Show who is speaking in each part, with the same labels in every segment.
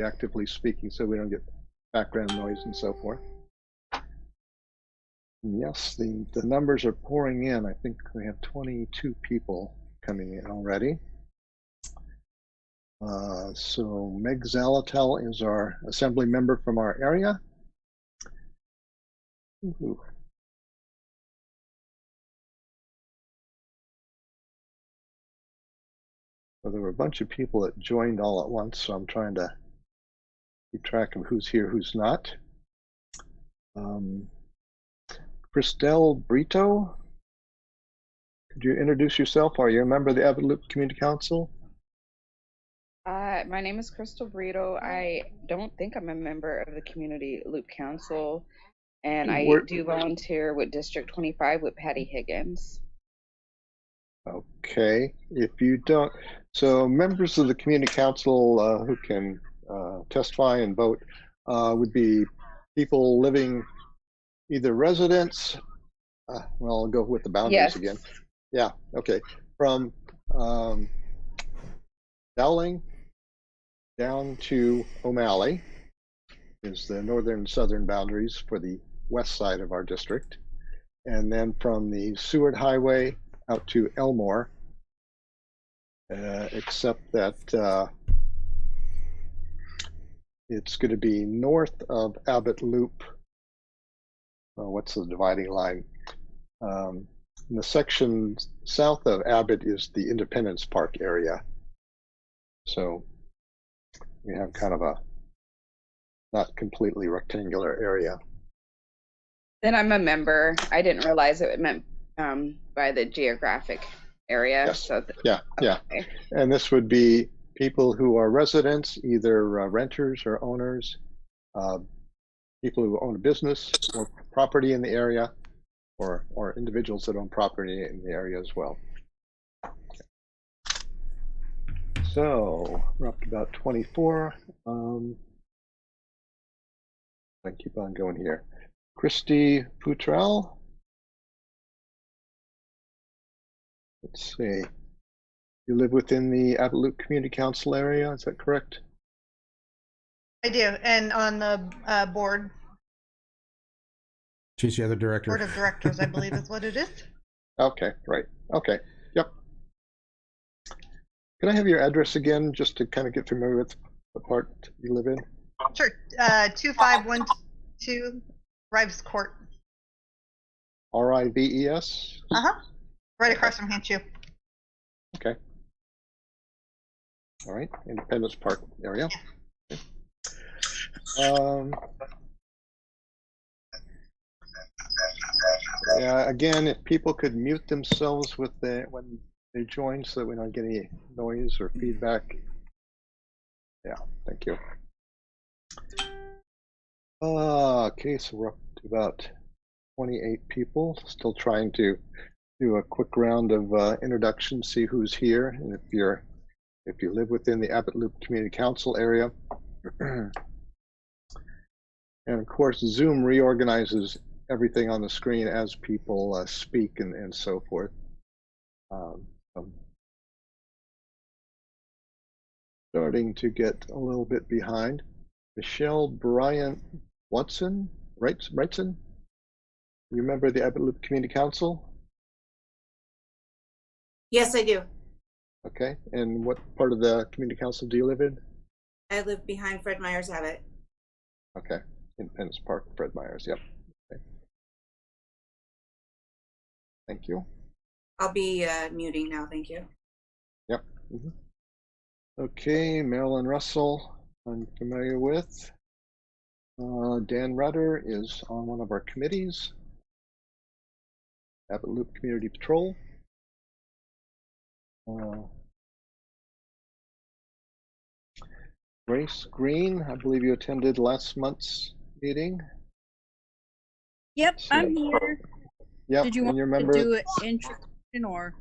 Speaker 1: actively speaking so we don't get background noise and so forth. And yes, the numbers are pouring in. I think we have 22 people coming in already. So Meg Zalatel is our assembly member from our area. Ooh. Well, there were a bunch of people that joined all at once, so I'm trying to keep track of who's here, who's not. Christelle Brito, could you introduce yourself? Are you a member of the Abbott Loop Community Council?
Speaker 2: My name is Crystal Brito. I don't think I'm a member of the Community Loop Council, and I do volunteer with District 25 with Patty Higgins.
Speaker 1: Okay, if you don't, so members of the Community Council who can testify and vote would be people living, either residents, well, I'll go with the boundaries again. Yeah, okay, from Dowling down to O'Malley is the northern and southern boundaries for the west side of our district. And then from the Seward Highway out to Elmore, except that it's going to be north of Abbott Loop. What's the dividing line? The section south of Abbott is the Independence Park area. So we have kind of a not completely rectangular area.
Speaker 2: Then I'm a member. I didn't realize it meant by the geographic area.
Speaker 1: Yes.
Speaker 2: So
Speaker 1: yeah. And this would be people who are residents, either renters or owners, people who own a business or property in the area, or individuals that own property in the area as well. So we're up to about 24. I keep on going here. Christy Putrell. Let's see. You live within the Abbott Loop Community Council area, is that correct?
Speaker 3: I do, and on the board.
Speaker 4: She's the other director.
Speaker 3: Board of directors, I believe is what it is. Okay,
Speaker 1: right. Okay, yep. Can I have your address again, just to kind of get familiar with the part you live in?
Speaker 3: Sure. 2512 Rives Court.
Speaker 1: R-I-V-E-S?
Speaker 3: Right across from Hanchu.
Speaker 1: Okay. All right, Independence Park area. Yeah. Yeah, again, if people could mute themselves when they join so that we don't get any noise or feedback. Yeah, thank you. Okay, so we're up to about 28 people. Still trying to do a quick round of introductions, see who's here, and if you live within the Abbott Loop Community Council area. And of course, Zoom reorganizes everything on the screen as people speak and so forth. Starting to get a little bit behind. Michelle Bryant Watson, Wrightson? You remember the Abbott Loop Community Council?
Speaker 5: Yes, I do.
Speaker 1: Okay, and what part of the Community Council do you live in?
Speaker 5: I live behind Fred Meyer's Abbott.
Speaker 1: Okay, Independence Park, Fred Meyer's, yep. Okay. Thank you.
Speaker 5: I'll be muting now, thank you.
Speaker 1: Yep. Okay, Marilyn Russell, I'm familiar with. Dan Rudder is on one of our committees. Abbott Loop Community Patrol. Grace Green, I believe you attended last month's meeting.
Speaker 6: Yep, I'm here.
Speaker 1: Yep,
Speaker 6: Did you want to do an introduction or?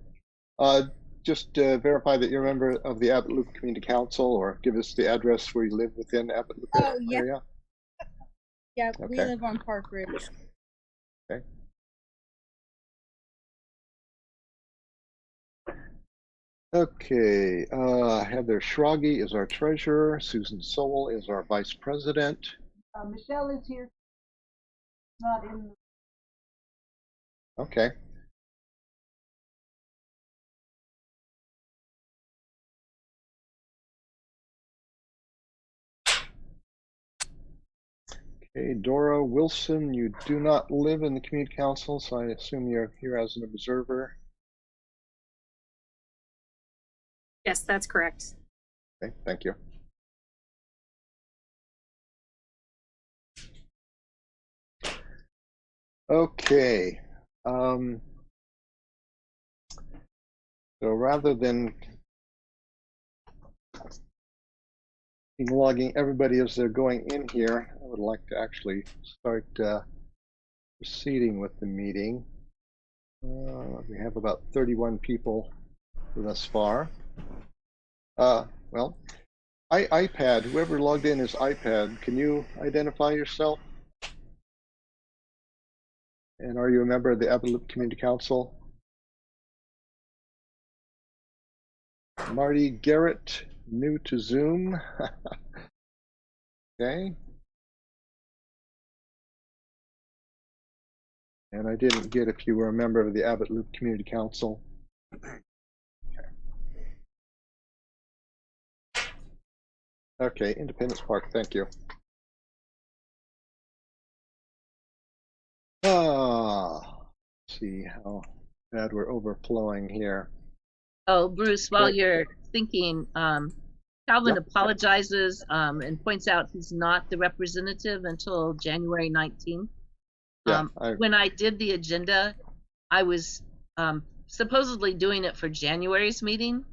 Speaker 1: Just verify that you're a member of the Abbott Loop Community Council, or give us the address where you live within Abbott Loop area.
Speaker 6: Yeah, we live on Park Ridge.
Speaker 1: Okay. Okay, Heather Schrage is our treasurer. Susan Sowell is our vice president.
Speaker 4: Michelle is here. Not in.
Speaker 1: Okay. Okay, Dora Wilson, you do not live in the community council, so I assume you're here as an observer.
Speaker 7: Yes, that's correct.
Speaker 1: Okay, thank you. Okay. So rather than logging everybody as they're going in here, I would like to actually start proceeding with the meeting. We have about 31 people thus far. Well, iPad, whoever logged in is iPad, can you identify yourself? And are you a member of the Abbott Loop Community Council? Marty Garrett, new to Zoom. Okay. And I didn't get if you were a member of the Abbott Loop Community Council. Okay, Independence Park, thank you. Let's see how bad we're overflowing here.
Speaker 8: Oh, Bruce, while you're thinking, Calvin apologizes and points out he's not the representative until January 19th. When I did the agenda, I was supposedly doing it for January's meeting,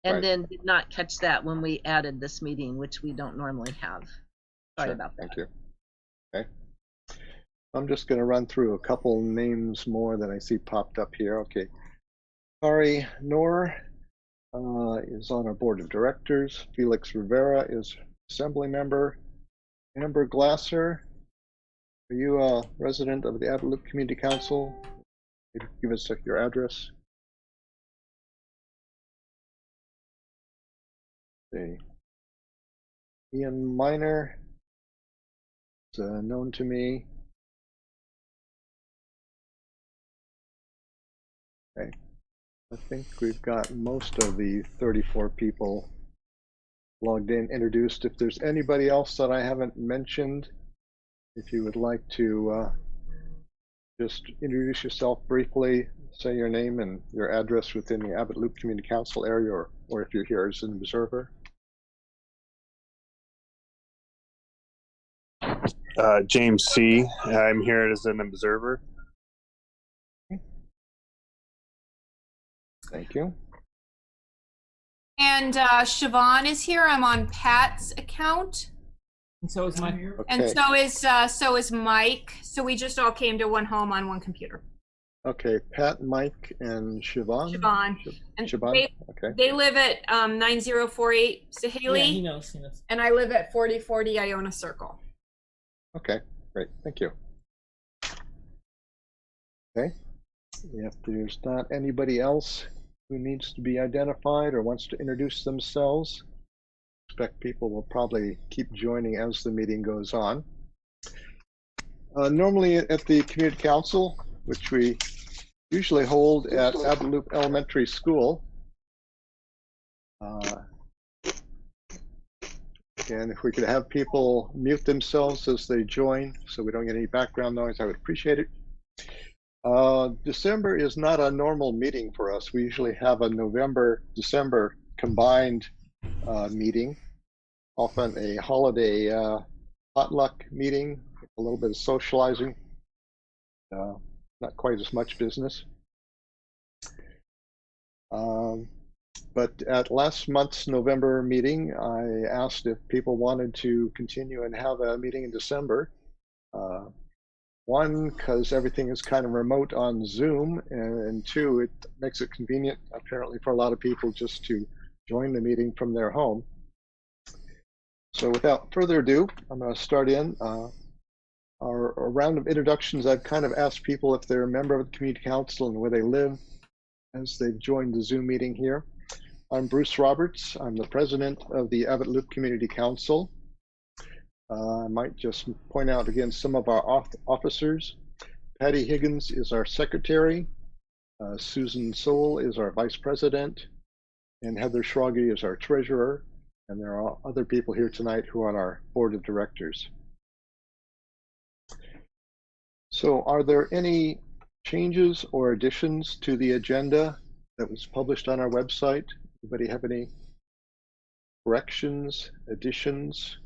Speaker 8: and then did not catch that when we added this meeting, which we don't normally have. Sorry about that.
Speaker 1: Thank you. Okay. I'm just going to run through a couple names more that I see popped up here. Okay. Ari Noor is on our board of directors. Felix Rivera is assembly member. Amber Glasser, are you a resident of the Abbott Loop Community Council? Maybe give us your address. Okay. Ian Miner is known to me. Okay. I think we've got most of the 34 people logged in, introduced. If there's anybody else that I haven't mentioned, if you would like to just introduce yourself briefly, say your name and your address within the Abbott Loop Community Council area, or if you're here as an observer.
Speaker 9: James C. I'm here as an observer.
Speaker 1: Thank you.
Speaker 10: And Siobhan is here. I'm on Pat's account.
Speaker 11: And so is Mike.
Speaker 1: Okay.
Speaker 10: And so is Mike. So we just all came to one home on one computer.
Speaker 1: Okay, Pat, Mike, and Siobhan.
Speaker 10: Siobhan. And
Speaker 1: Siobhan.
Speaker 10: They live at 9048 Sahaley.
Speaker 11: Yeah, he knows.
Speaker 10: And I live at 4040 Iona Circle.
Speaker 1: Okay, great. Thank you. Okay. If there's not anybody else who needs to be identified or wants to introduce themselves, I expect people will probably keep joining as the meeting goes on. Normally at the Community Council, which we usually hold at Abbott Loop Elementary School, and if we could have people mute themselves as they join so we don't get any background noise, I would appreciate it. December is not a normal meeting for us. We usually have a November-December combined meeting, often a holiday potluck meeting, a little bit of socializing, not quite as much business. But at last month's November meeting, I asked if people wanted to continue and have a meeting in December. One, because everything is kind of remote on Zoom, and two, it makes it convenient, apparently, for a lot of people just to join the meeting from their home. So without further ado, I'm going to start in. Our round of introductions, I've kind of asked people if they're a member of the Community Council and where they live as they've joined the Zoom meeting here. I'm Bruce Roberts. I'm the president of the Abbott Loop Community Council. I might just point out again some of our officers. Patty Higgins is our secretary. Susan Soule is our vice president. And Heather Schrage is our treasurer. And there are other people here tonight who are on our board of directors. So are there any changes or additions to the agenda that was published on our website? Anybody have any corrections, additions?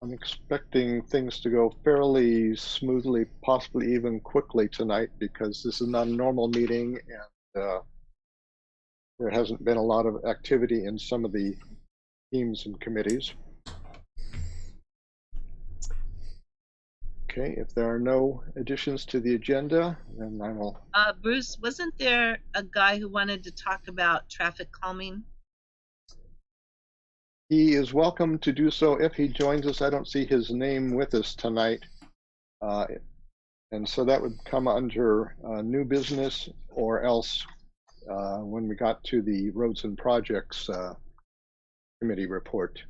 Speaker 1: I'm expecting things to go fairly smoothly, possibly even quickly tonight, because this is not a normal meeting and there hasn't been a lot of activity in some of the teams and committees. Okay, if there are no additions to the agenda, then I will.
Speaker 8: Bruce, wasn't there a guy who wanted to talk about traffic calming?
Speaker 1: He is welcome to do so if he joins us. I don't see his name with us tonight. And so that would come under new business, or else when we got to the roads and projects committee report.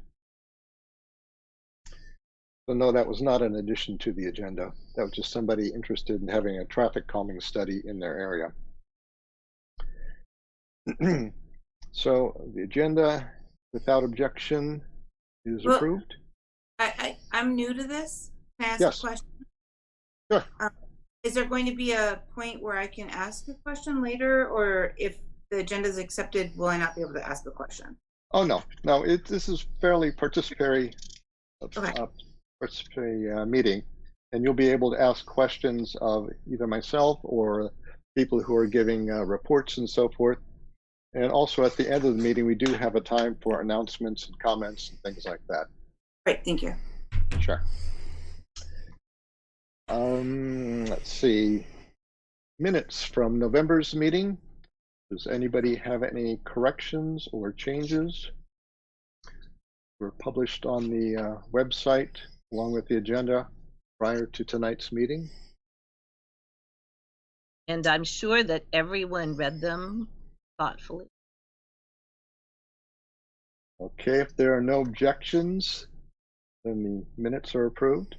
Speaker 1: So no, that was not an addition to the agenda. That was just somebody interested in having a traffic calming study in their area. So the agenda, without objection, is approved.
Speaker 5: I'm new to this. Can I ask
Speaker 1: Yes.
Speaker 5: a question?
Speaker 1: Sure.
Speaker 5: Is there going to be a point where I can ask a question later, or if the agenda is accepted, will I not be able to ask a question?
Speaker 1: Oh no, no. This is fairly participatory.
Speaker 5: Okay.
Speaker 1: Participatory meeting, and you'll be able to ask questions of either myself or people who are giving reports and so forth. And also at the end of the meeting, we do have a time for announcements and comments and things like that.
Speaker 5: Great, thank you.
Speaker 1: Sure. Let's see. Minutes from November's meeting. Does anybody have any corrections or changes? Were published on the website along with the agenda prior to tonight's meeting.
Speaker 8: And I'm sure that everyone read them thoughtfully.
Speaker 1: Okay, if there are no objections, then the minutes are approved.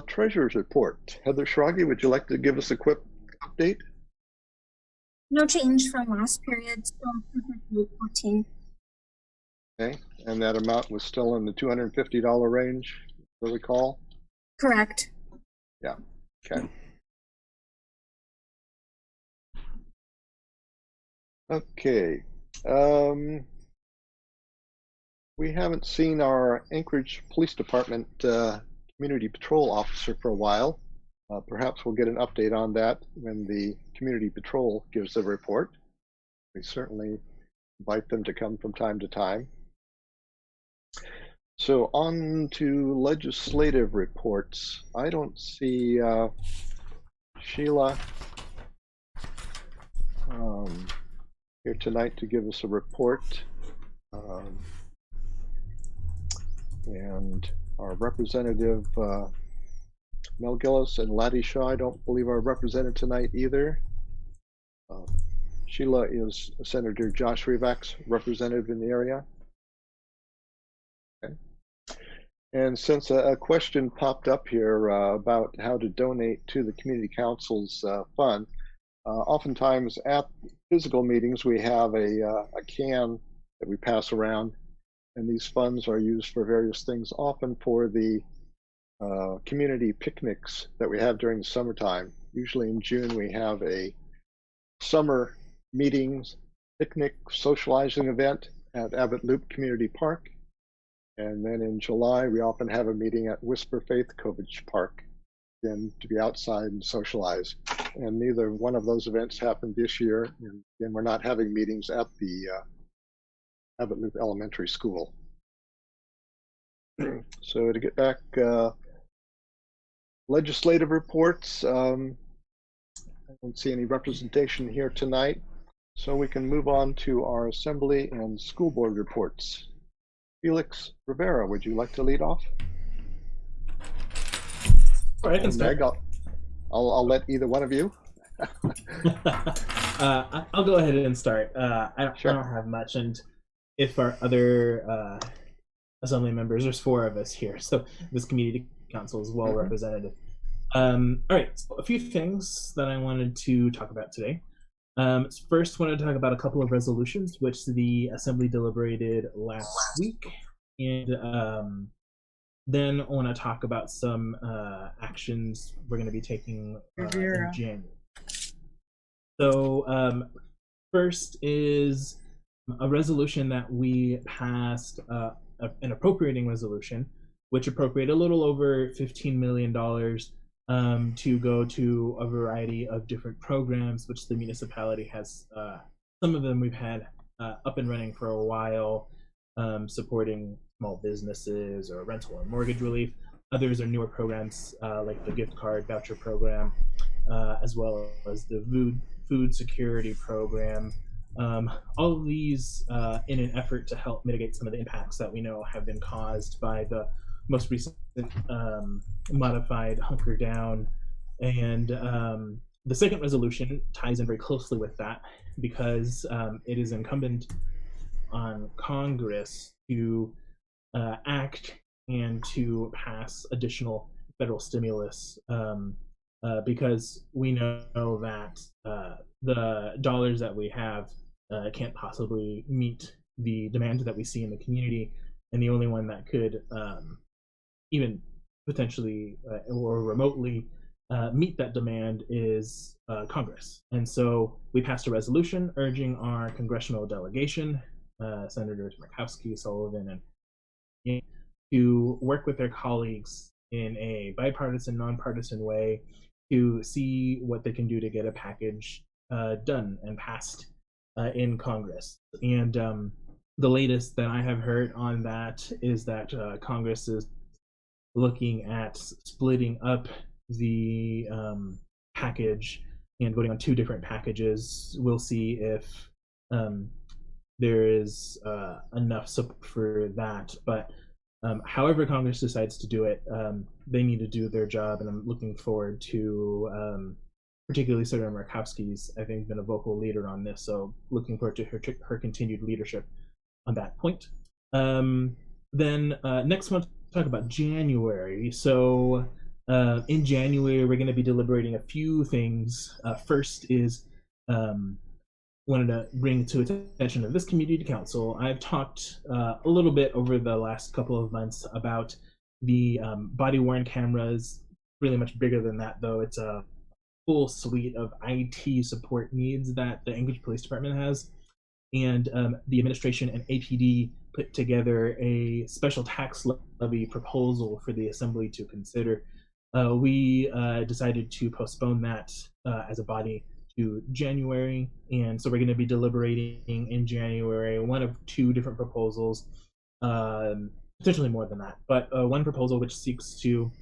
Speaker 1: Treasurer's report. Heather Schrage, would you like to give us a quick update?
Speaker 11: No change from last period, still 258.14.
Speaker 1: Okay, and that amount was still in the $250 range, do I recall?
Speaker 11: Correct.
Speaker 1: Yeah, okay. Okay, we haven't seen our Anchorage Police Department community patrol officer for a while. Perhaps we'll get an update on that when the community patrol gives a report. We certainly invite them to come from time to time. So on to legislative reports. I don't see Sheila here tonight to give us a report. And our representative Mel Gillis and Laddie Shaw, I don't believe are represented tonight either. Sheila is Senator Josh Rivak's representative in the area. Okay. And since a question popped up here about how to donate to the Community Council's fund, oftentimes at physical meetings we have a can that we pass around, and these funds are used for various things, often for the community picnics that we have during the summertime. Usually in June we have a summer meetings, picnic, socializing event at Abbott Loop Community Park. And then in July, we often have a meeting at Whisper Faith Covage Park, again, to be outside and socialize. And neither one of those events happened this year. And again, we're not having meetings at the Abbott Loop Elementary School. So to get back, legislative reports, I don't see any representation here tonight. So we can move on to our assembly and school board reports. Felix Rivera, would you like to lead off?
Speaker 12: All right, I can start.
Speaker 1: Meg, I'll let either one of you.
Speaker 12: I'll go ahead and start. I don't have much, and if our other assembly members, there's 4 of us here, so this community council is well represented. All right, so a few things that I wanted to talk about today. First, I wanted to talk about a couple of resolutions which the assembly deliberated last week, and then I want to talk about some actions we're going to be taking in January. So first is a resolution that we passed, an appropriating resolution, which appropriated a little over $15 million to go to a variety of different programs, which the municipality has. Some of them we've had up and running for a while, supporting small businesses or rental and mortgage relief. Others are newer programs like the gift card voucher program, as well as the food security program. All of these in an effort to help mitigate some of the impacts that we know have been caused by the most recent modified hunker down. And the second resolution ties in very closely with that, because it is incumbent on Congress to act and to pass additional federal stimulus, because we know that the dollars that we have can't possibly meet the demand that we see in the community, and the only one that could even potentially or remotely meet that demand is Congress. And so we passed a resolution urging our congressional delegation, Senators Murkowski, Sullivan, and to work with their colleagues in a bipartisan, nonpartisan way to see what they can do to get a package done and passed in Congress. And the latest that I have heard on that is that Congress is looking at splitting up the package and voting on 2 different packages. We'll see if there is enough support for that. But however Congress decides to do it, they need to do their job, and I'm looking forward to particularly Senator Murkowski's, I think, been a vocal leader on this, so looking forward to her continued leadership on that point. Then next month, talk about January. So in January, we're going to be deliberating a few things. First is wanted to bring to attention of this community council. I've talked a little bit over the last couple of months about the body-worn cameras. Really much bigger than that, though. It's a full suite of IT support needs that the Anchorage Police Department has. And the administration and APD put together a special tax levy proposal for the Assembly to consider. We decided to postpone that as a body to January, and so we're going to be deliberating in January one of 2 different proposals, potentially more than that, but one proposal which seeks to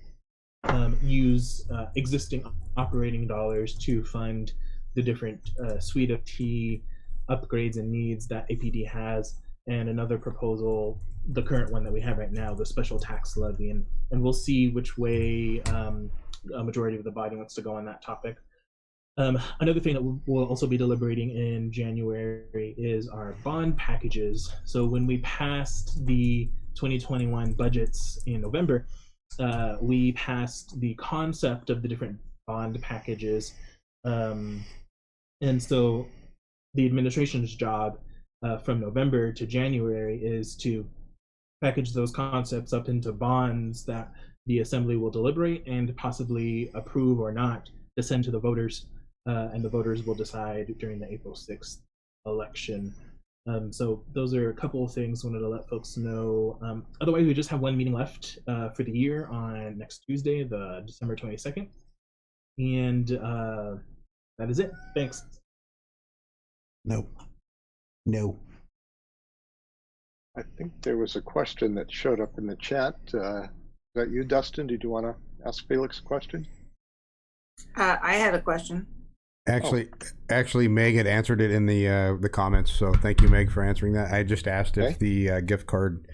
Speaker 12: use existing operating dollars to fund the different suite of T upgrades and needs that APD has, and another proposal, the current one that we have right now, the special tax levy, and we'll see which way a majority of the body wants to go on that topic. Another thing that we'll also be deliberating in January is our bond packages. So when we passed the 2021 budgets in November, we passed the concept of the different bond packages. And so the administration's job from November to January is to package those concepts up into bonds that the Assembly will deliberate and possibly approve or not to send to the voters, and the voters will decide during the April 6th election. So those are a couple of things I wanted to let folks know. Otherwise, we just have 1 meeting left for the year on next Tuesday, the December 22nd. And that is it. Thanks.
Speaker 13: No.
Speaker 1: I think there was a question that showed up in the chat. Is that you, Dustin? Did you want to ask Felix a question?
Speaker 5: I had a question.
Speaker 13: Actually, Meg had answered it in the comments. So thank you, Meg, for answering that. I just asked if the gift card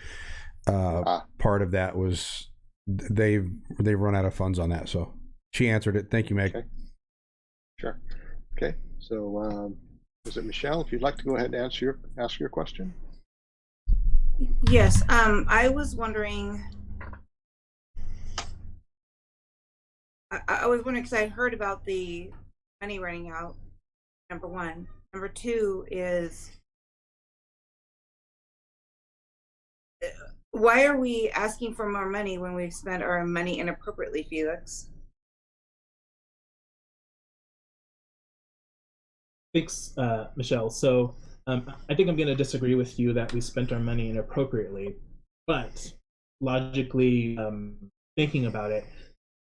Speaker 13: part of that was they've run out of funds on that. So she answered it. Thank you, Meg.
Speaker 1: Okay. Sure. Okay, so is it Michelle? If you'd like to go ahead and ask your question.
Speaker 5: Yes, I was wondering. I was wondering because I heard about the money running out. Number one. Number two is, why are we asking for more money when we've spent our money inappropriately, Felix?
Speaker 12: Thanks, Michelle. So I think I'm going to disagree with you that we spent our money inappropriately, but logically thinking about it,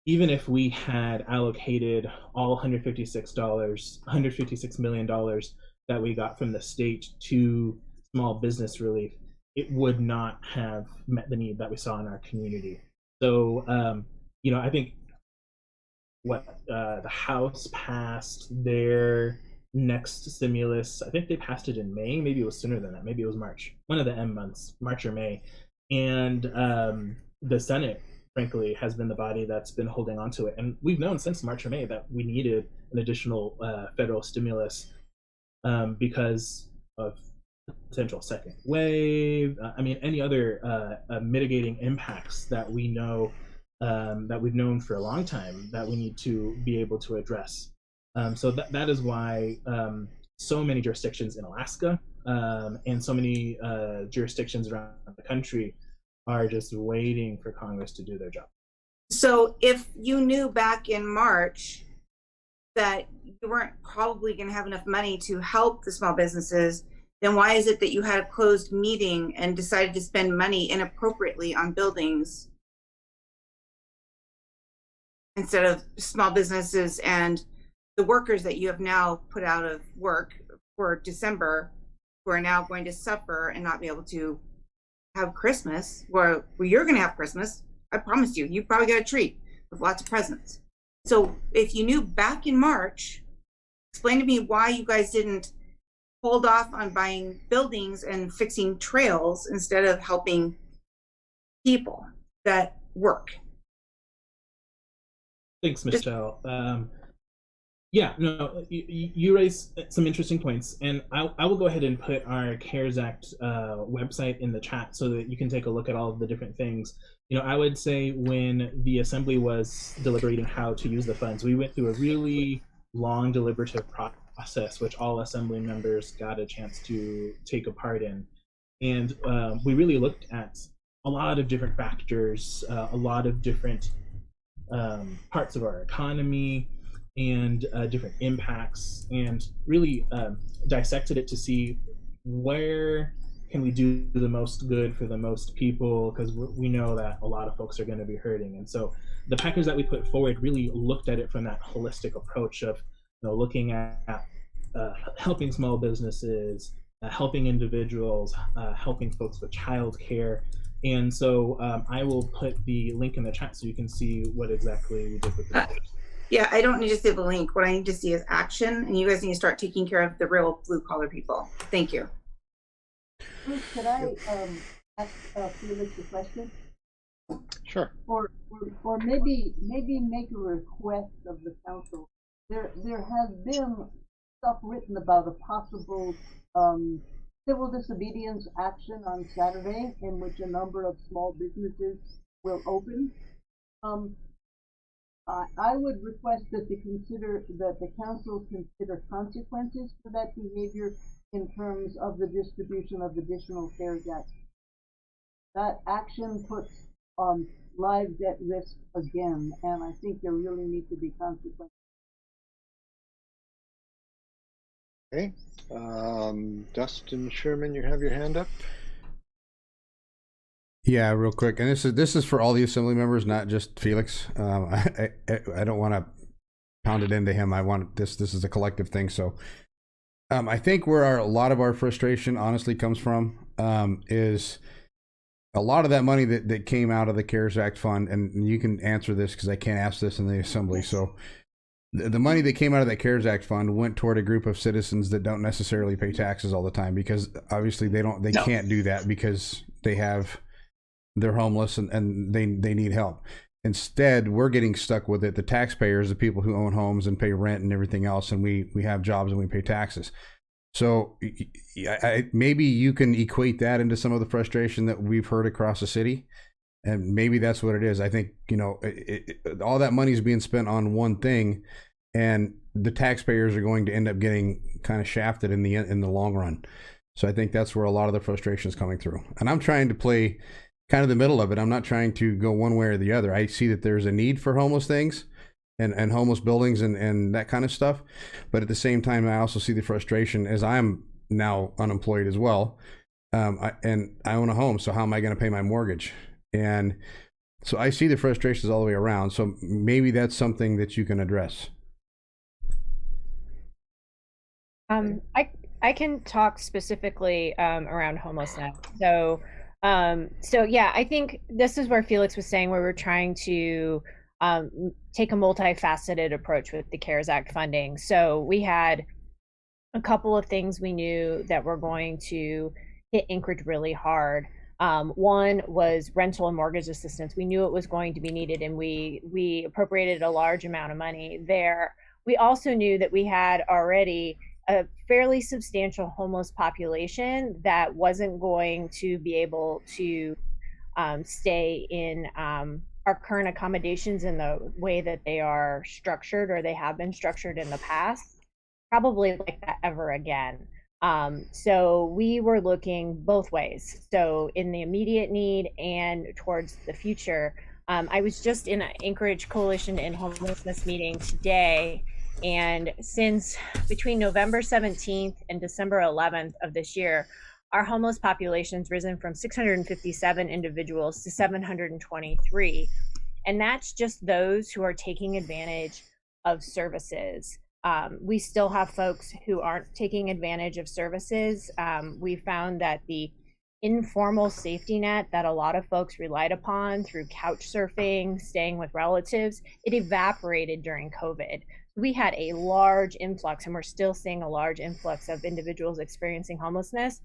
Speaker 12: even if we had allocated all $156 million that we got from the state to small business relief, it would not have met the need that we saw in our community. So, I think the House passed their next stimulus. I think they passed it in May. Maybe it was sooner than that. Maybe it was March. One of the M months, March or May. And the Senate, frankly, has been the body that's been holding on to it. And we've known since March or May that we needed an additional federal stimulus because of potential second wave. Any other mitigating impacts that we know that we've known for a long time that we need to be able to address. So that is why so many jurisdictions in Alaska and so many jurisdictions around the country are just waiting for Congress to do their job.
Speaker 5: So if you knew back in March that you weren't probably going to have enough money to help the small businesses, then why is it that you had a closed meeting and decided to spend money inappropriately on buildings instead of small businesses and the workers that you have now put out of work for December, who are now going to suffer and not be able to have Christmas, where you're going to have Christmas? I promise you, you probably got a treat with lots of presents. So if you knew back in March, explain to me why you guys didn't hold off on buying buildings and fixing trails instead of helping people that work.
Speaker 12: Thanks, Michelle. You raise some interesting points, and I will go ahead and put our CARES Act website in the chat so that you can take a look at all of the different things. I would say when the Assembly was deliberating how to use the funds, we went through a really long deliberative process, which all Assembly members got a chance to take a part in. And we really looked at a lot of different factors, a lot of different parts of our economy, and different impacts, and really dissected it to see where can we do the most good for the most people, because we know that a lot of folks are going to be hurting. And so the package that we put forward really looked at it from that holistic approach of looking at helping small businesses, helping individuals, helping folks with childcare. And so I will put the link in the chat so you can see what exactly we did with the
Speaker 5: Yeah, I don't need to see the link. What I need to see is action, and you guys need to start taking care of the real blue-collar people. Thank you.
Speaker 4: Bruce, could I ask Felix a question?
Speaker 1: Sure.
Speaker 4: Or maybe make a request of the council. There has been stuff written about a possible civil disobedience action on Saturday, in which a number of small businesses will open. I would request that the council consider consequences for that behavior in terms of the distribution of additional CARES Act. That action puts lives at risk again, and I think there really need to be consequences.
Speaker 1: Okay, Dustin Sherman, you have your hand up.
Speaker 13: Yeah, real quick, and this is for all the Assembly members, not just Felix. I don't want to pound it into him. I want this. This is a collective thing. So, I think where a lot of our frustration honestly comes from is a lot of that money that came out of the CARES Act fund, and you can answer this because I can't ask this in the Assembly. So, the money that came out of that CARES Act fund went toward a group of citizens that don't necessarily pay taxes all the time, because obviously they can't do that because they're homeless and they need help. Instead, we're getting stuck with it. The taxpayers, the people who own homes and pay rent and everything else, and we have jobs and we pay taxes. So maybe you can equate that into some of the frustration that we've heard across the city. And maybe that's what it is. I think, all that money is being spent on one thing, and the taxpayers are going to end up getting kind of shafted in the long run. So I think that's where a lot of the frustration is coming through. And I'm trying to play kind of the middle of it. I'm not trying to go one way or the other. I see that there's a need for homeless things and homeless buildings and that kind of stuff. But at the same time, I also see the frustration as I'm now unemployed as well. And I own a home. So how am I going to pay my mortgage? And so I see the frustrations all the way around. So maybe that's something that you can address.
Speaker 14: I can talk specifically around homelessness. So yeah, I think this is where Felix was saying where we're trying to take a multifaceted approach with the CARES Act funding. So we had a couple of things we knew that were going to hit Anchorage really hard. One was rental and mortgage assistance. We knew it was going to be needed, and we appropriated a large amount of money there. We also knew that we had already a fairly substantial homeless population that wasn't going to be able to stay in our current accommodations in the way that they are structured or they have been structured in the past, probably like that ever again. So we were looking both ways. So in the immediate need and towards the future. I was just in an Anchorage Coalition to End Homelessness meeting today. And since between November 17th and December 11th of this year, our homeless population's risen from 657 individuals to 723. And that's just those who are taking advantage of services. We still have folks who aren't taking advantage of services. We found that the informal safety net that a lot of folks relied upon through couch surfing, staying with relatives, it evaporated during COVID. We had a large influx, and we're still seeing a large influx of individuals experiencing homelessness.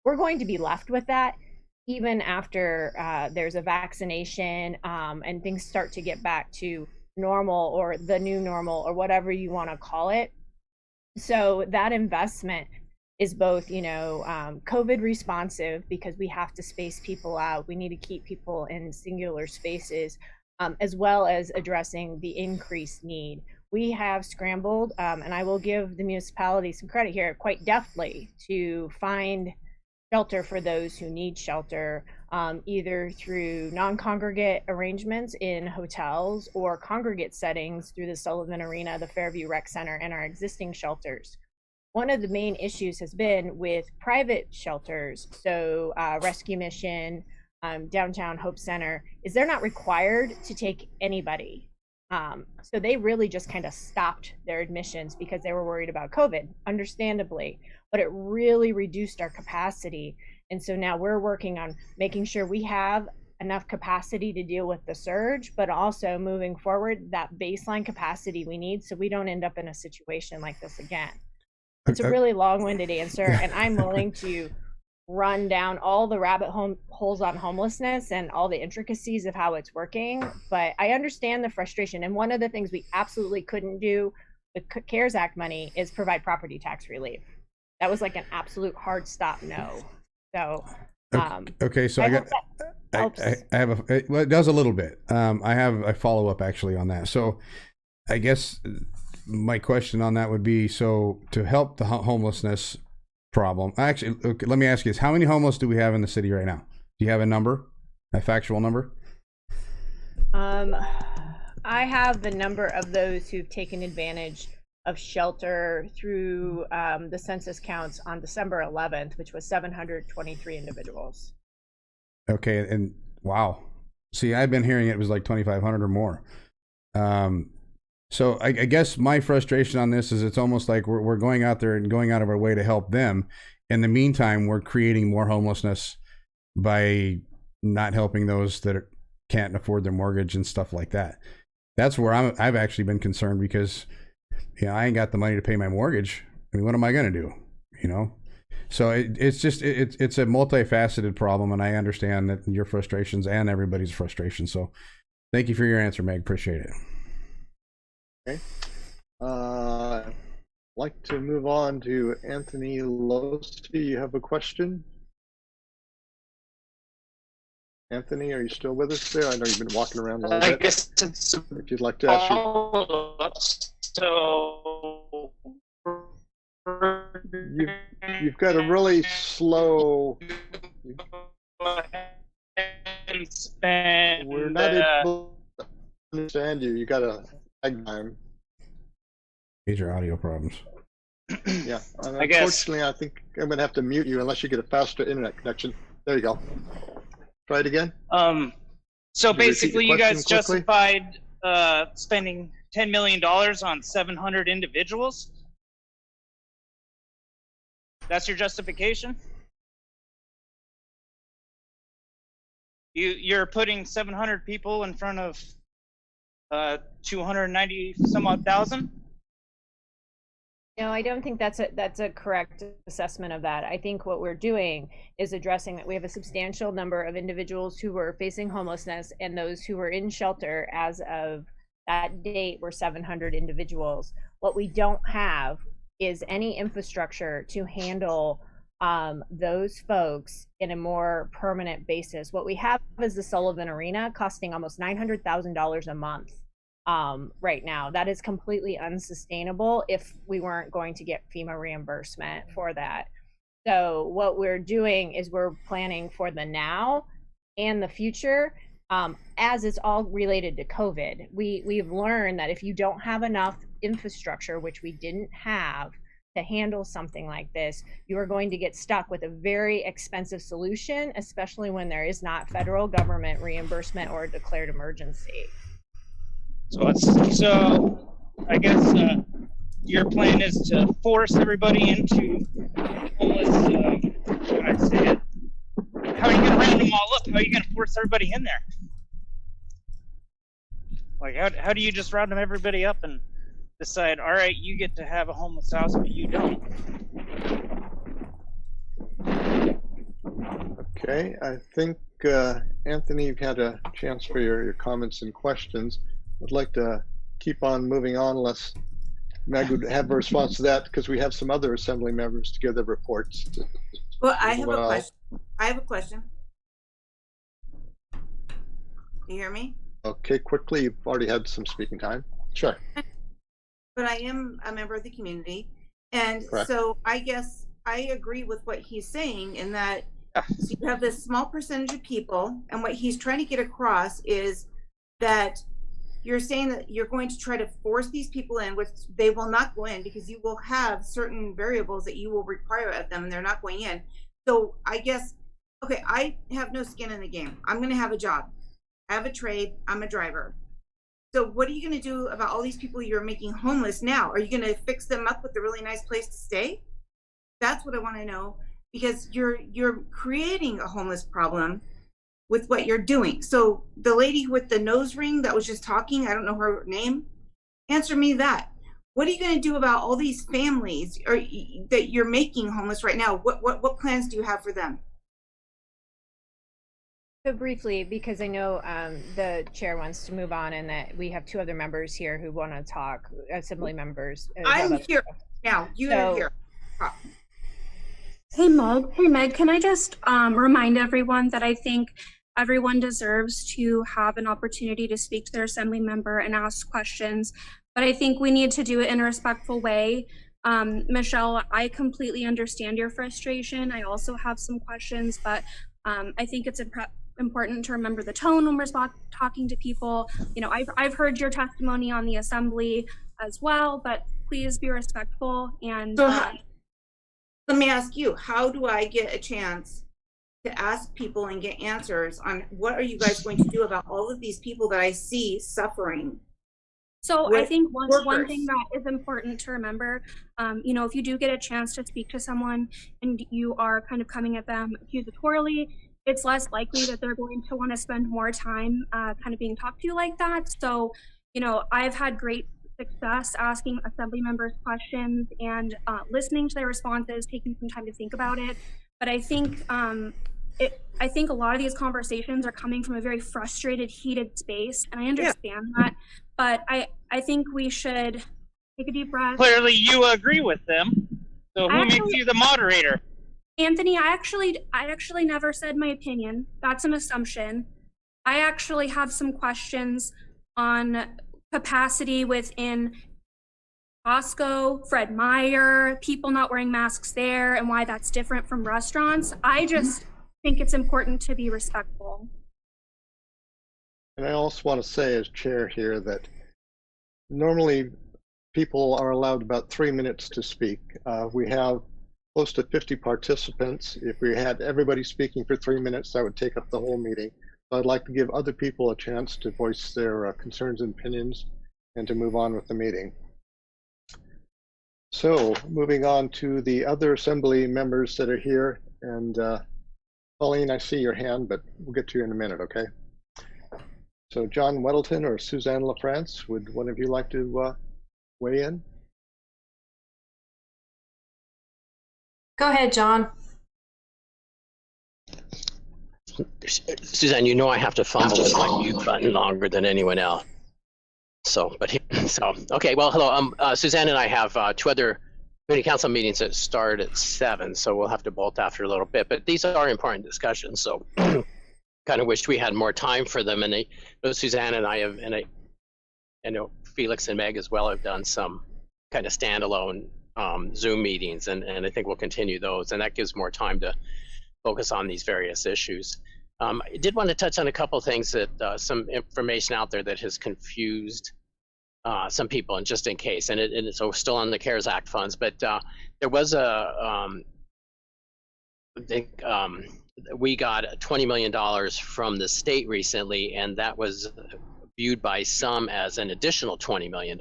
Speaker 14: We're going to be left with that even after there's a vaccination and things start to get back to normal or the new normal or whatever you want to call it. So that investment is both, COVID responsive, because we have to space people out. We need to keep people in singular spaces, as well as addressing the increased need. We have scrambled, and I will give the municipality some credit here, quite deftly to find shelter for those who need shelter, either through non-congregate arrangements in hotels or congregate settings through the Sullivan Arena, the Fairview Rec Center, and our existing shelters. One of the main issues has been with private shelters, so Rescue Mission, Downtown Hope Center, is they're not required to take anybody. So they really just kind of stopped their admissions because they were worried about COVID, understandably, but it really reduced our capacity. And so now we're working on making sure we have enough capacity to deal with the surge, but also moving forward that baseline capacity we need so we don't end up in a situation like this again. It's a really long-winded answer, and I'm willing to run down all the rabbit holes on homelessness and all the intricacies of how it's working, but I understand the frustration. And one of the things we absolutely couldn't do with CARES Act money is provide property tax relief. That was like an absolute hard stop no. So
Speaker 13: okay, so I have a, well, it does a little bit. I have a follow-up actually on that. So I guess my question on that would be, so to help the homelessness problem, actually, okay, let me ask you this: how many homeless do we have in the city right now? Do you have a number, a factual number?
Speaker 14: I have the number of those who've taken advantage of shelter through the census counts on December 11th, which was 723 individuals.
Speaker 13: Okay, and wow. See, I've been hearing it was like 2,500 or more. So I guess my frustration on this is it's almost like we're going out there and going out of our way to help them. In the meantime, we're creating more homelessness by not helping those that can't afford their mortgage and stuff like that. That's where I've actually been concerned, because I ain't got the money to pay my mortgage. I mean, what am I going to do? So it's just it's a multifaceted problem, and I understand that your frustrations and everybody's frustrations. So Thank you for your answer, Meg. Appreciate it.
Speaker 1: Okay. I'd like to move on to Anthony Losi. You have a question? Anthony, are you still with us there? I know you've been walking around a little bit.
Speaker 15: Guess it's
Speaker 1: if you'd like to ask
Speaker 15: so
Speaker 1: you've got a really slow. We're not able to understand you. You got a lag time.
Speaker 13: Major audio problems.
Speaker 1: Yeah, unfortunately, I think I'm going to have to mute you unless you get a faster internet connection. There you go. Try it again.
Speaker 15: So basically, you guys justified spending $10 million on 700 individuals. That's your justification? You're putting 700 people in front of 290 some odd thousand?
Speaker 14: No, I don't think that's a correct assessment of that. I think what we're doing is addressing that we have a substantial number of individuals who were facing homelessness, and those who were in shelter as of that date were 700 individuals. What we don't have is any infrastructure to handle those folks in a more permanent basis. What we have is the Sullivan Arena costing almost $900,000 a month. Right now. That is completely unsustainable if we weren't going to get FEMA reimbursement for that. So what we're doing is we're planning for the now and the future, as it's all related to COVID. We've learned that if you don't have enough infrastructure, which we didn't have, to handle something like this, you are going to get stuck with a very expensive solution, especially when there is not federal government reimbursement or a declared emergency.
Speaker 15: So I guess your plan is to force everybody into homeless. How would I say it? How are you going to round them all up? How are you going to force everybody in there? Like, how do you just round everybody up and decide, all right, you get to have a homeless house, but you don't?
Speaker 1: Okay, I think Anthony, you've had a chance for your comments and questions. I'd like to keep on moving on unless Meg would have a response to that, because we have some other assembly members to give their reports.
Speaker 5: Well, I have a question. I have a question. You hear me?
Speaker 1: Okay, quickly. You've already had some speaking time. Sure.
Speaker 5: But I am a member of the community. And
Speaker 1: Correct.
Speaker 5: So I guess I agree with what he's saying in that so you have this small percentage of people, and what he's trying to get across is that you're saying that you're going to try to force these people in, which they will not go in because you will have certain variables that you will require of them and they're not going in. So I guess, okay, I have no skin in the game. I'm going to have a job. I have a trade. I'm a driver. So what are you going to do about all these people you're making homeless now? Are you going to fix them up with a really nice place to stay? That's what I want to know, because you're creating a homeless problem with what you're doing. So the lady with the nose ring that was just talking, I don't know her name, answer me that. What are you going to do about all these families that you're making homeless right now? What plans do you have for them?
Speaker 14: So briefly, because I know the chair wants to move on and that we have two other members here who want to talk, assembly members.
Speaker 5: I'm here now. You're here.
Speaker 11: Hey Meg, can I just remind everyone that I think everyone deserves to have an opportunity to speak to their assembly member and ask questions, but I think we need to do it in a respectful way. Michelle, I completely understand your frustration. I also have some questions, but I think it's important to remember the tone when we're talking to people. You know, I've heard your testimony on the assembly as well, but please be respectful. And
Speaker 5: let me ask you, how do I get a chance to ask people and get answers on what are you guys going to do about all of these people that I see suffering?
Speaker 11: So I think one thing that is important to remember, you know, if you do get a chance to speak to someone and you are kind of coming at them accusatorily, it's less likely that they're going to want to spend more time kind of being talked to like that. So, you know, I've had great success asking assembly members questions and listening to their responses, taking some time to think about it. But I think I think a lot of these conversations are coming from a very frustrated, heated space, and I understand that. But I think we should take a deep breath.
Speaker 15: Clearly, you agree with them. So who makes you the moderator?
Speaker 11: Anthony, I actually never said my opinion. That's an assumption. I actually have some questions on capacity within Costco, Fred Meyer, people not wearing masks there, and why that's different from restaurants. I just think it's important to be respectful.
Speaker 1: And I also want to say as chair here that normally people are allowed about 3 minutes to speak. We have close to 50 participants. If we had everybody speaking for 3 minutes, that would take up the whole meeting. So I'd like to give other people a chance to voice their concerns and opinions and to move on with the meeting. So moving on to the other assembly members that are here. And Pauline, I see your hand, but we'll get to you in a minute, okay? So John Weddleton or Suzanne LaFrance, would one of you like to weigh in?
Speaker 16: Go ahead, John.
Speaker 17: Suzanne, you know I have to fumble with my mute button longer than anyone else. So, okay. Well, hello. Suzanne and I have 2 other community council meetings that start at 7, so we'll have to bolt after a little bit. But these are important discussions, so kind of wished we had more time for them. And Suzanne and I have, and I know Felix and Meg as well have done some kind of standalone Zoom meetings, and I think we'll continue those, and that gives more time to focus on these various issues. I did want to touch on a couple of things that some information out there that has confused some people, and just in case, and it's still on the CARES Act funds, but there was we got $20 million from the state recently, and that was viewed by some as an additional $20 million.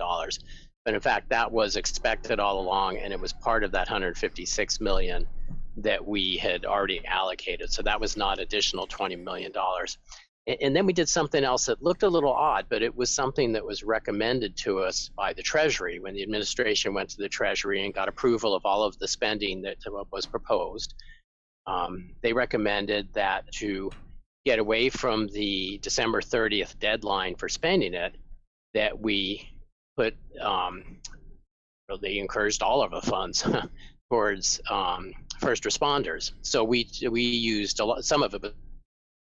Speaker 17: But in fact, that was expected all along, and it was part of that $156 million that we had already allocated. So that was not additional $20 million. And then we did something else that looked a little odd, but it was something that was recommended to us by the Treasury when the administration went to the Treasury and got approval of all of the spending that was proposed. They recommended that to get away from the December 30th deadline for spending it, that we put, they encouraged all of the funds towards first responders. So we used a lot, some of it was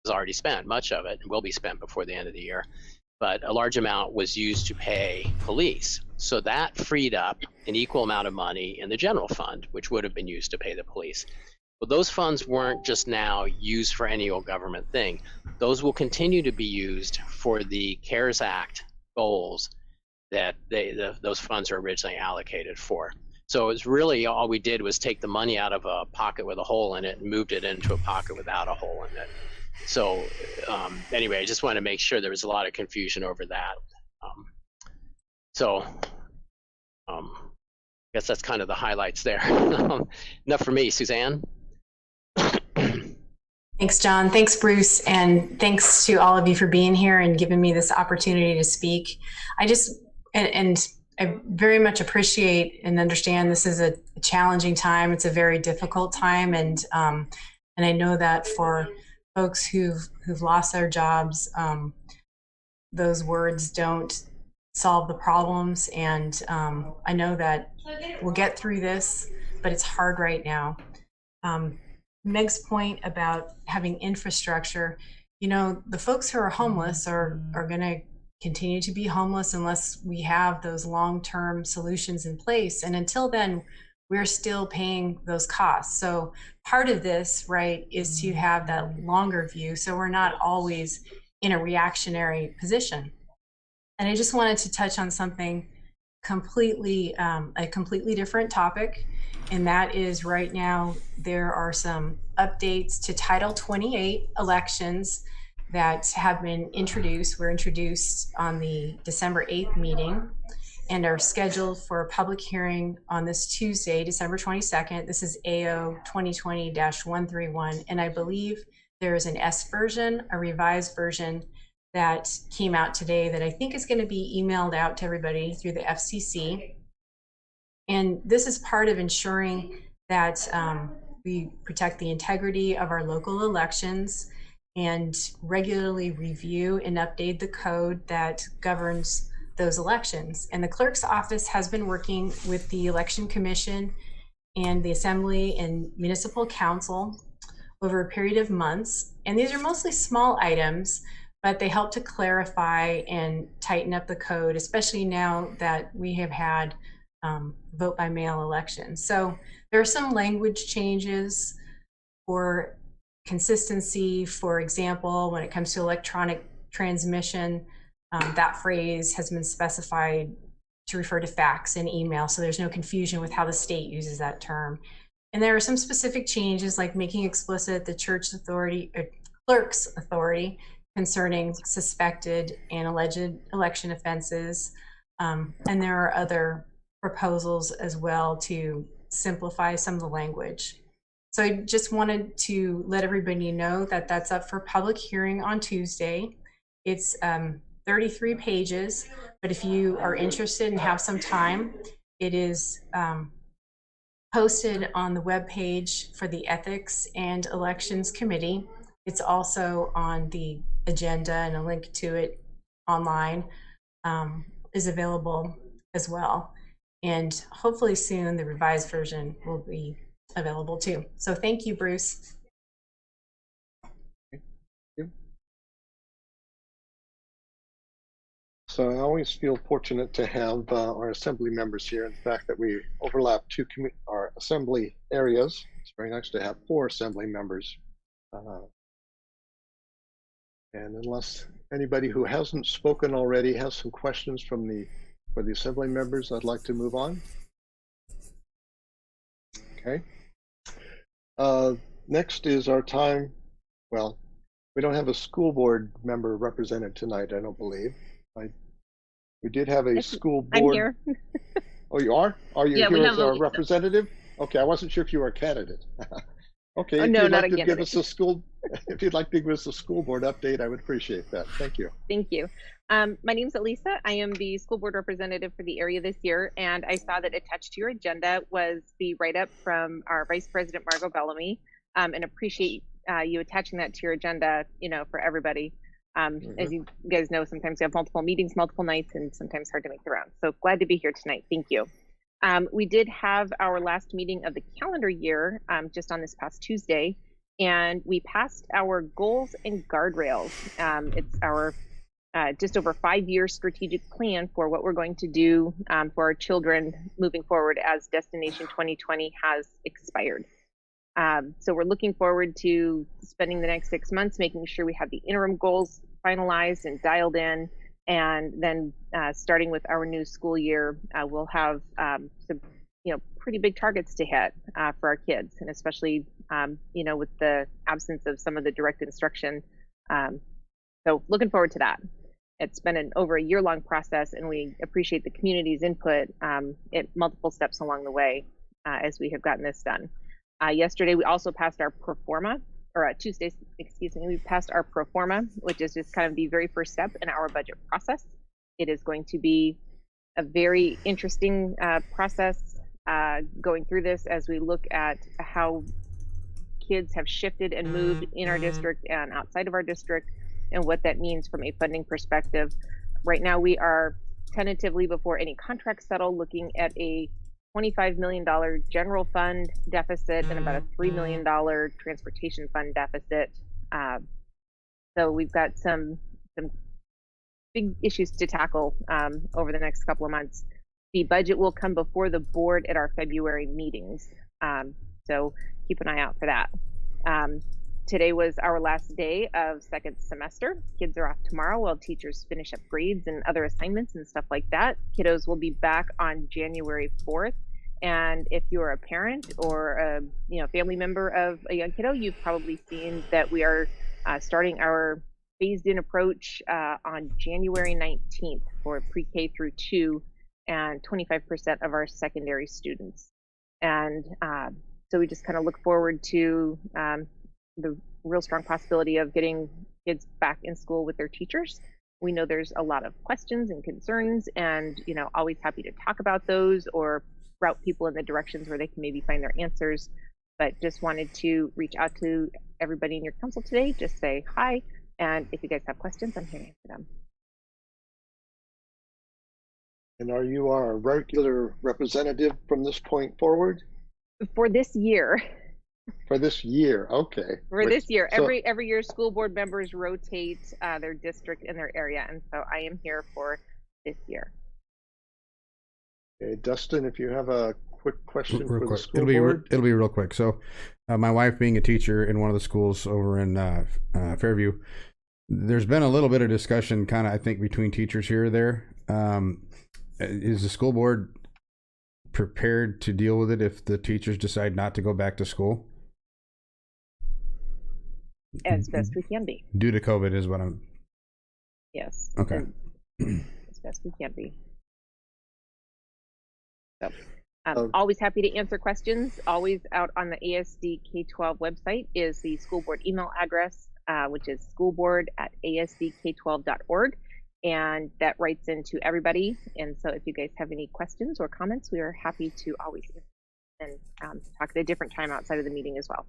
Speaker 17: already spent, much of it will be spent before the end of the year, but a large amount was used to pay police. So that freed up an equal amount of money in the general fund, which would have been used to pay the police. Well, those funds weren't just now used for any old government thing. Those will continue to be used for the CARES Act goals that those funds are originally allocated for. So it's really all we did was take the money out of a pocket with a hole in it and moved it into a pocket without a hole in it. So anyway, I just want to make sure there was a lot of confusion over that. I guess that's kind of the highlights there. Enough for me, Suzanne.
Speaker 16: Thanks, John. Thanks, Bruce. And thanks to all of you for being here and giving me this opportunity to speak. I very much appreciate and understand this is a challenging time. It's a very difficult time. And I know that for folks who've lost their jobs, those words don't solve the problems. And I know that we'll get through this, but it's hard right now. Meg's point about having infrastructure, the folks who are homeless are going to continue to be homeless unless we have those long-term solutions in place. And until then, we're still paying those costs. So part of this, right, is to have that longer view, so we're not always in a reactionary position. And I just wanted to touch on something completely, a completely different topic, and that is right now there are some updates to Title 28 elections that have been introduced. Were introduced on the December 8th meeting and are scheduled for a public hearing on this Tuesday, December 22nd. This is AO 2020-131, and I believe there is an S version, a revised version that came out today that I think is going to be emailed out to everybody through the FCC. And this is part of ensuring that We protect the integrity of our local elections and regularly review and update the code that governs those elections. And the clerk's office has been working with the Election Commission and the Assembly and Municipal Council over a period of months. And these are mostly small items, but they help to clarify and tighten up the code, especially now that we have had vote by mail elections. So there are some language changes for consistency. For example, when it comes to electronic transmission, that phrase has been specified to refer to fax and email, so there's no confusion with how the state uses that term. And there are some specific changes, like making explicit the church authority, clerk's authority concerning suspected and alleged election offenses. And there are other proposals as well to simplify some of the language. So I just wanted to let everybody know that that's up for public hearing on Tuesday. It's 33 pages, but if you are interested and have some time, it is posted on the webpage for the Ethics and Elections Committee. It's also on the agenda, and a link to it online is available as well. And hopefully soon the revised version will be available too. So thank you, Bruce.
Speaker 1: So I always feel fortunate to have our assembly members here. In fact, that we overlap our assembly areas. It's very nice to have 4 assembly members. And unless anybody who hasn't spoken already has some questions for the assembly members, I'd like to move on. Okay. Next is our time. Well, we don't have a school board member represented tonight, I don't believe. We did have a school board.
Speaker 18: I'm here.
Speaker 1: Oh, you are? Are you
Speaker 18: Yeah,
Speaker 1: here as a representative? Okay, I wasn't sure if you were a candidate. Okay,
Speaker 18: Oh,
Speaker 1: if
Speaker 18: no,
Speaker 1: you'd
Speaker 18: not
Speaker 1: like
Speaker 18: a
Speaker 1: to give
Speaker 18: candidate.
Speaker 1: us a school, if you'd like to give us a school board update, I would appreciate that. Thank you.
Speaker 18: Thank you. My name's Elisa. I am the school board representative for the area this year, and I saw that attached to your agenda was the write-up from our Vice President Margot Bellamy, and appreciate you attaching that to your agenda, for everybody. As you guys know, sometimes we have multiple meetings, multiple nights, and sometimes hard to make the round. So glad to be here tonight. Thank you. We did have our last meeting of the calendar year just on this past Tuesday, and we passed our goals and guardrails. It's our just over 5-year strategic plan for what we're going to do for our children moving forward as Destination 2020 has expired. So we're looking forward to spending the next 6 months making sure we have the interim goals finalized and dialed in, and then starting with our new school year, we'll have some pretty big targets to hit for our kids, and especially with the absence of some of the direct instruction. So looking forward to that. It's been over a year-long process, and we appreciate the community's input at multiple steps along the way as we have gotten this done. Yesterday, we also passed our pro forma, or Tuesday, excuse me, we passed our pro forma, which is just kind of the very first step in our budget process. It is going to be a very interesting process going through this as we look at how kids have shifted and moved in our district and outside of our district, and what that means from a funding perspective. Right now, we are tentatively, before any contracts settle, looking at a $25 million general fund deficit and about a $3 million transportation fund deficit. So we've got some big issues to tackle over the next couple of months. The budget will come before the board at our February meetings. So keep an eye out for that. Today was our last day of second semester. Kids are off tomorrow while teachers finish up grades and other assignments and stuff like that. Kiddos will be back on January 4th. And if you're a parent or a family member of a young kiddo, you've probably seen that we are starting our phased-in approach on January 19th for pre-K through 2 and 25% of our secondary students. And so we just kind of look forward to the real strong possibility of getting kids back in school with their teachers. We know there's a lot of questions and concerns, and always happy to talk about those or route people in the directions where they can maybe find their answers. but just wanted to reach out to everybody in your council today, just say hi, and if you guys have questions, I'm here to answer them.
Speaker 1: And are you our regular representative from this point forward?
Speaker 18: For this year.
Speaker 1: For this year, okay.
Speaker 18: For this year, every year school board members rotate their district in their area, and so I am here for this year.
Speaker 1: Okay, Dustin, if you have a quick question for the school
Speaker 13: board. It'll be real quick. So, my wife being a teacher in one of the schools over in Fairview, there's been a little bit of discussion, kind of, I think, between teachers here or there. Is the school board prepared to deal with it if the teachers decide not to go back to school?
Speaker 18: As best we can be.
Speaker 13: Due to COVID is what I'm...
Speaker 18: Yes.
Speaker 13: Okay.
Speaker 18: As best we can be. So, always happy to answer questions. Always out on the ASD K-12 website is the school board email address, which is schoolboard@asdk12.org. And that writes into everybody. And so if you guys have any questions or comments, we are happy to always and talk at a different time outside of the meeting as well.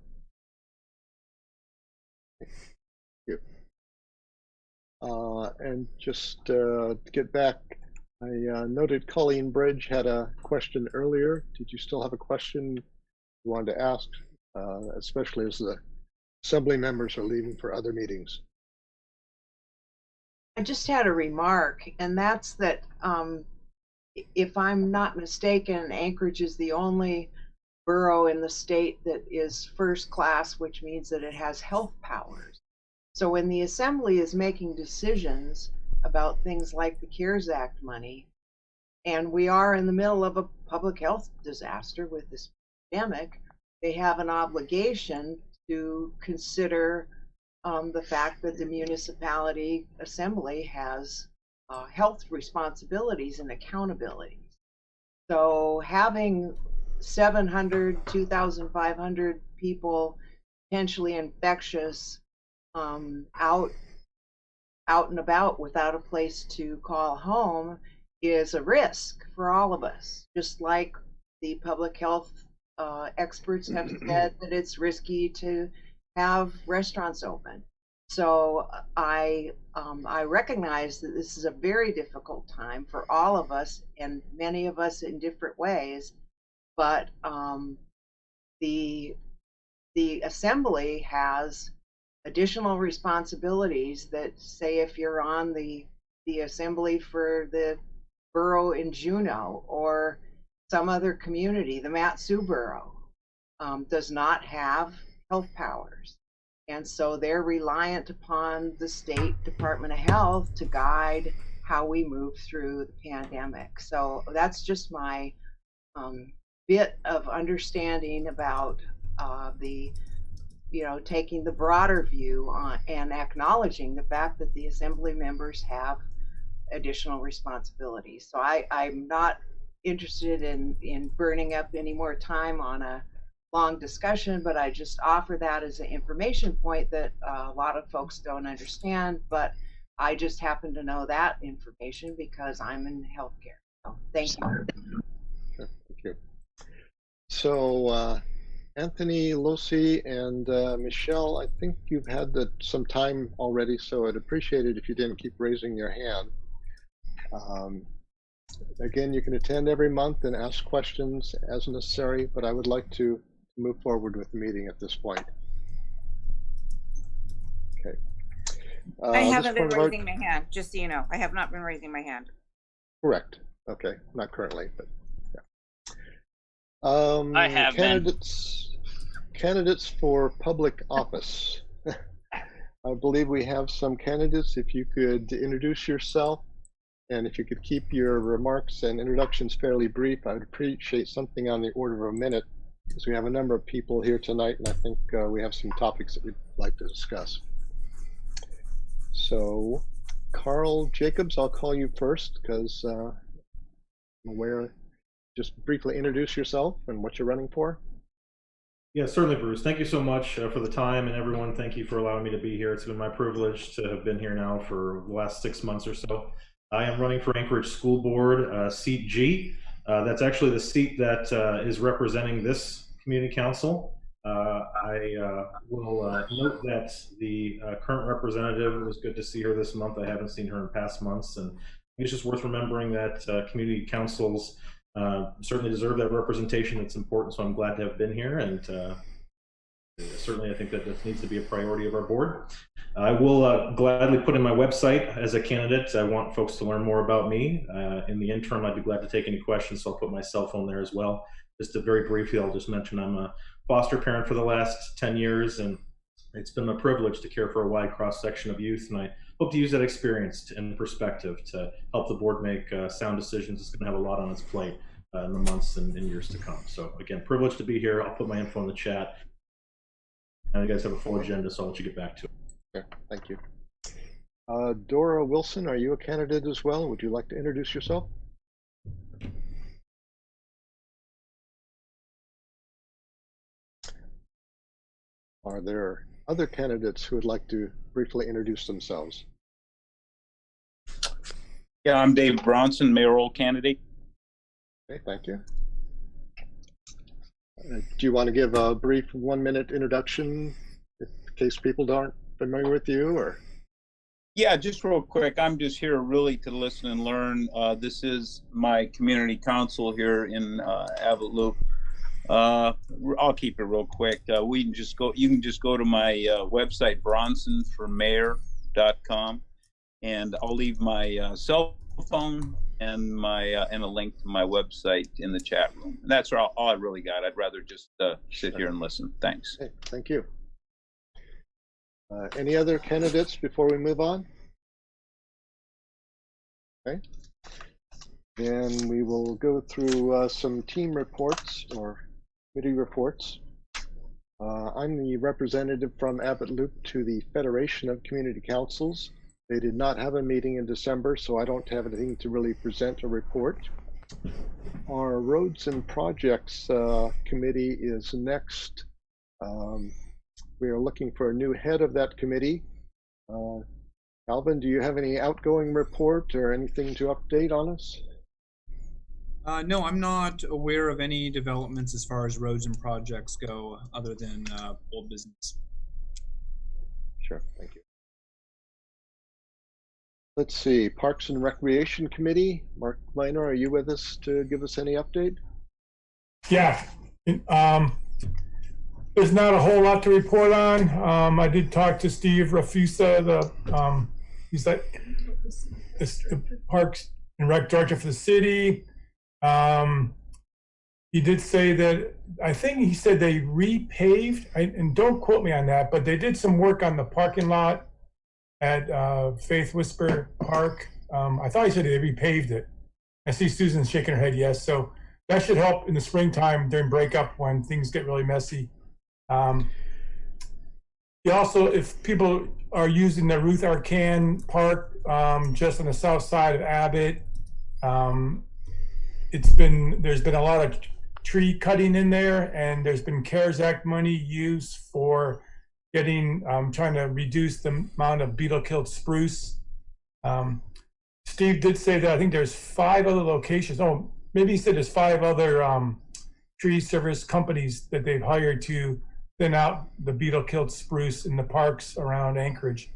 Speaker 1: Thank you. And just to get back, I noted Colleen Bridge had a question earlier. Did you still have a question you wanted to ask, especially as the assembly members are leaving for other meetings?
Speaker 19: I just had a remark, and that's that if I'm not mistaken, Anchorage is the only borough in the state that is first class, which means that it has health powers. So when the Assembly is making decisions about things like the CARES Act money, and we are in the middle of a public health disaster with this pandemic, they have an obligation to consider the fact that the municipality assembly has health responsibilities and accountabilities. So having 700, 2,500 people potentially infectious out and about without a place to call home is a risk for all of us. Just like the public health experts have said that it's risky to have restaurants open. So I recognize that this is a very difficult time for all of us, and many of us in different ways. But the assembly has additional responsibilities that say if you're on the assembly for the borough in Juneau or some other community, the Mat-Su borough does not have health powers. And so they're reliant upon the State Department of Health to guide how we move through the pandemic. So that's just my bit of understanding about taking the broader view on, and acknowledging the fact that the assembly members have additional responsibilities. So I'm not interested in burning up any more time on a long discussion, but I just offer that as an information point that a lot of folks don't understand, but I just happen to know that information because I'm in healthcare. So thank you.
Speaker 1: Sure, thank you. So Anthony, Lucy, and Michelle, I think you've had some time already, so I'd appreciate it if you didn't keep raising your hand. Again, you can attend every month and ask questions as necessary, but I would like to move forward with the meeting at this point. Okay.
Speaker 2: I haven't been raising my hand, just so you know. I have not been raising my hand.
Speaker 1: Correct. Okay, not currently, but yeah.
Speaker 15: I have
Speaker 1: candidates for public office. I believe we have some candidates. If you could introduce yourself, and if you could keep your remarks and introductions fairly brief, I would appreciate something on the order of a minute, because we have a number of people here tonight, and I think we have some topics that we'd like to discuss. So, Carl Jacobs, I'll call you first, because I'm aware. Just briefly introduce yourself and what you're running for.
Speaker 20: Yeah, certainly, Bruce. Thank you so much for the time, and everyone, thank you for allowing me to be here. It's been my privilege to have been here now for the last 6 months or so. I am running for Anchorage School Board, seat G. That's actually the seat that is representing this community council. I will note that the current representative, it was good to see her this month. I haven't seen her in past months, and it's just worth remembering that community councils certainly deserve that representation. It's important, so I'm glad to have been here, and certainly I think that this needs to be a priority of our board. I will gladly put in my website as a candidate. I want folks to learn more about me. In the interim, I'd be glad to take any questions, so I'll put my cell phone there as well. Just very briefly, I'll just mention I'm a foster parent for the last 10 years, and it's been a privilege to care for a wide cross-section of youth, and I hope to use that experience and perspective to help the board make sound decisions. It's going to have a lot on its plate in the months and years to come. So again, privileged to be here. I'll put my info in the chat. And you guys have a full agenda, so I'll let you get back to it.
Speaker 1: Okay, thank you. Dora Wilson, are you a candidate as well? Would you like to introduce yourself? Are there other candidates who would like to briefly introduce themselves?
Speaker 21: Yeah, I'm Dave Bronson, mayoral candidate.
Speaker 1: Okay, thank you. Do you want to give a brief 1-minute introduction in case people aren't familiar with you, or?
Speaker 21: Yeah, just real quick. I'm just here really to listen and learn. This is my community council here in Abbott Loop. I'll keep it real quick. You can just go to my website, bronsonformayor.com, and I'll leave my cell phone and and a link to my website in the chat room. And that's all I really got. I'd rather just sit here and listen. Thanks.
Speaker 1: Okay, thank you. Any other candidates before we move on? Okay. Then we will go through some team reports or committee reports. I'm the representative from Abbott Loop to the Federation of Community Councils. They did not have a meeting in December, so I don't have anything to really present or report. Our Roads and Projects Committee is next. We are looking for a new head of that committee. Alvin, do you have any outgoing report or anything to update on us?
Speaker 22: No, I'm not aware of any developments as far as roads and projects go, other than old business.
Speaker 1: Sure, thank you. Let's see, Parks and Recreation Committee. Mark Minor, are you with us to give us any update?
Speaker 23: Yeah, there's not a whole lot to report on. I did talk to Steve Rafusa, he's like the Parks and Rec Director for the city. He did say that, I think he said they repaved, and don't quote me on that, but they did some work on the parking lot at Faith Whisper Park. I thought he said they repaved it. I see Susan shaking her head yes, so that should help in the springtime during breakup when things get really messy. Also, if people are using the Ruth Arcan Park just on the south side of Abbott, there's been a lot of tree cutting in there, and there's been CARES Act money used for getting trying to reduce the amount of beetle-killed spruce. Steve did say that I think there's 5 other locations. Oh, maybe he said there's 5 other tree service companies that they've hired to thin out the beetle-killed spruce in the parks around Anchorage.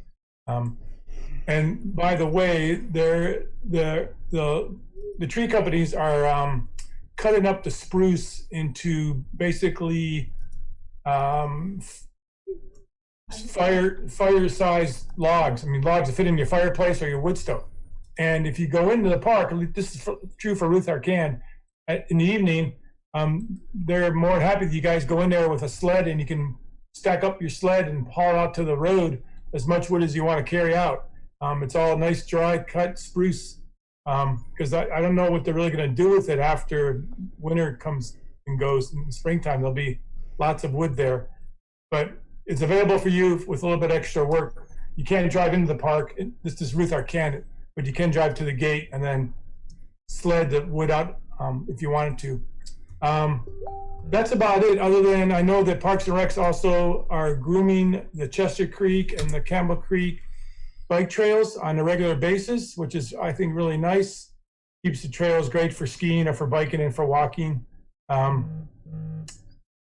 Speaker 23: And by the way, the tree companies are cutting up the spruce into basically fire-sized logs. I mean, logs that fit in your fireplace or your wood stove. And if you go into the park, this is true for Ruth Arcan, in the evening, they're more happy that you guys go in there with a sled and you can stack up your sled and haul out to the road as much wood as you want to carry out. It's all nice, dry, cut spruce, because I don't know what they're really going to do with it after winter comes and goes. In the springtime, there'll be lots of wood there. But it's available for you with a little bit extra work. You can't drive into the park. This is Ruth Arcan, but you can drive to the gate and then sled the wood out if you wanted to. That's about it, other than I know that Parks and Recs also are grooming the Chester Creek and the Campbell Creek bike trails on a regular basis, which is, I think, really nice. Keeps the trails great for skiing or for biking and for walking. And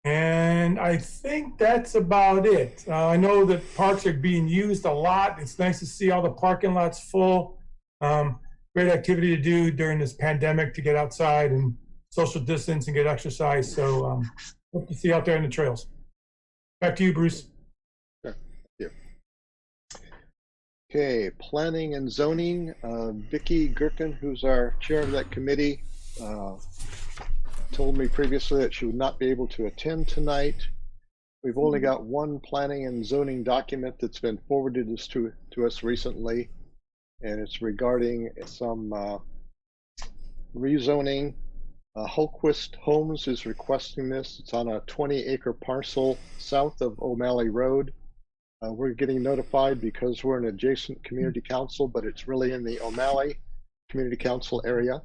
Speaker 23: And I think that's about it. I know that parks are being used a lot. It's nice to see all the parking lots full. Great activity to do during this pandemic to get outside and social distance and get exercise. So hope to see you out there in the trails. Back to you, Bruce.
Speaker 1: Sure. Thank you. Okay, planning and zoning. Vicki Gherkin, who's our chair of that committee, told me previously that she would not be able to attend tonight. We've only got one planning and zoning document that's been forwarded to us recently, and it's regarding some rezoning. Hulquist Homes is requesting this. It's on a 20-acre parcel south of O'Malley Road. We're getting notified because we're an adjacent community council, but it's really in the O'Malley Community Council area.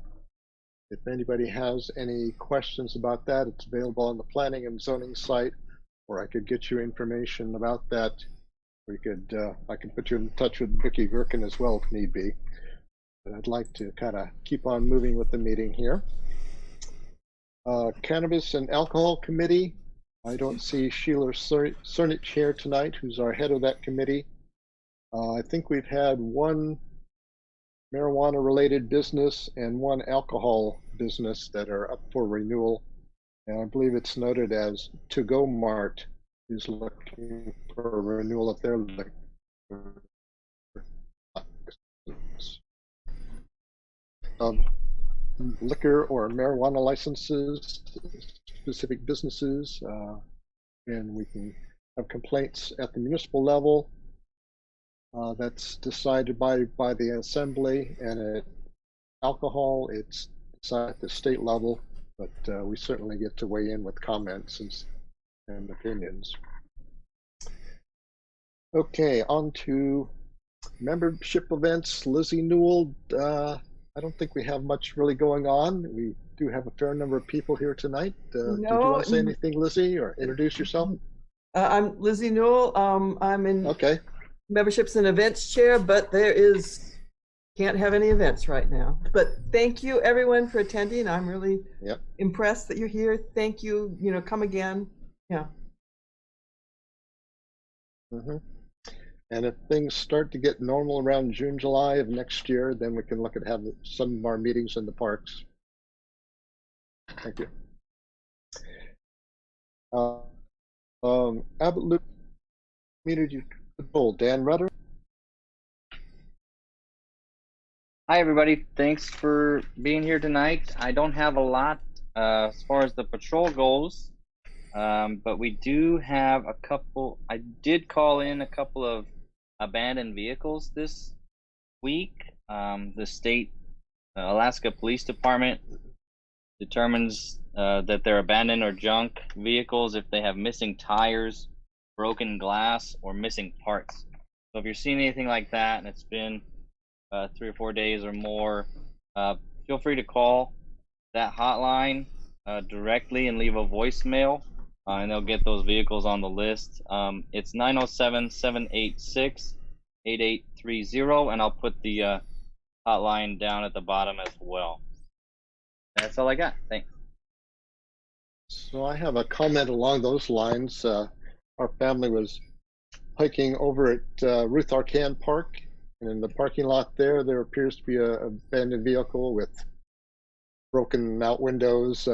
Speaker 1: If anybody has any questions about that, it's available on the planning and zoning site, or I could get you information about that. We could, I can put you in touch with Vicki Gherkin as well if need be. But I'd like to kind of keep on moving with the meeting here. Cannabis and Alcohol Committee. I don't see Sheila Cernich here tonight, who's our head of that committee. I think we've had one marijuana-related business and one alcohol business that are up for renewal. And I believe it's noted as To Go Mart is looking for a renewal of their liquor. Liquor or marijuana licenses, specific businesses, and we can have complaints at the municipal level. That's decided by the assembly, and at alcohol, it's decided at the state level, but we certainly get to weigh in with comments and opinions. Okay, on to membership events. Lizzie Newell, I don't think we have much really going on. We do have a fair number of people here tonight.
Speaker 3: No,
Speaker 1: did you want to say anything, Lizzie, or introduce yourself?
Speaker 3: I'm Lizzie Newell. I'm in
Speaker 1: okay.
Speaker 3: Memberships and Events Chair, but can't have any events right now. But thank you everyone for attending. I'm really impressed that you're here. Thank you. Come again. Yeah.
Speaker 1: Mm-hmm. And if things start to get normal around June, July of next year, then we can look at having some of our meetings in the parks. Thank you. Abbott Loop Community Control, Dan Rudder.
Speaker 6: Hi, everybody. Thanks for being here tonight. I don't have a lot as far as the patrol goes, but we do have a couple. I did call in a couple of abandoned vehicles this week. The state Alaska Police Department determines that they're abandoned or junk vehicles if they have missing tires, broken glass, or missing parts. So if you're seeing anything like that and it's been 3 or 4 days or more, feel free to call that hotline directly and leave a voicemail, and they'll get those vehicles on the list. It's 907-786-8830, and I'll put the hotline down at the bottom as well. That's all I got. Thanks.
Speaker 1: So I have a comment along those lines. Our family was hiking over at Ruth Arcan Park, and in the parking lot there appears to be an abandoned vehicle with broken out windows.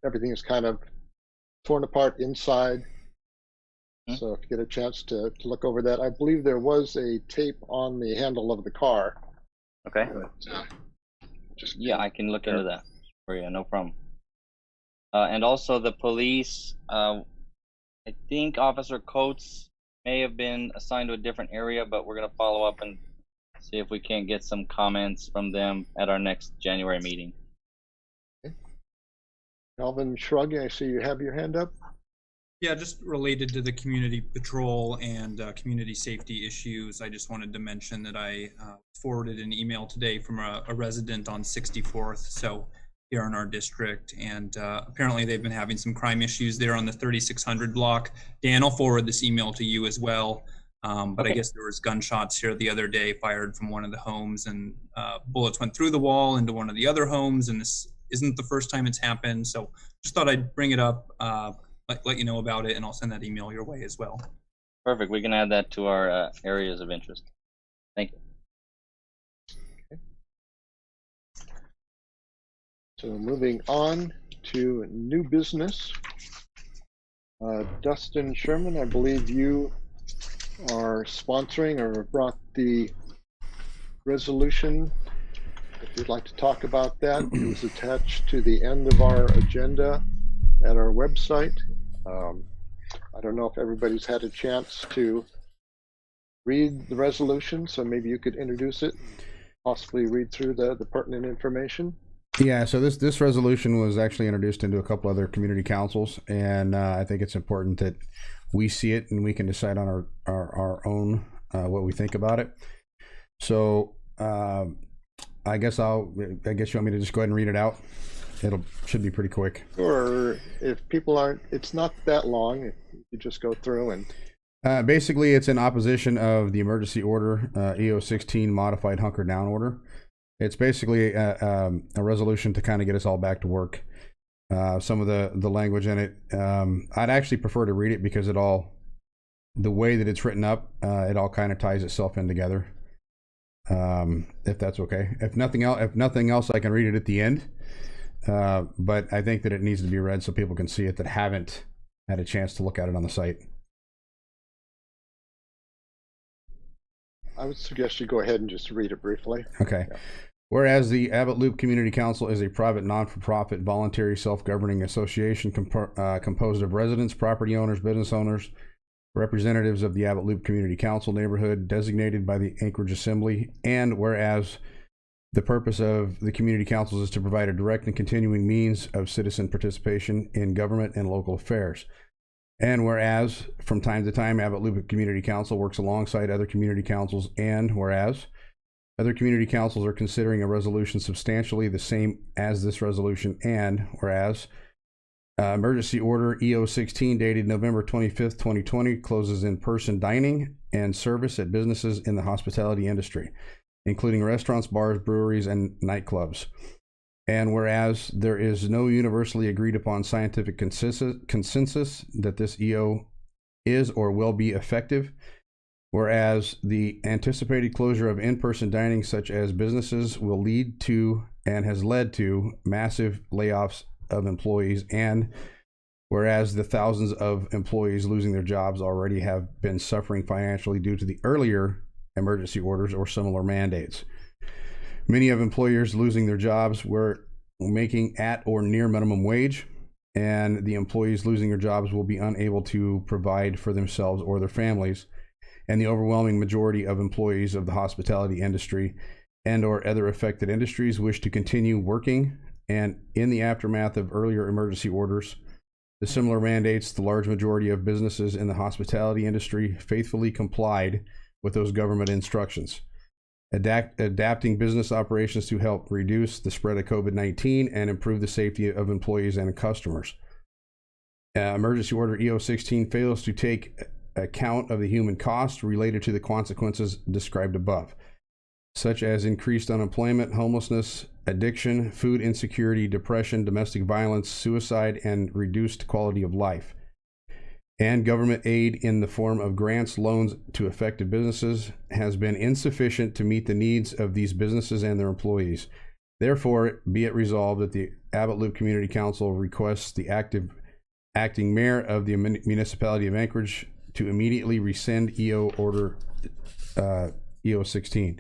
Speaker 1: Everything is kind of torn apart inside. So if you get a chance to look over that, I believe there was a tape on the handle of the car.
Speaker 6: Okay.
Speaker 1: But,
Speaker 6: I can look into that for you, no problem. And also the police, I think Officer Coates may have been assigned to a different area, but we're going to follow up and see if we can't get some comments from them at our next January meeting.
Speaker 1: Okay. Alvin Shrug, I see you have your hand up.
Speaker 22: Yeah, just related to the community patrol and community safety issues, I just wanted to mention that I forwarded an email today from a resident on 64th, so here in our district, and apparently they've been having some crime issues there on the 3600 block. Dan, I'll forward this email to you as well, but I guess there was gunshots here the other day fired from one of the homes, and bullets went through the wall into one of the other homes, and this isn't the first time it's happened, so just thought I'd bring it up. let you know about it, and I'll send that email your way as well.
Speaker 6: Perfect. We can add that to our areas of interest. Thank you.
Speaker 1: So moving on to new business. Dustin Sherman, I believe you are sponsoring or brought the resolution. If you'd like to talk about that, it was attached to the end of our agenda at our website. I don't know if everybody's had a chance to read the resolution, so maybe you could introduce it, possibly read through the pertinent information.
Speaker 13: Yeah, so this resolution was actually introduced into a couple other community councils, and I think it's important that we see it and we can decide on our own what we think about it. So I guess you want me to just go ahead and read it out. Should be pretty quick.
Speaker 1: Or if people aren't, it's not that long. If you just go through and.
Speaker 13: Basically, it's in opposition of the emergency order, EO16 modified hunker down order. It's basically a resolution to kind of get us all back to work. Some of the language in it, I'd actually prefer to read it because the way that it's written up, it all kind of ties itself in together. If that's okay. If nothing else, I can read it at the end. But I think that it needs to be read so people can see it that haven't had a chance to look at it on the site.
Speaker 1: I would suggest you go ahead and just read it briefly.
Speaker 13: Okay. Yeah. Whereas the Abbott Loop Community Council is a private, non-for-profit, voluntary, self-governing association composed of residents, property owners, business owners, representatives of the Abbott Loop Community Council neighborhood designated by the Anchorage Assembly, and whereas the purpose of the community councils is to provide a direct and continuing means of citizen participation in government and local affairs. And whereas from time to time, Abbott Loop Community Council works alongside other community councils, and whereas other community councils are considering a resolution substantially the same as this resolution, and whereas emergency order EO16 dated November 25th, 2020 closes in-person dining and service at businesses in the hospitality industry, including restaurants, bars, breweries, and nightclubs. And whereas there is no universally agreed upon scientific consensus that this EO is or will be effective, whereas the anticipated closure of in-person dining such as businesses will lead to and has led to massive layoffs of employees, and whereas the thousands of employees losing their jobs already have been suffering financially due to the earlier emergency orders or similar mandates. Many of employers losing their jobs were making at or near minimum wage, and the employees losing their jobs will be unable to provide for themselves or their families. And the overwhelming majority of employees of the hospitality industry and or other affected industries wish to continue working. And in the aftermath of earlier emergency orders, the similar mandates, the large majority of businesses in the hospitality industry faithfully complied with those government instructions, adapting business operations to help reduce the spread of COVID-19 and improve the safety of employees and customers. Emergency order EO16 fails to take account of the human cost related to the consequences described above, such as increased unemployment, homelessness, addiction, food insecurity, depression, domestic violence, suicide, and reduced quality of life. And government aid in the form of grants, loans to affected businesses has been insufficient to meet the needs of these businesses and their employees. Therefore, be it resolved that the Abbott Loop Community Council requests the acting mayor of the municipality of Anchorage to immediately rescind EO order EO16.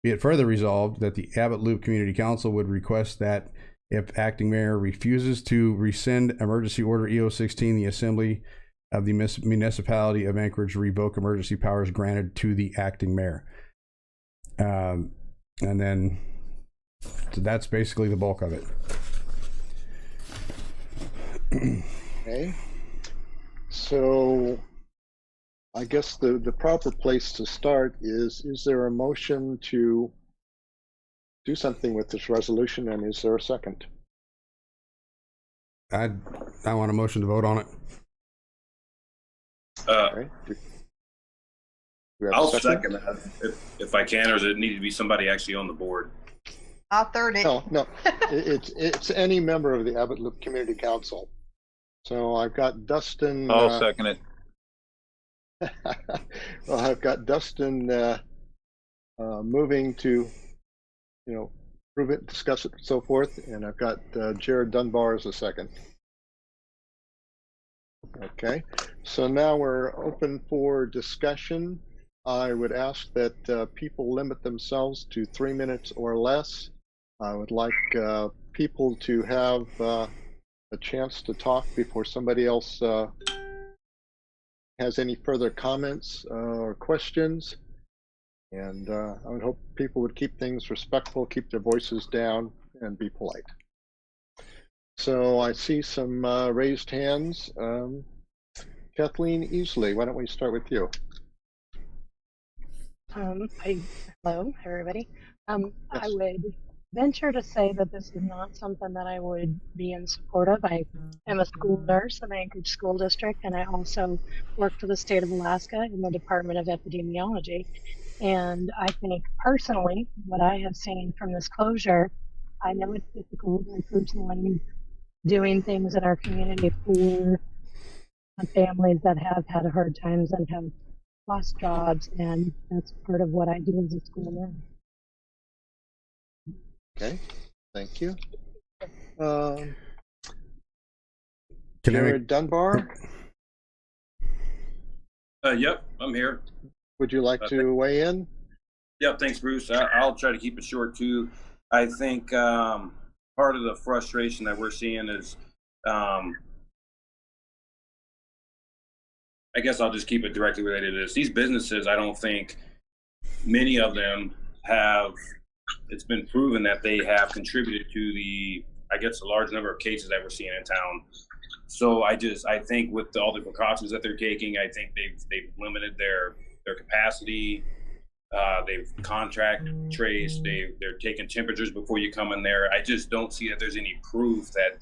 Speaker 13: Be it further resolved that the Abbott Loop Community Council would request that if acting mayor refuses to rescind emergency order EO16, the Assembly of the municipality of Anchorage revoke emergency powers granted to the acting mayor. And then so that's basically the bulk of it.
Speaker 1: Okay. So I guess the proper place to start is there a motion to do something with this resolution, and is there a second?
Speaker 13: I want a motion to vote on it.
Speaker 1: Okay.
Speaker 7: I'll second that if I can, or does it need to be somebody actually on the board?
Speaker 9: I'll third it.
Speaker 1: No, it's any member of the Abbott Loop Community Council. So I've got Dustin.
Speaker 21: I'll second it.
Speaker 1: Well, I've got Dustin moving to, prove it, discuss it, and so forth, and I've got Jared Dunbar as a second. Okay, so now we're open for discussion. I would ask that people limit themselves to 3 minutes or less. I would like people to have a chance to talk before somebody else has any further comments or questions. And I would hope people would keep things respectful, keep their voices down, and be polite. So I see some raised hands. Kathleen Easley, why don't we start with you?
Speaker 8: Hello, everybody.
Speaker 1: Yes.
Speaker 8: I would venture to say that this is not something that I would be in support of. I am a school nurse in the Anchorage School District, and I also work for the state of Alaska in the Department of Epidemiology. And I think personally, what I have seen from this closure, I know it's difficult. I personally am doing things in our community for families that have had hard times and have lost jobs, and that's part of what I do as a school nurse.
Speaker 1: Okay, thank you.
Speaker 13: Can
Speaker 1: Jared Dunbar?
Speaker 7: Yep, I'm here.
Speaker 1: Would you like to weigh in?
Speaker 7: Yeah, thanks, Bruce. I'll try to keep it short, too. I think part of the frustration that we're seeing is, I guess I'll just keep it directly related to this. These businesses, I don't think many of them have, it's been proven that they have contributed to the, I guess, a large number of cases that we're seeing in town. So I think with all the precautions that they're taking, I think they've limited their capacity. They've contract traced. They're taking temperatures before you come in there. I just don't see that there's any proof that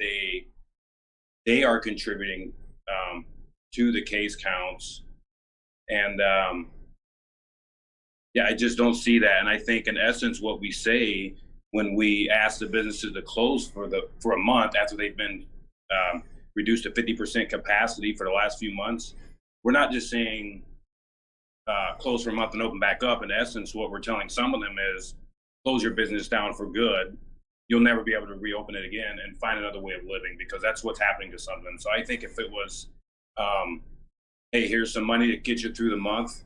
Speaker 7: they are contributing to the case counts. And yeah, I just don't see that. And I think in essence, what we say when we ask the businesses to close for a month after they've been reduced to 50% capacity for the last few months, we're not just saying close for a month and open back up. In essence, what we're telling some of them is close your business down for good. You'll never be able to reopen it again and find another way of living, because that's what's happening to some of them. So I think if it was, hey, here's some money to get you through the month,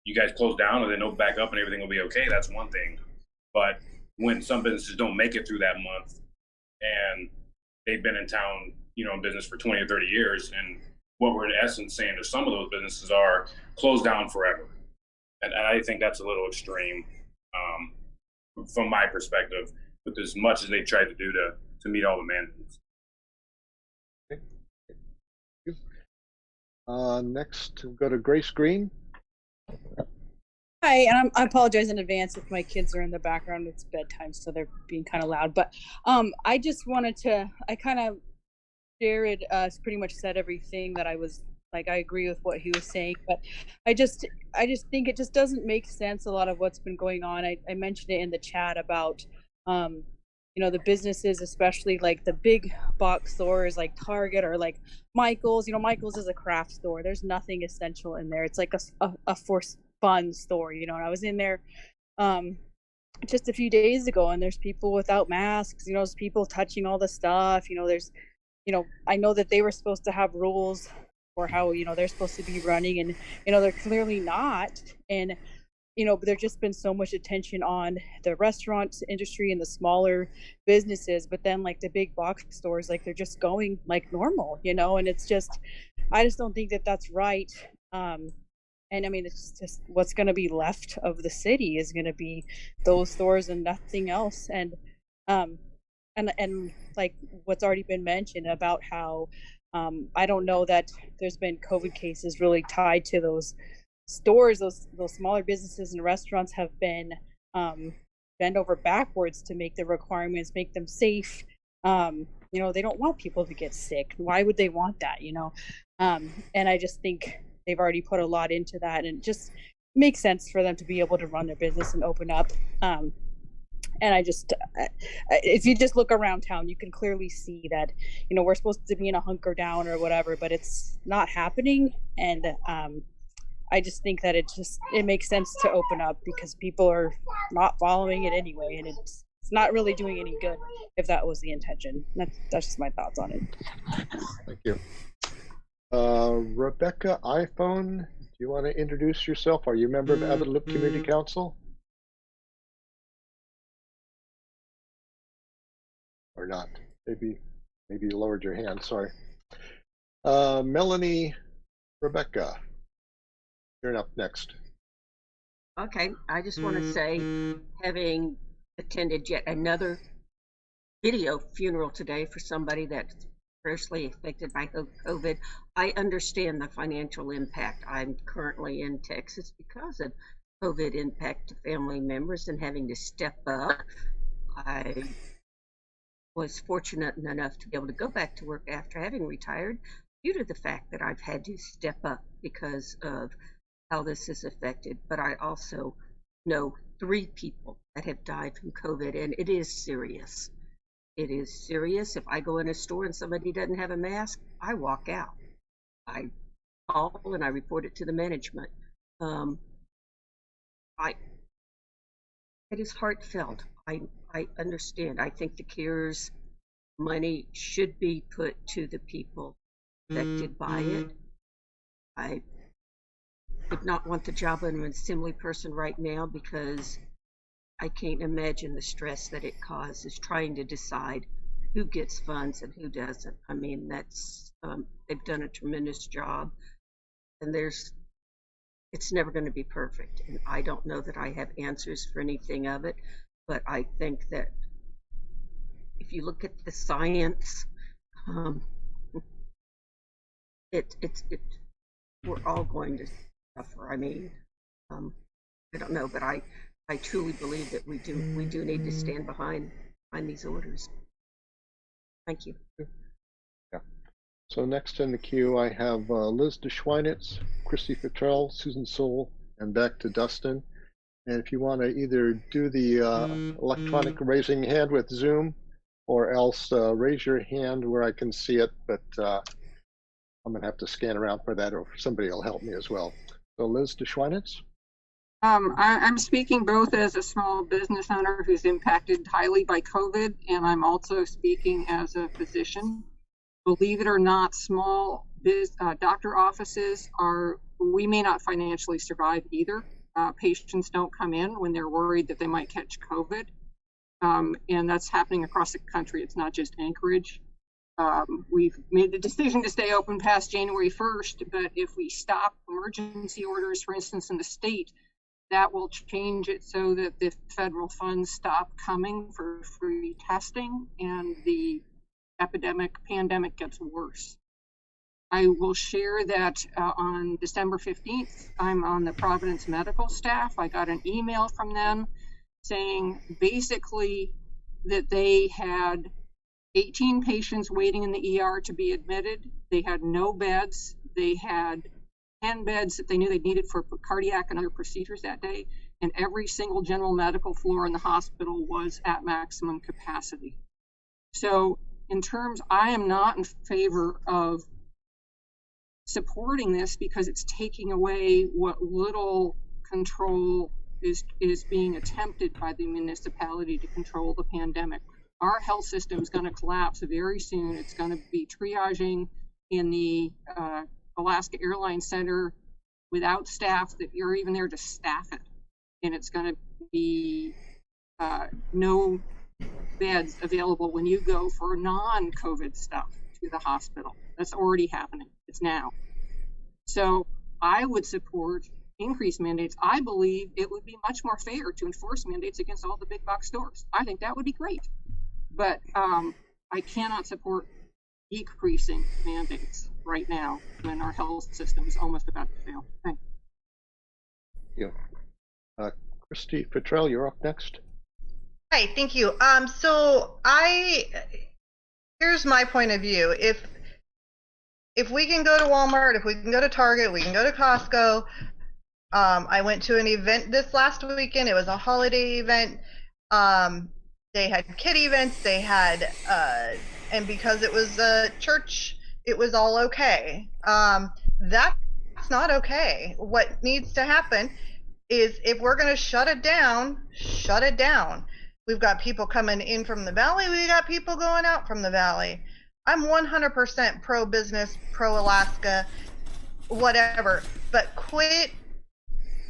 Speaker 7: you guys close down and then open back up and everything will be okay, that's one thing. But when some businesses don't make it through that month and they've been in town, in business for 20 or 30 years, and what we're in essence saying to some of those businesses are closed down forever. And I think that's a little extreme from my perspective, with as much as they tried to do to meet all the mandates.
Speaker 1: Next, we'll go to Grace Green.
Speaker 9: Hi, and I apologize in advance if my kids are in the background. It's bedtime, so they're being kind of loud. But I just wanted to, Jared pretty much said everything that I was, I agree with what he was saying, but I just think it just doesn't make sense, a lot of what's been going on. I mentioned it in the chat about, the businesses, especially like the big box stores like Target or like Michael's. Michael's is a craft store. There's nothing essential in there. It's like a for fun store, and I was in there just a few days ago, and there's people without masks, there's people touching all the stuff, there's I know that they were supposed to have rules for how they're supposed to be running, and they're clearly not. And there's just been so much attention on the restaurant industry and the smaller businesses, but then like the big box stores, like they're just going like normal, and it's just, I just don't think that that's right. And I mean, it's just what's going to be left of the city is going to be those stores and nothing else. And like what's already been mentioned about how I don't know that there's been COVID cases really tied to those stores. Those smaller businesses and restaurants have been bent over backwards to make the requirements, make them safe. They don't want people to get sick. Why would they want that? And I just think they've already put a lot into that, and it just makes sense for them to be able to run their business and open up. And I just, if you just look around town, you can clearly see that, you know, we're supposed to be in a hunker down or whatever, but it's not happening. And I just think that it makes sense to open up because people are not following it anyway, and it's not really doing any good if that was the intention. That's just my thoughts on it.
Speaker 1: Thank you. Rebecca iPhone, do you want to introduce yourself? Are you a member of Abbott Loop Community Council? Or not? Maybe you lowered your hand, sorry. Melanie, Rebecca, you're up next.
Speaker 4: Okay, I just want to say, having attended yet another video funeral today for somebody that's adversely affected by COVID, I understand the financial impact. I'm currently in Texas because of COVID impact to family members and having to step up. I was fortunate enough to be able to go back to work after having retired due to the fact that I've had to step up because of how this is affected. But I also know 3 people that have died from COVID, and it is serious. It is serious. If I go in a store and somebody doesn't have a mask, I walk out. I call and I report it to the management. It is heartfelt. I understand. I think the CARES money should be put to the people affected by it. I would not want the job of an assembly person right now because I can't imagine the stress that it causes trying to decide who gets funds and who doesn't. I mean, that's they've done a tremendous job, and it's never going to be perfect. And I don't know that I have answers for anything of it, but I think that if you look at the science, we're all going to suffer. I mean, I don't know, but I truly believe that we do need to stand behind these orders. Thank you.
Speaker 1: Yeah. So next in the queue, I have Liz DeSchweinitz, Christy Futrell, Susan Soule, and back to Dustin. And if you want to either do the electronic raising hand with Zoom, or else raise your hand where I can see it, but I'm going to have to scan around for that, or somebody will help me as well. So Liz DeSchweinitz.
Speaker 10: I'm speaking both as a small business owner who's impacted highly by COVID, and I'm also speaking as a physician. Believe it or not, small doctor offices we may not financially survive either. Patients don't come in when they're worried that they might catch COVID. And that's happening across the country. It's not just Anchorage. We've made the decision to stay open past January 1st, but if we stop emergency orders, for instance, in the state, that will change it so that the federal funds stop coming for free testing and the pandemic gets worse. I will share that on December 15th, I'm on the Providence medical staff. I got an email from them saying basically that they had 18 patients waiting in the ER to be admitted. They had no beds. They had 10 beds that they knew they needed for cardiac and other procedures that day. And every single general medical floor in the hospital was at maximum capacity. So I am not in favor of supporting this because it's taking away what little control is being attempted by the municipality to control the pandemic. Our health system is going to collapse very soon. It's going to be triaging in the Alaska Airlines Center without staff that you're even there to staff it. And it's going to be no beds available when you go for non-COVID stuff to the hospital. That's already happening. It's now. So I would support increased mandates. I believe it would be much more fair to enforce mandates against all the big box stores. I think that would be great. But I cannot support decreasing mandates right now when our health system is almost about to fail. Thank
Speaker 1: you. Christy Futrell, you're up next.
Speaker 12: Hi, thank you. Here's my point of view. If we can go to Walmart, if we can go to Target, we can go to Costco. I went to an event this last weekend. It was a holiday event. They had kid events, they had, and because it was a church, it was all okay. That's not okay. What needs to happen is if we're going to shut it down, shut it down. We've got people coming in from the valley, we got people going out from the valley. I'm 100% pro-business, pro-Alaska, whatever, but quit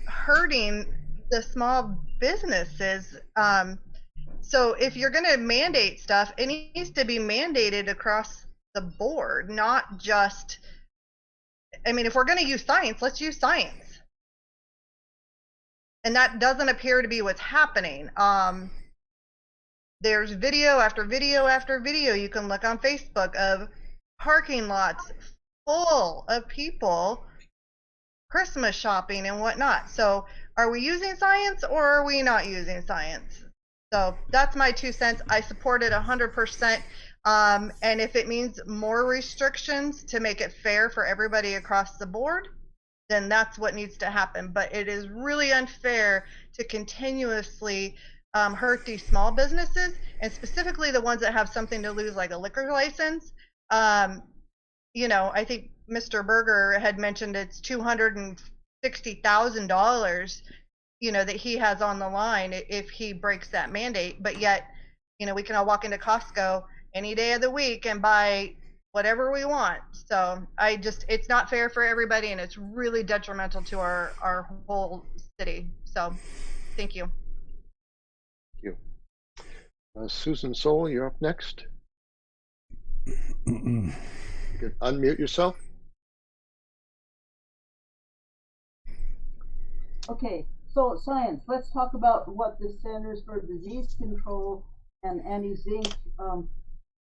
Speaker 12: hurting the small businesses. So if you're going to mandate stuff, it needs to be mandated across the board, not just, I mean, if we're going to use science, let's use science. And that doesn't appear to be what's happening. There's video after video after video you can look on Facebook of parking lots full of people Christmas shopping and whatnot. So are we using science or are we not using science? So that's my 2 cents. I support it 100%. And if it means more restrictions to make it fair for everybody across the board, then that's what needs to happen. But it is really unfair to continuously hurt these small businesses, and specifically the ones that have something to lose, like a liquor license. You know, I think Mr. Berger had mentioned it's $260,000, you know, that he has on the line if he breaks that mandate. But yet, you know, we can all walk into Costco any day of the week and buy whatever we want. So it's not fair for everybody, and it's really detrimental to our whole city. So thank you.
Speaker 1: Thank you. Susan Soul, you're up next. You can unmute yourself.
Speaker 5: Okay, so science. Let's talk about what the Centers for Disease Control and Anti-Zinc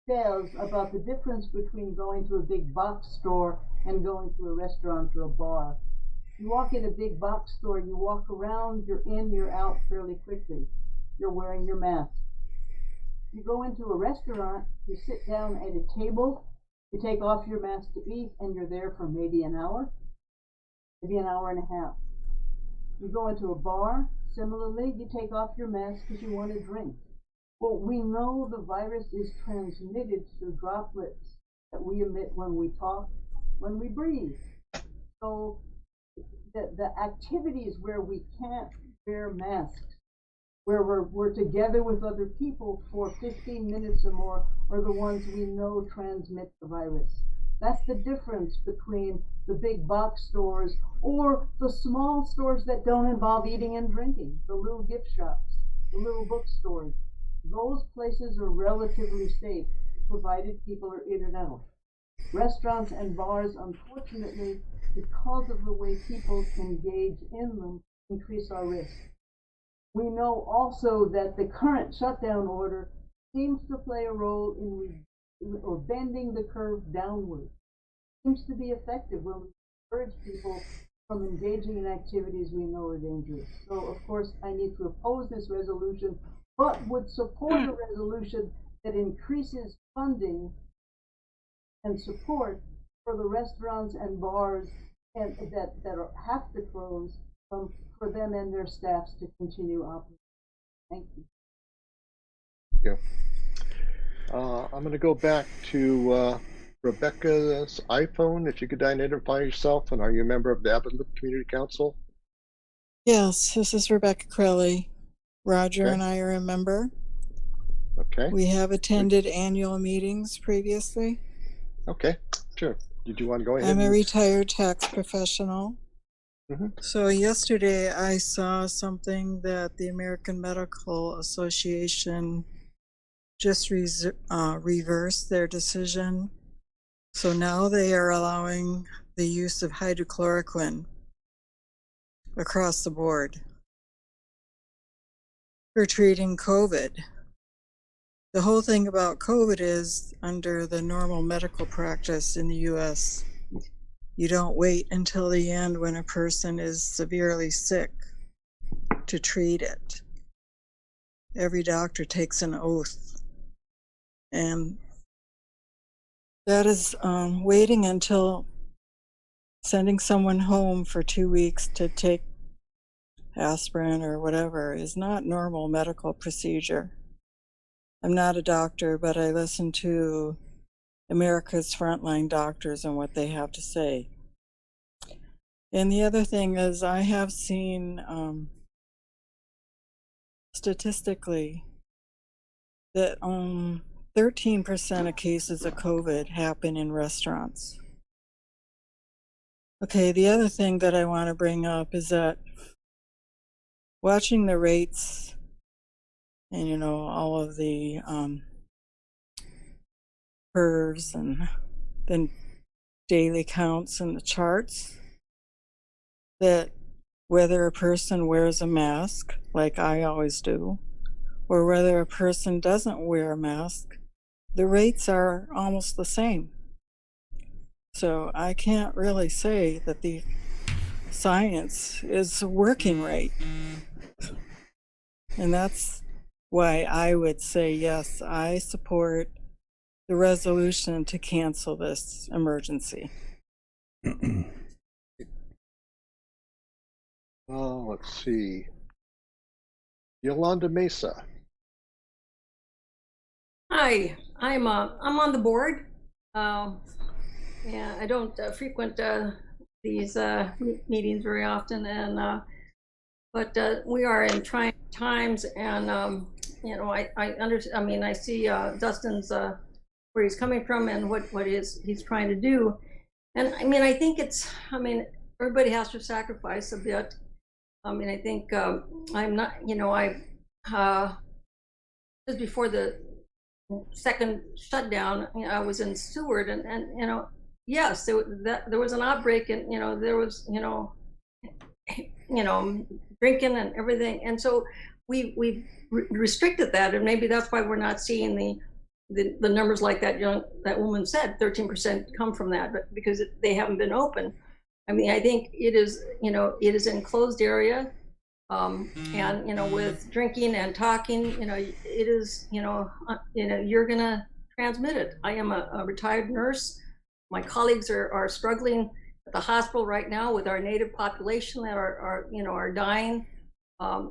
Speaker 5: says about the difference between going to a big box store and going to a restaurant or a bar. You walk in a big box store, you walk around, you're in, you're out fairly quickly. You're wearing your mask. You go into a restaurant, you sit down at a table, you take off your mask to eat, and you're there for maybe an hour, maybe an hour and a half. You go into a bar, similarly, you take off your mask because you want to drink. Well, we know the virus is transmitted through droplets that we emit when we talk, when we breathe. So the activities where we can't wear masks, where we're together with other people for 15 minutes or more, are the ones we know transmit the virus. That's the difference between the big box stores or the small stores that don't involve eating and drinking, the little gift shops, the little bookstores. Those places are relatively safe, provided people are in and out. Restaurants and bars, unfortunately, because of the way people engage in them, increase our risk. We know also that the current shutdown order seems to play a role in bending the curve downward. Seems to be effective when we encourage people from engaging in activities we know are dangerous. So, of course, I need to oppose this resolution, but would support a resolution that increases funding and support for the restaurants and bars and that have to close, for them and their staffs to continue operating. Thank you.
Speaker 1: Yeah. I'm going to go back to Rebecca's iPhone. If you could identify yourself, and are you a member of the Abbott Loop Community Council?
Speaker 11: Yes, this is Rebecca Crowley. Roger and I are a member.
Speaker 1: Okay.
Speaker 11: We have attended annual meetings previously.
Speaker 1: Okay, sure. Did you want to go ahead?
Speaker 11: I'm a retired tax professional. So yesterday I saw something that the American Medical Association just reversed their decision. So now they are allowing the use of hydrochloroquine across the board for treating COVID. The whole thing about COVID is, under the normal medical practice in the US, you don't wait until the end when a person is severely sick to treat it. Every doctor takes an oath. And that is waiting until sending someone home for 2 weeks to take aspirin or whatever is not normal medical procedure. I'm not a doctor, but I listen to America's frontline doctors and what they have to say. And the other thing is, I have seen statistically that 13% of cases of COVID happen in restaurants. Okay, the other thing that I want to bring up is that watching the rates and, you know, all of the curves and then daily counts and the charts, that whether a person wears a mask, like I always do, or whether a person doesn't wear a mask, the rates are almost the same. So I can't really say that the science is working right. And that's why I would say, yes, I support the resolution to cancel this emergency.
Speaker 1: Let's see. Yolanda Mesa.
Speaker 14: Hi, I'm on the board. Yeah, I don't frequent these meetings very often, and but we are in trying times, and you know, I understand. I mean, I see Dustin's where he's coming from and what he's trying to do, and I mean, I think it's. I mean, everybody has to sacrifice a bit. I mean, I think I'm not. You know, I just before the second shutdown, you know, I was in Seward, and you know, yes, there was an outbreak, and you know, there was you know, drinking and everything, and so we restricted that, and maybe that's why we're not seeing the numbers like that woman said, 13% come from that, but because they haven't been open. I mean, I think it is, you know, it is enclosed area, and you know, with drinking and talking, you know, it is, you know, you're gonna transmit it. I am a retired nurse. My colleagues are struggling at the hospital right now with our native population that are dying, and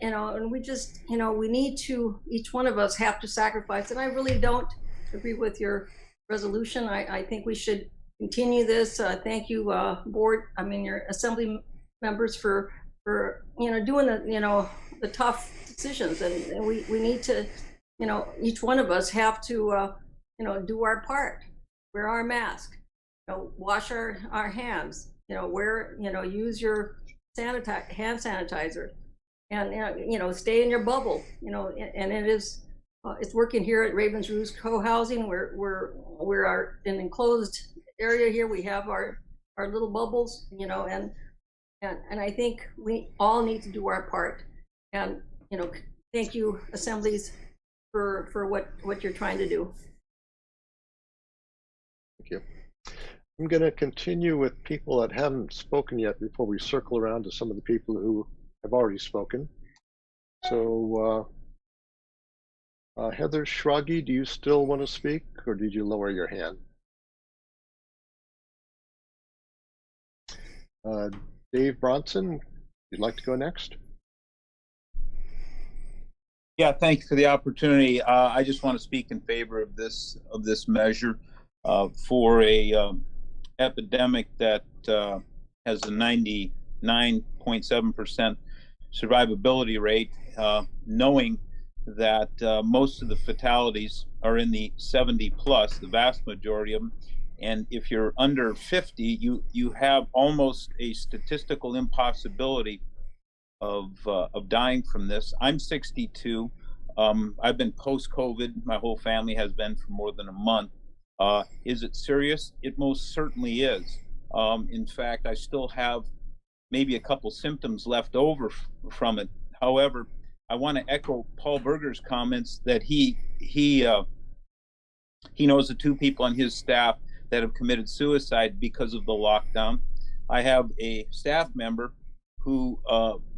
Speaker 14: you know, and we just, you know, we need to, each one of us have to sacrifice. And I really don't agree with your resolution. I think we should continue this. Thank you, board. I mean, your assembly members for you know, doing the tough decisions, and we need to, you know, each one of us have to you know, do our part. Wear our mask, you know, wash our hands, you know, use your hand sanitizer, and you know, stay in your bubble, you know, and it is it's working here at Ravens Roost Co-housing. We're an enclosed area here. We have our little bubbles, you know, and I think we all need to do our part. And you know, thank you, assemblies, for what you're trying to do.
Speaker 1: Thank you. I'm going to continue with people that haven't spoken yet before we circle around to some of the people who have already spoken. So Heather Schragi, do you still want to speak, or did you lower your hand? Dave Bronson, you'd like to go next?
Speaker 21: Yeah, thank you for the opportunity. I just want to speak in favor of this measure for a epidemic that has a 99.7% survivability rate, knowing that most of the fatalities are in the 70 plus, the vast majority of them. And if you're under 50, you have almost a statistical impossibility of dying from this. I'm 62. I've been post-COVID. My whole family has been for more than a month. Is it serious? It most certainly is. In fact, I still have maybe a couple symptoms left over from it. However, I want to echo Paul Berger's comments that he knows the two people on his staff that have committed suicide because of the lockdown. I have a staff member who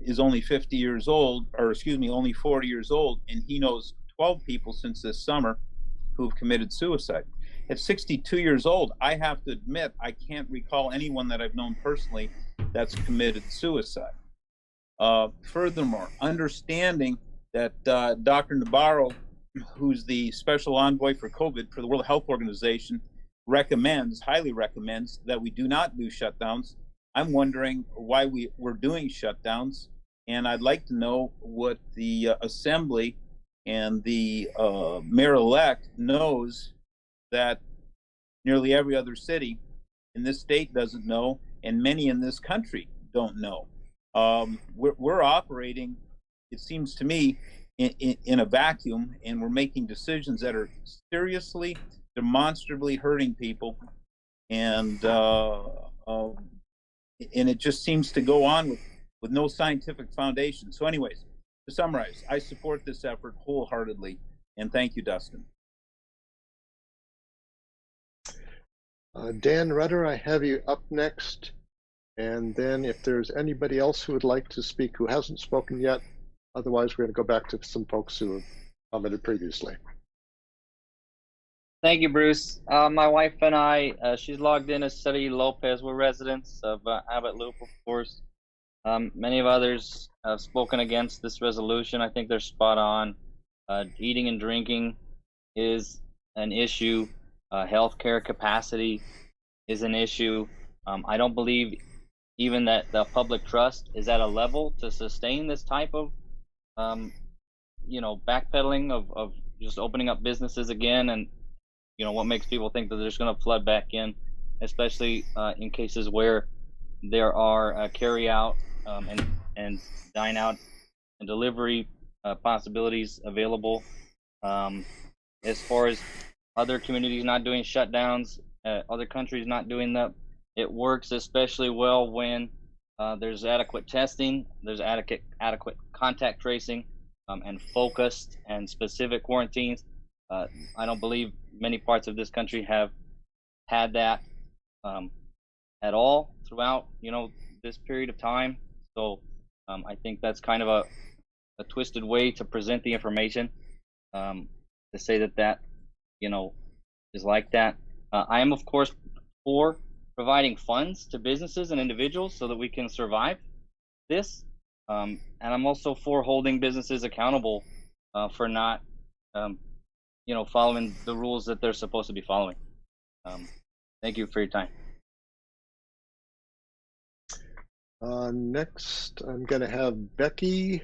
Speaker 21: is only 50 years old, or excuse me, only 40 years old, and he knows 12 people since this summer who have committed suicide. At 62 years old, I have to admit, I can't recall anyone that I've known personally that's committed suicide. Furthermore, understanding that Dr. Nabarro, who's the special envoy for COVID for the World Health Organization, highly recommends that we do not do shutdowns. I'm wondering why we're doing shutdowns, and I'd like to know what the Assembly and the mayor-elect knows that nearly every other city in this state doesn't know, and many in this country don't know. We're operating, it seems to me, in a vacuum, and we're making decisions that are seriously, demonstrably hurting people, and it just seems to go on with no scientific foundation. So anyways, to summarize, I support this effort wholeheartedly, and thank you, Dustin.
Speaker 1: Dan Rudder, I have you up next. And then if there's anybody else who would like to speak who hasn't spoken yet, otherwise we're going to go back to some folks who have commented previously.
Speaker 6: Thank you, Bruce. My wife and I, she's logged in as Sari Lopez. We're residents of Abbott Loop, of course. Many of others have spoken against this resolution. I think they're spot on. Eating and drinking is an issue. Healthcare capacity is an issue. I don't believe even that the public trust is at a level to sustain this type of, backpedaling of just opening up businesses again. And, what makes people think that they're just going to flood back in, especially in cases where there are carry out and dine out and delivery possibilities available. As far as other communities not doing shutdowns, other countries not doing that, it works especially well when there's adequate testing, there's adequate contact tracing, and focused and specific quarantines. I don't believe many parts of this country have had that at all throughout, this period of time. So I think that's kind of a twisted way to present the information, to say that is like that. I am, of course, for providing funds to businesses and individuals so that we can survive this. And I'm also for holding businesses accountable for not, following the rules that they're supposed to be following. Thank you for your time.
Speaker 1: Next, I'm going to have Becky.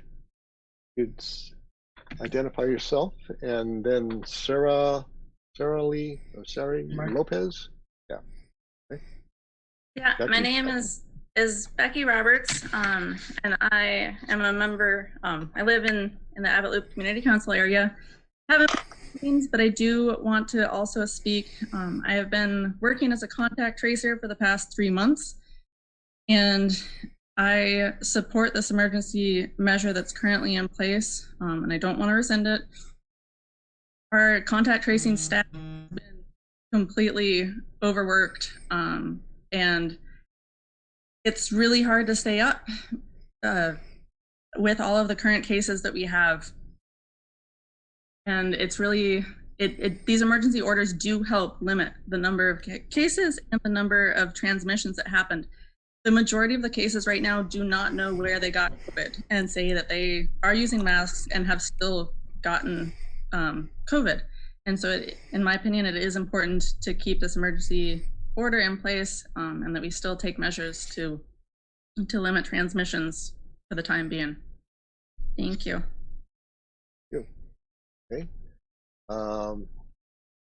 Speaker 1: You'd identify yourself, and then Sari Lopez. Yeah. Okay.
Speaker 16: Yeah, Becky? My name is Becky Roberts, and I am a member. I live in the Abbott Loop Community Council area. I haven't meetings, but I do want to also speak. I have been working as a contact tracer for the past 3 months, and I support this emergency measure that's currently in place, and I don't want to rescind it. Our contact tracing staff has been completely overworked, and it's really hard to stay up with all of the current cases that we have. And it's really, these emergency orders do help limit the number of cases and the number of transmissions that happened. The majority of the cases right now do not know where they got COVID and say that they are using masks and have still gotten COVID. And so in my opinion, it is important to keep this emergency order in place, and that we still take measures to limit transmissions for the time being. Thank you.
Speaker 1: Thank you. Okay.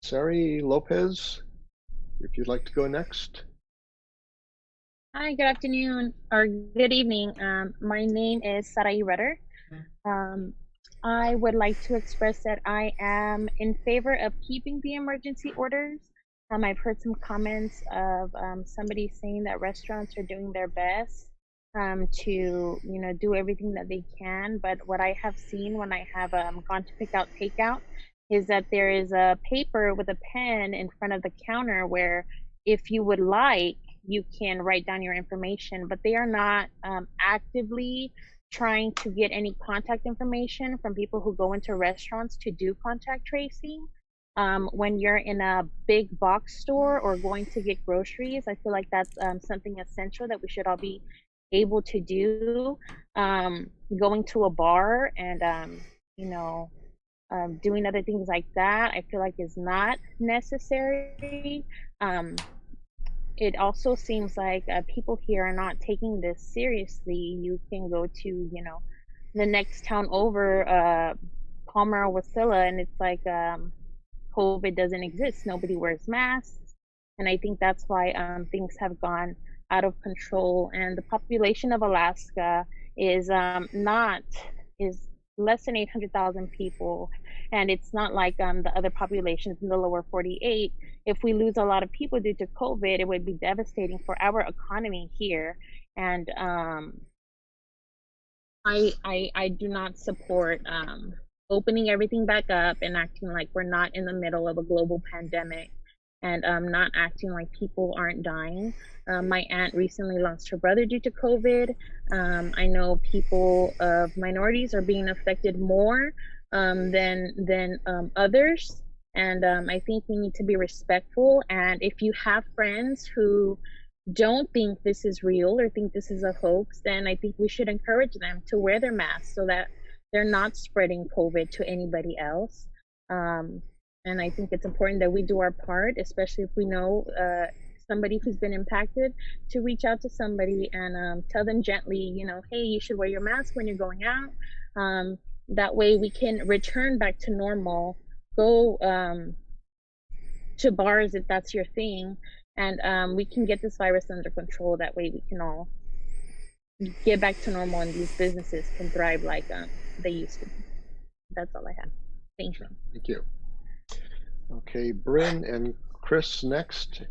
Speaker 1: Sari Lopez, if you'd like to go next.
Speaker 17: Hi, good afternoon or good evening. My name is Sarai Rudder. I would like to express that I am in favor of keeping the emergency orders. I've heard some comments of somebody saying that restaurants are doing their best to do everything that they can. But what I have seen when I have gone to pick out takeout is that there is a paper with a pen in front of the counter where if you would like, you can write down your information, but they are not actively trying to get any contact information from people who go into restaurants to do contact tracing. When you're in a big box store or going to get groceries, I feel like that's something essential that we should all be able to do. Going to a bar and doing other things like that, I feel like is not necessary. It also seems like people here are not taking this seriously. You can go to, the next town over, Palmer or Wasilla, and it's like COVID doesn't exist. Nobody wears masks. And I think that's why things have gone out of control. And the population of Alaska is less than 800,000 people, and it's not like the other populations in the lower 48. If we lose a lot of people due to COVID, it would be devastating for our economy here. And I do not support opening everything back up and acting like we're not in the middle of a global pandemic, and not acting like people aren't dying. My aunt recently lost her brother due to COVID. I know people of minorities are being affected more than others. And I think we need to be respectful. And if you have friends who don't think this is real or think this is a hoax, then I think we should encourage them to wear their masks so that they're not spreading COVID to anybody else. And I think it's important that we do our part, especially if we know somebody who's been impacted, to reach out to somebody and tell them gently, hey, you should wear your mask when you're going out. That way we can return back to normal, go to bars if that's your thing, and we can get this virus under control. That way we can all get back to normal and these businesses can thrive like they used to. That's all I have. Thank you.
Speaker 1: Thank you. Okay, Bryn and Chris next.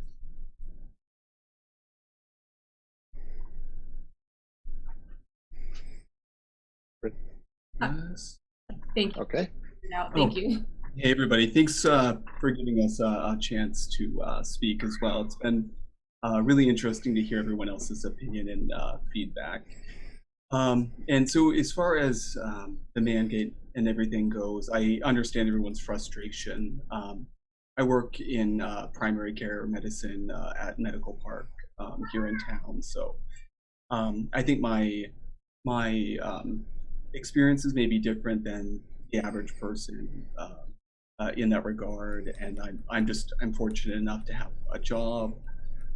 Speaker 2: Yes.
Speaker 18: Thank you.
Speaker 1: Okay.
Speaker 18: Thank you.
Speaker 2: Hey, everybody. Thanks for giving us a chance to speak as well. It's been really interesting to hear everyone else's opinion and feedback. And so as far as the mandate and everything goes, I understand everyone's frustration. I work in primary care medicine at Medical Park here in town. So I think my experiences may be different than the average person in that regard. And I'm fortunate enough to have a job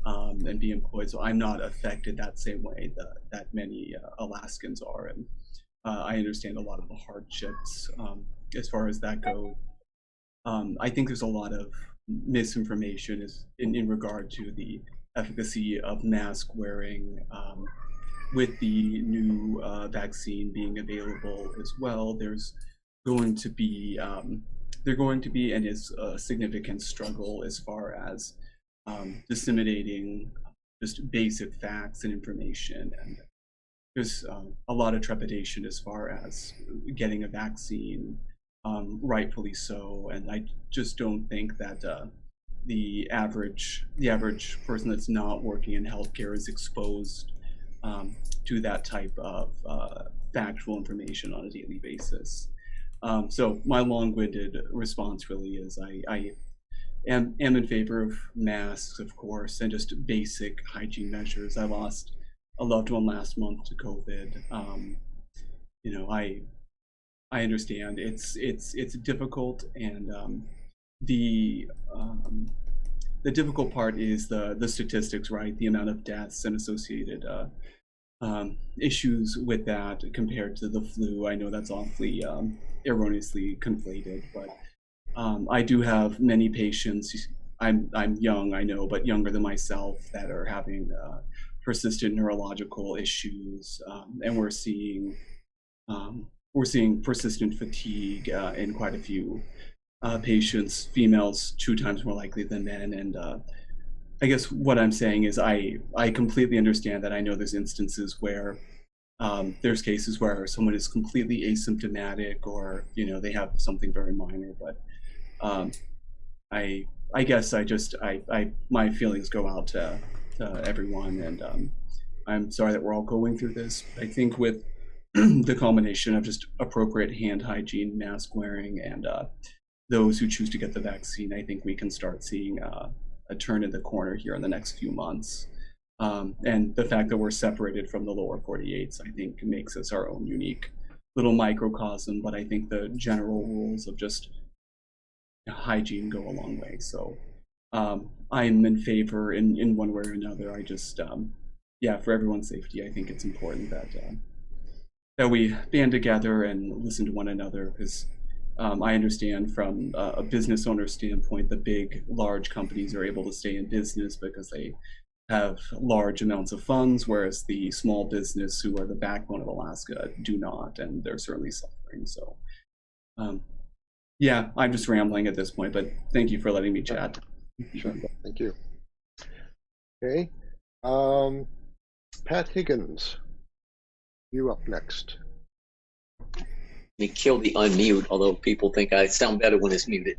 Speaker 2: and be employed, so I'm not affected that same way that many Alaskans are. And I understand a lot of the hardships as far as that goes. I think there's a lot of misinformation in regard to the efficacy of mask wearing. With the new vaccine being available as well, there's going to be and is a significant struggle as far as disseminating just basic facts and information, and there's a lot of trepidation as far as getting a vaccine, rightfully so. And I just don't think that the average person that's not working in healthcare is exposed to that type of factual information on a daily basis. So my long-winded response really is I am in favor of masks, of course, and just basic hygiene measures. I lost a loved one last month to COVID. I understand it's difficult, and the difficult part is the statistics, right? The amount of deaths and associated issues with that compared to the flu. I know that's awfully erroneously conflated, but I do have many patients. I'm young, I know, but younger than myself, that are having persistent neurological issues, and we're seeing persistent fatigue in quite a few patients, females 2 times more likely than men. And I guess what I'm saying is I completely understand that. I know there's instances where there's cases where someone is completely asymptomatic, or they have something very minor, but I guess my feelings go out to everyone, and I'm sorry that we're all going through this. I think with the combination of just appropriate hand hygiene, mask wearing, and those who choose to get the vaccine, I think we can start seeing a turn in the corner here in the next few months. And the fact that we're separated from the lower 48s, I think, makes us our own unique little microcosm. But I think the general rules of just hygiene go a long way. So I'm in favor in one way or another. I just, yeah, for everyone's safety, I think it's important that that we band together and listen to one another, because I understand from a business owner standpoint, the big, large companies are able to stay in business because they have large amounts of funds, whereas the small business, who are the backbone of Alaska, do not, and they're certainly suffering. So, yeah, I'm just rambling at this point, but thank you for letting me chat.
Speaker 1: Sure, thank you. Okay, Pat Higgins, you up next.
Speaker 15: Me kill the unmute, although people think I sound better when it's muted.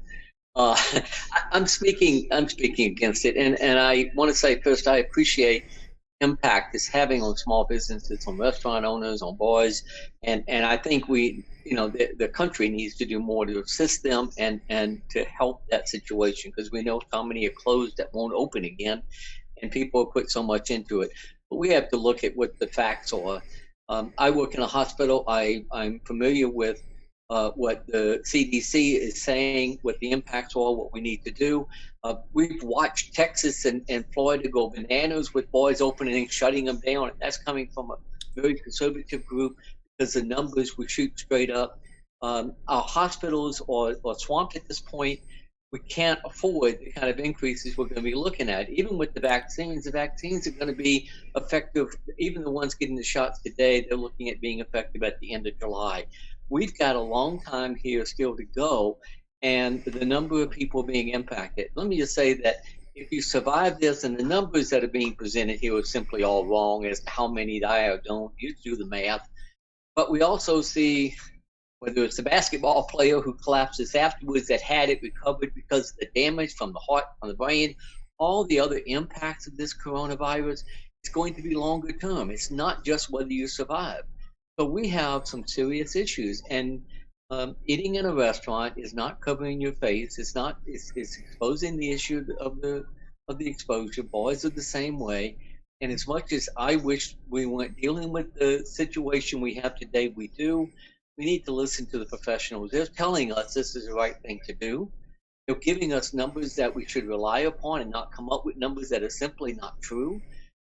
Speaker 15: I'm speaking against it, and I want to say first, I appreciate impact it's having on small businesses, on restaurant owners, on bars, and I think we, the country needs to do more to assist them and to help that situation, because we know how many are closed that won't open again, and people put so much into it. But we have to look at what the facts are. I work in a hospital. I'm familiar with what the CDC is saying, what the impacts are, what we need to do. We've watched Texas and Florida go bananas with bars opening and shutting them down. That's coming from a very conservative group, because the numbers would shoot straight up. Our hospitals are swamped at this point. We can't afford the kind of increases we're going to be looking at. Even with the vaccines are going to be effective. Even the ones getting the shots today, they're looking at being effective at the end of July. We've got a long time here still to go, and the number of people being impacted. Let me just say that if you survive this, and the numbers that are being presented here are simply all wrong as to how many die or don't, you do the math. But we also see, whether it's the basketball player who collapses afterwards that had it recovered because of the damage from the heart, from the brain, all the other impacts of this coronavirus, it's going to be longer term. It's not just whether you survive. So we have some serious issues, and eating in a restaurant is not covering your face. It's not. It's exposing the issue of the exposure. Bars are the same way. And as much as I wish we weren't dealing with the situation we have today, we do. We need to listen to the professionals. They're telling us this is the right thing to do. They're giving us numbers that we should rely upon and not come up with numbers that are simply not true.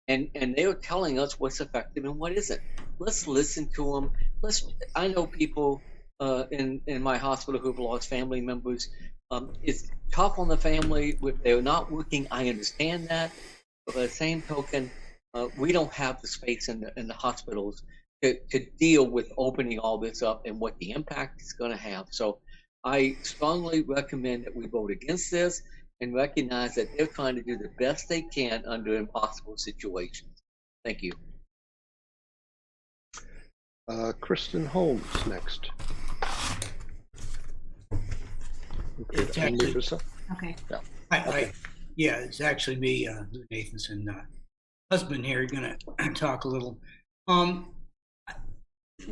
Speaker 15: And they're telling us what's effective and what isn't. Let's listen to them. I know people in my hospital who've lost family members. It's tough on the family if they're not working. I understand that. But by the same token, we don't have the space in the hospitals to deal with opening all this up and what the impact is going to have. So I strongly recommend that we vote against this and recognize that they're trying to do the best they can under impossible situations. Thank you.
Speaker 1: Kristen Holmes next.
Speaker 19: It's actually,
Speaker 4: okay.
Speaker 1: Yeah.
Speaker 19: Hi. Yeah, it's actually me, Lou Nathanson, husband here, going to talk a little.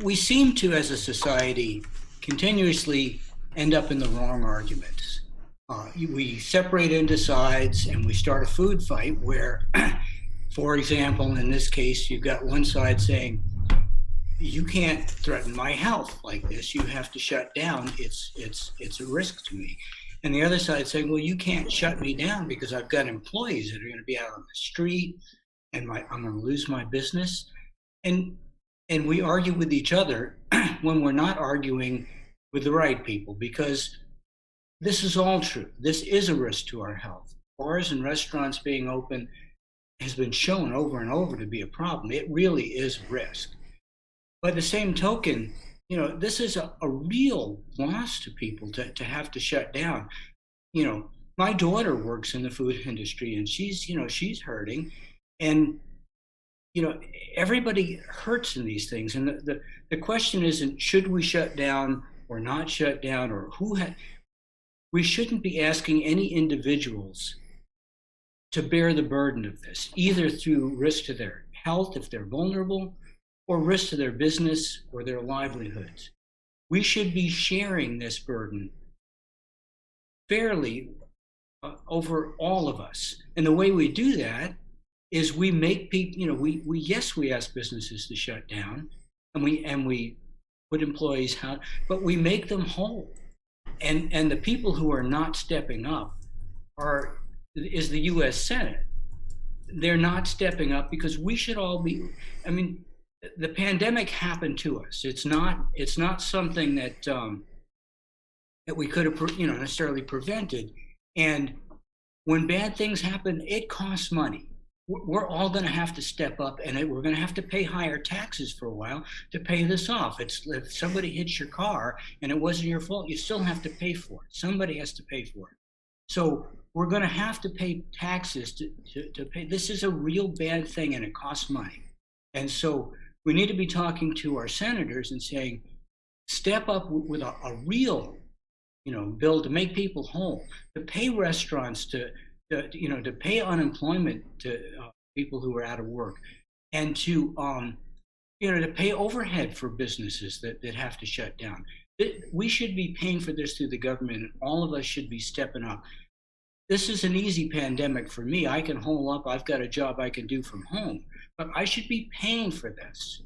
Speaker 19: We seem to, as a society, continuously end up in the wrong arguments. We separate into sides and we start a food fight where, for example, in this case, you've got one side saying, you can't threaten my health like this. You have to shut down. It's a risk to me. And the other side saying, well, you can't shut me down because I've got employees that are going to be out on the street and I'm going to lose my business. And we argue with each other when we're not arguing with the right people, because this is all true. This is a risk to our health. Bars and restaurants being open has been shown over and over to be a problem. It really is risk. By the same token, this is a real loss to people to have to shut down. My daughter works in the food industry and she's hurting, and everybody hurts in these things. And the question isn't should we shut down or not shut down, or we shouldn't be asking any individuals to bear the burden of this, either through risk to their health if they're vulnerable, or risk to their business or their livelihoods. We should be sharing this burden fairly over all of us. And the way we do that is we make people, you know, we ask businesses to shut down, and we put employees out, but we make them whole. And the people who are not stepping up is the U.S. Senate. They're not stepping up because we should all be. I mean, the pandemic happened to us. It's not something that that we could have, you know, necessarily prevented. And when bad things happen, it costs money. We're all going to have to step up, and we're going to have to pay higher taxes for a while to pay this off. If somebody hits your car and it wasn't your fault, you still have to pay for it. Somebody has to pay for it. So we're going to have to pay taxes to pay. This is a real bad thing, and it costs money. And so we need to be talking to our senators and saying, step up with a real, you know, bill to make people whole, to pay restaurants, to pay unemployment to people who are out of work, and to pay overhead for businesses that have to shut down. We should be paying for this through the government, and all of us should be stepping up. This is an easy pandemic for me. I can hole up. I've got a job I can do from home, but I should be paying for this.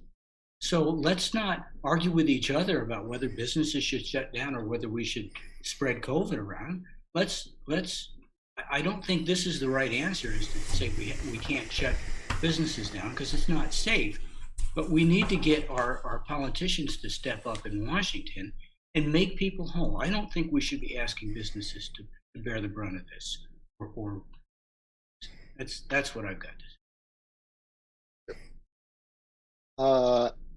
Speaker 19: So let's not argue with each other about whether businesses should shut down or whether we should spread COVID around. I don't think this is the right answer, is to say we can't shut businesses down, because it's not safe. But we need to get our politicians to step up in Washington and make people whole. I don't think we should be asking businesses to bear the brunt of this. Or that's what I've got to say.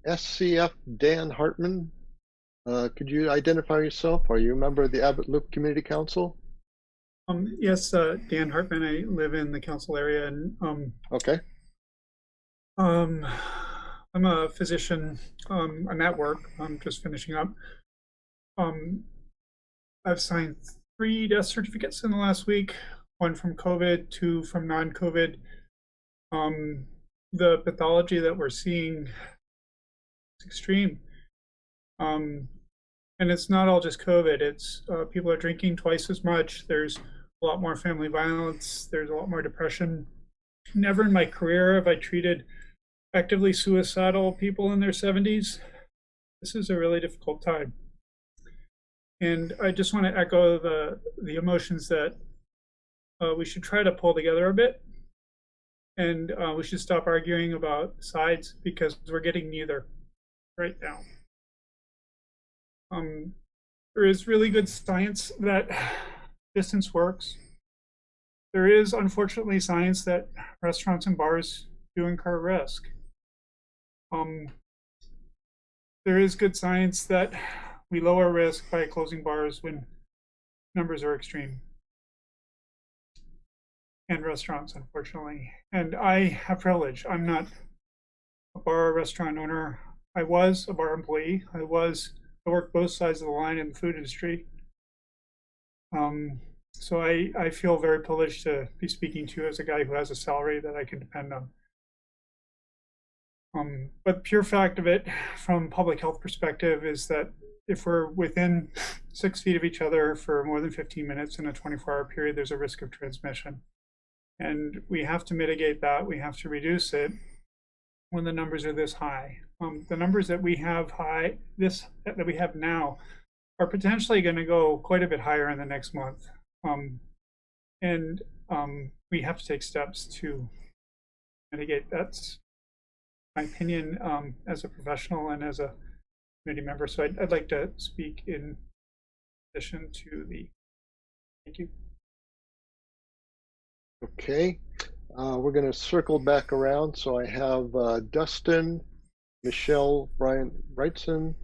Speaker 1: SCF Dan Hartman, could you identify yourself? Are you a member of the Abbott Loop Community Council?
Speaker 3: Yes, Dan Hartman. I live in the council area, and
Speaker 1: okay.
Speaker 3: I'm a physician. I'm at work. I'm just finishing up. I've signed 3 death certificates in the last week, 1 from COVID, 2 from non-COVID. The pathology that we're seeing is extreme. And it's not all just COVID. It's people are drinking twice as much. There's a lot more family violence. There's a lot more depression. Never in my career have I treated actively suicidal people in their 70s. This is a really difficult time. And I just want to echo the emotions that we should try to pull together a bit. And we should stop arguing about sides, because we're getting neither right now. There is really good science that distance works. There is, unfortunately, science that restaurants and bars do incur risk. There is good science that we lower risk by closing bars when numbers are extreme, and restaurants, unfortunately. And I have privilege. I'm not a bar or restaurant owner. I was a bar employee. I worked both sides of the line in the food industry. So I feel very privileged to be speaking to you as a guy who has a salary that I can depend on. But pure fact of it, from public health perspective, is that if we're within 6 feet of each other for more than 15 minutes in a 24-hour period, there's a risk of transmission. And we have to mitigate that. We have to reduce it when the numbers are this high. The numbers that we have that we have now are potentially going to go quite a bit higher in the next month. We have to take steps to mitigate. That's my opinion as a professional and as a committee member. So I'd like to speak in addition to the. Thank you.
Speaker 1: Okay, we're going to circle back around. So I have Dustin, Michelle Brightson,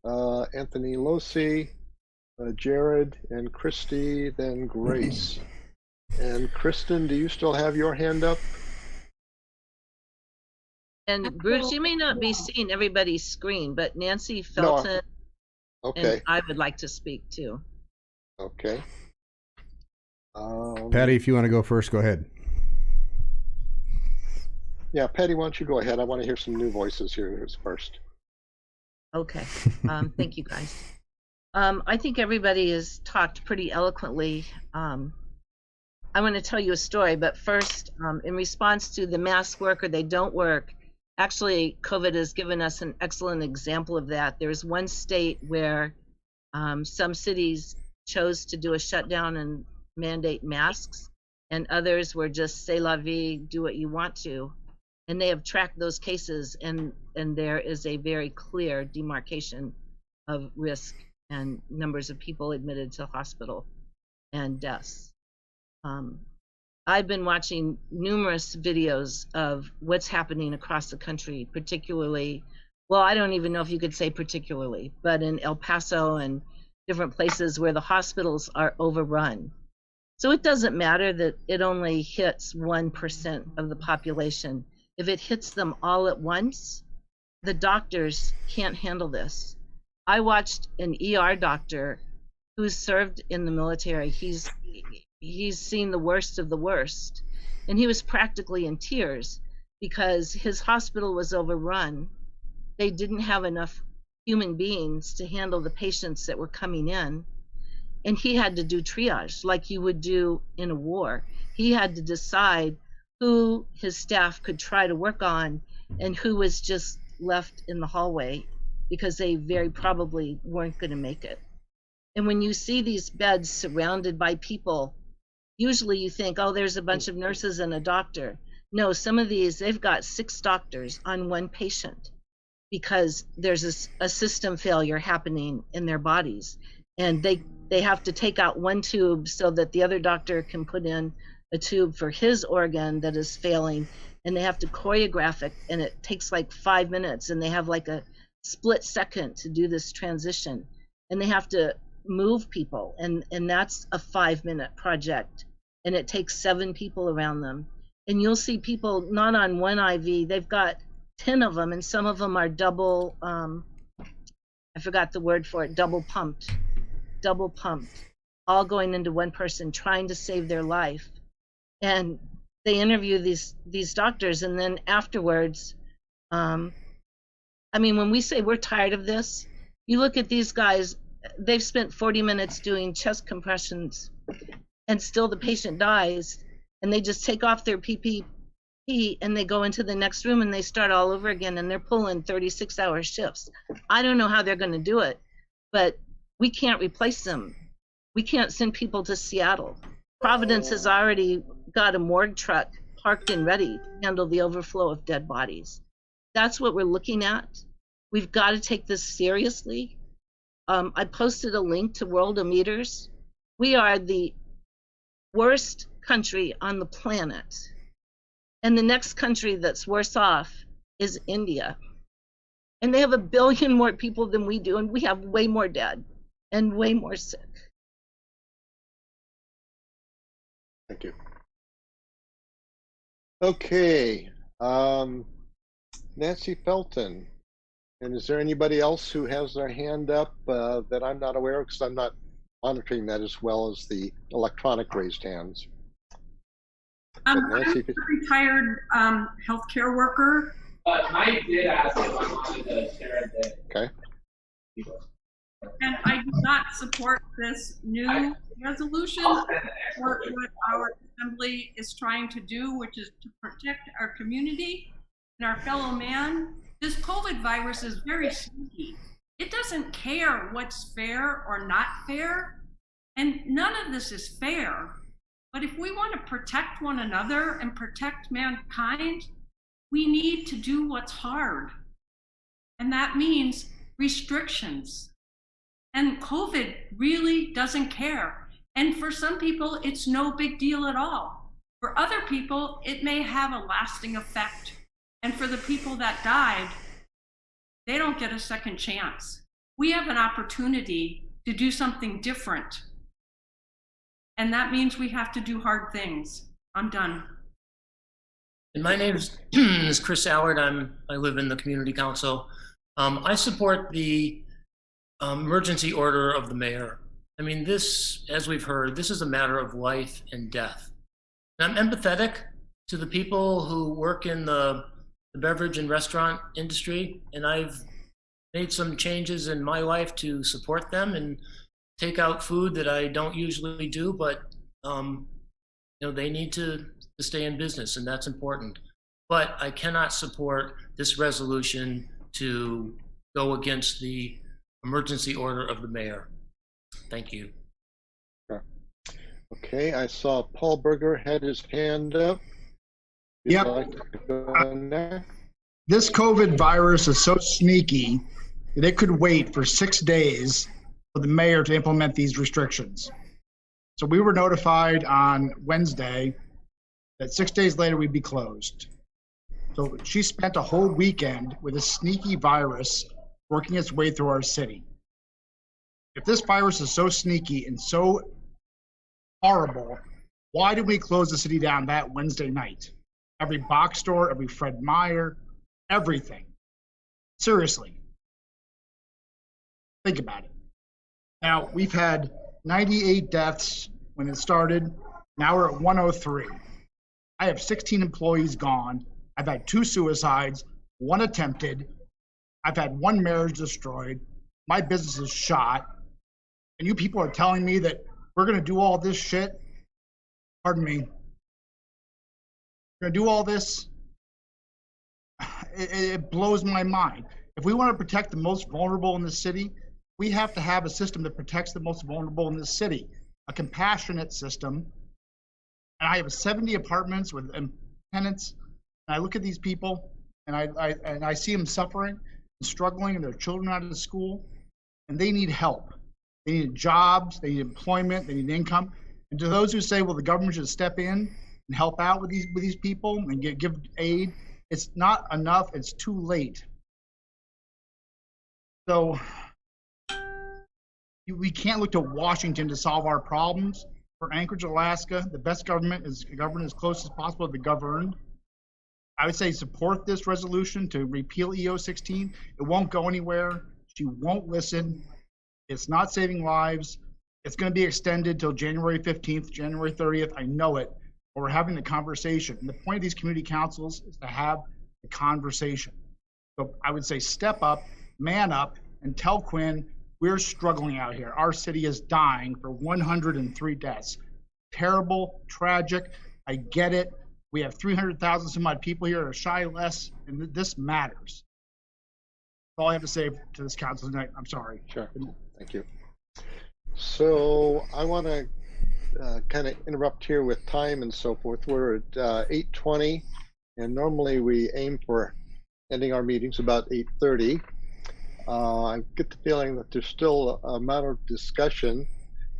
Speaker 1: Anthony Losi, Jared, and Christy, then Grace. And Kristen, do you still have your hand up?
Speaker 20: And Bruce, you may not be seeing everybody's screen, but Nancy Felton,
Speaker 1: okay,
Speaker 20: and I would like to speak too.
Speaker 1: Okay.
Speaker 13: Patty, if you want to go first, go ahead.
Speaker 1: Yeah, Patty, why don't you go ahead? I want to hear some new voices here first.
Speaker 20: Okay. Thank you, guys. I think everybody has talked pretty eloquently I want to tell you a story, but first, in response to the masks work or they don't work, actually, COVID has given us an excellent example of that. There's one state where some cities chose to do a shutdown and mandate masks, and others were just say la vie, do what you want to. And they have tracked those cases, and there is a very clear demarcation of risk and numbers of people admitted to hospital and deaths. I've been watching numerous videos of what's happening across the country, particularly, well, I don't even know if you could say particularly, but in El Paso and different places where the hospitals are overrun. So it doesn't matter that it only hits 1% of the population. If it hits them all at once, the doctors can't handle this. I watched an ER doctor who's served in the military. He's seen the worst of the worst, and he was practically in tears because his hospital was overrun. They didn't have enough human beings to handle the patients that were coming in, and he had to do triage like you would do in a war. He had to decide who his staff could try to work on and who was just left in the hallway because they very probably weren't going to make it. And when you see these beds surrounded by people, usually you think, oh, there's a bunch of nurses and a doctor. No, some of these, they've got 6 doctors on one patient because there's a system failure happening in their bodies. And they have to take out one tube so that the other doctor can put in a tube for his organ that is failing. And they have to choreograph it, and it takes like 5 minutes, and they have like a split second to do this transition. And they have to move people, and that's a 5-minute project. And it takes 7 people around them. And you'll see people not on one IV, they've got 10 of them, and some of them are double, I forgot the word for it, double pumped, all going into one person trying to save their life. And they interview these doctors, and then afterwards, I mean, when we say we're tired of this, you look at these guys, they've spent 40 minutes doing chest compressions, and still the patient dies, and they just take off their PPE and they go into the next room and they start all over again, and they're pulling 36-hour shifts. I don't know how they're going to do it, but we can't replace them. We can't send people to Seattle. Providence has already got a morgue truck parked and ready to handle the overflow of dead bodies. That's what we're looking at. We've got to take this seriously. I posted a link to Worldometers. We are the worst country on the planet. And the next country that's worse off is India. And they have 1 billion more people than we do, and we have way more dead and way more sick.
Speaker 1: Thank you. Okay, Nancy Felton. And is there anybody else who has their hand up that I'm not aware of? Because I'm not monitoring that as well as the electronic raised hands.
Speaker 8: Nancy, I'm a retired healthcare worker. I did ask if I wanted to share the.
Speaker 1: Okay.
Speaker 8: And I do not support this new resolution or what our assembly is trying to do, which is to protect our community and our fellow man. This COVID virus is very sneaky. It doesn't care what's fair or not fair, and none of this is fair. But if we want to protect one another and protect mankind, we need to do what's hard. And that means restrictions. And COVID really doesn't care. And for some people, it's no big deal at all. For other people, it may have a lasting effect. And for the people that died, they don't get a second chance. We have an opportunity to do something different. And that means we have to do hard things. I'm done.
Speaker 22: And my name is Chris Allard. I live in the community council. I support the emergency order of the mayor. I mean, this, as we've heard, this is a matter of life and death. And I'm empathetic to the people who work in the beverage and restaurant industry, and I've made some changes in my life to support them and take out food that I don't usually do, but they need to stay in business, and that's important. But I cannot support this resolution to go against the emergency order of the mayor. Thank you.
Speaker 1: Okay, I saw Paul Berger had his hand up.
Speaker 7: Yep.
Speaker 1: Like to go on there?
Speaker 7: This COVID virus is so sneaky that it could wait for 6 days for the mayor to implement these restrictions. So we were notified on Wednesday that 6 days later we'd be closed. So she spent a whole weekend with a sneaky virus working its way through our city. If this virus is so sneaky and so horrible, why did we close the city down that Wednesday night? Every box store, every Fred Meyer, everything. Seriously. Think about it. Now, we've had 98 deaths when it started. Now we're at 103. I have 16 employees gone. I've had 2 suicides, 1 attempted. I've had 1 marriage destroyed. My business is shot. And you people are telling me that we're going to do all this shit? Pardon me. We're going to do all this? It blows my mind. If we want to protect the most vulnerable in the city, we have to have a system that protects the most vulnerable in this city, a compassionate system. And I have 70 apartments with tenants, and I look at these people, and I see them suffering and struggling, and their children out of school, and they need help. They need jobs, they need employment, they need income. And to those who say, well, the government should step in and help out with these people and give aid, it's not enough. It's too late. So we can't look to Washington to solve our problems. For Anchorage, Alaska, the best government is governed as close as possible to the governed. I would say support this resolution to repeal EO16. It won't go anywhere. She won't listen. It's not saving lives. It's going to be extended till January 15th, January 30th. I know it. But we're having the conversation. And the point of these community councils is to have the conversation. So I would say step up, man up, and tell Quinn, we're struggling out here. Our city is dying for 103 deaths. Terrible, tragic. I get it. We have 300,000 some odd people here, or shy less, and this matters. That's all I have to say to this council tonight. I'm sorry.
Speaker 1: Sure. Thank you. So I want to kind of interrupt here with time and so forth. We're at 8:20, and normally we aim for ending our meetings about 8:30. I get the feeling that there's still a matter of discussion,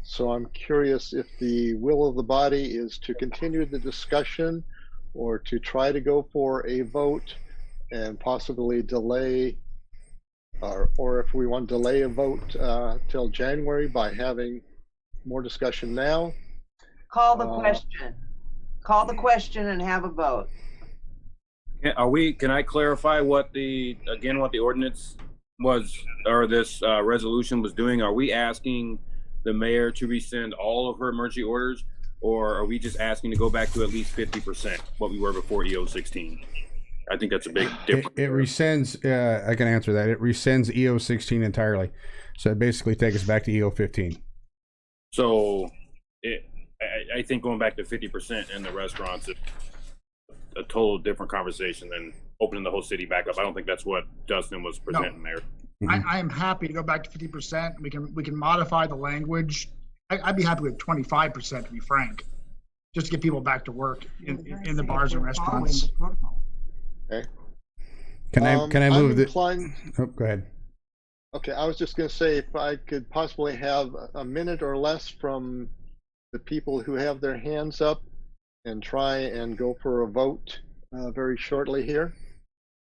Speaker 1: so I'm curious if the will of the body is to continue the discussion or to try to go for a vote and possibly delay, or if we want to delay a vote till January by having more discussion now.
Speaker 9: Call the question. Call the question and have a vote.
Speaker 23: Can I clarify what the ordinance was, or this resolution was doing? Are we asking the mayor to rescind all of her emergency orders, or are we just asking to go back to at least 50% what we were before EO16? I think that's a big difference.
Speaker 13: It rescinds, I can answer that. It rescinds EO16 entirely. So it basically takes us back to EO15.
Speaker 23: So I think going back to 50% in the restaurants is a total different conversation than opening the whole city back up. I don't think that's what Dustin was presenting there.
Speaker 7: I am happy to go back to 50%. We can modify the language. I'd be happy with 25%, to be frank, just to get people back to work in the bars and restaurants.
Speaker 1: Okay.
Speaker 13: Can I move the? Oh, go ahead.
Speaker 1: Okay, I was just going to say if I could possibly have a minute or less from the people who have their hands up and try and go for a vote very shortly here.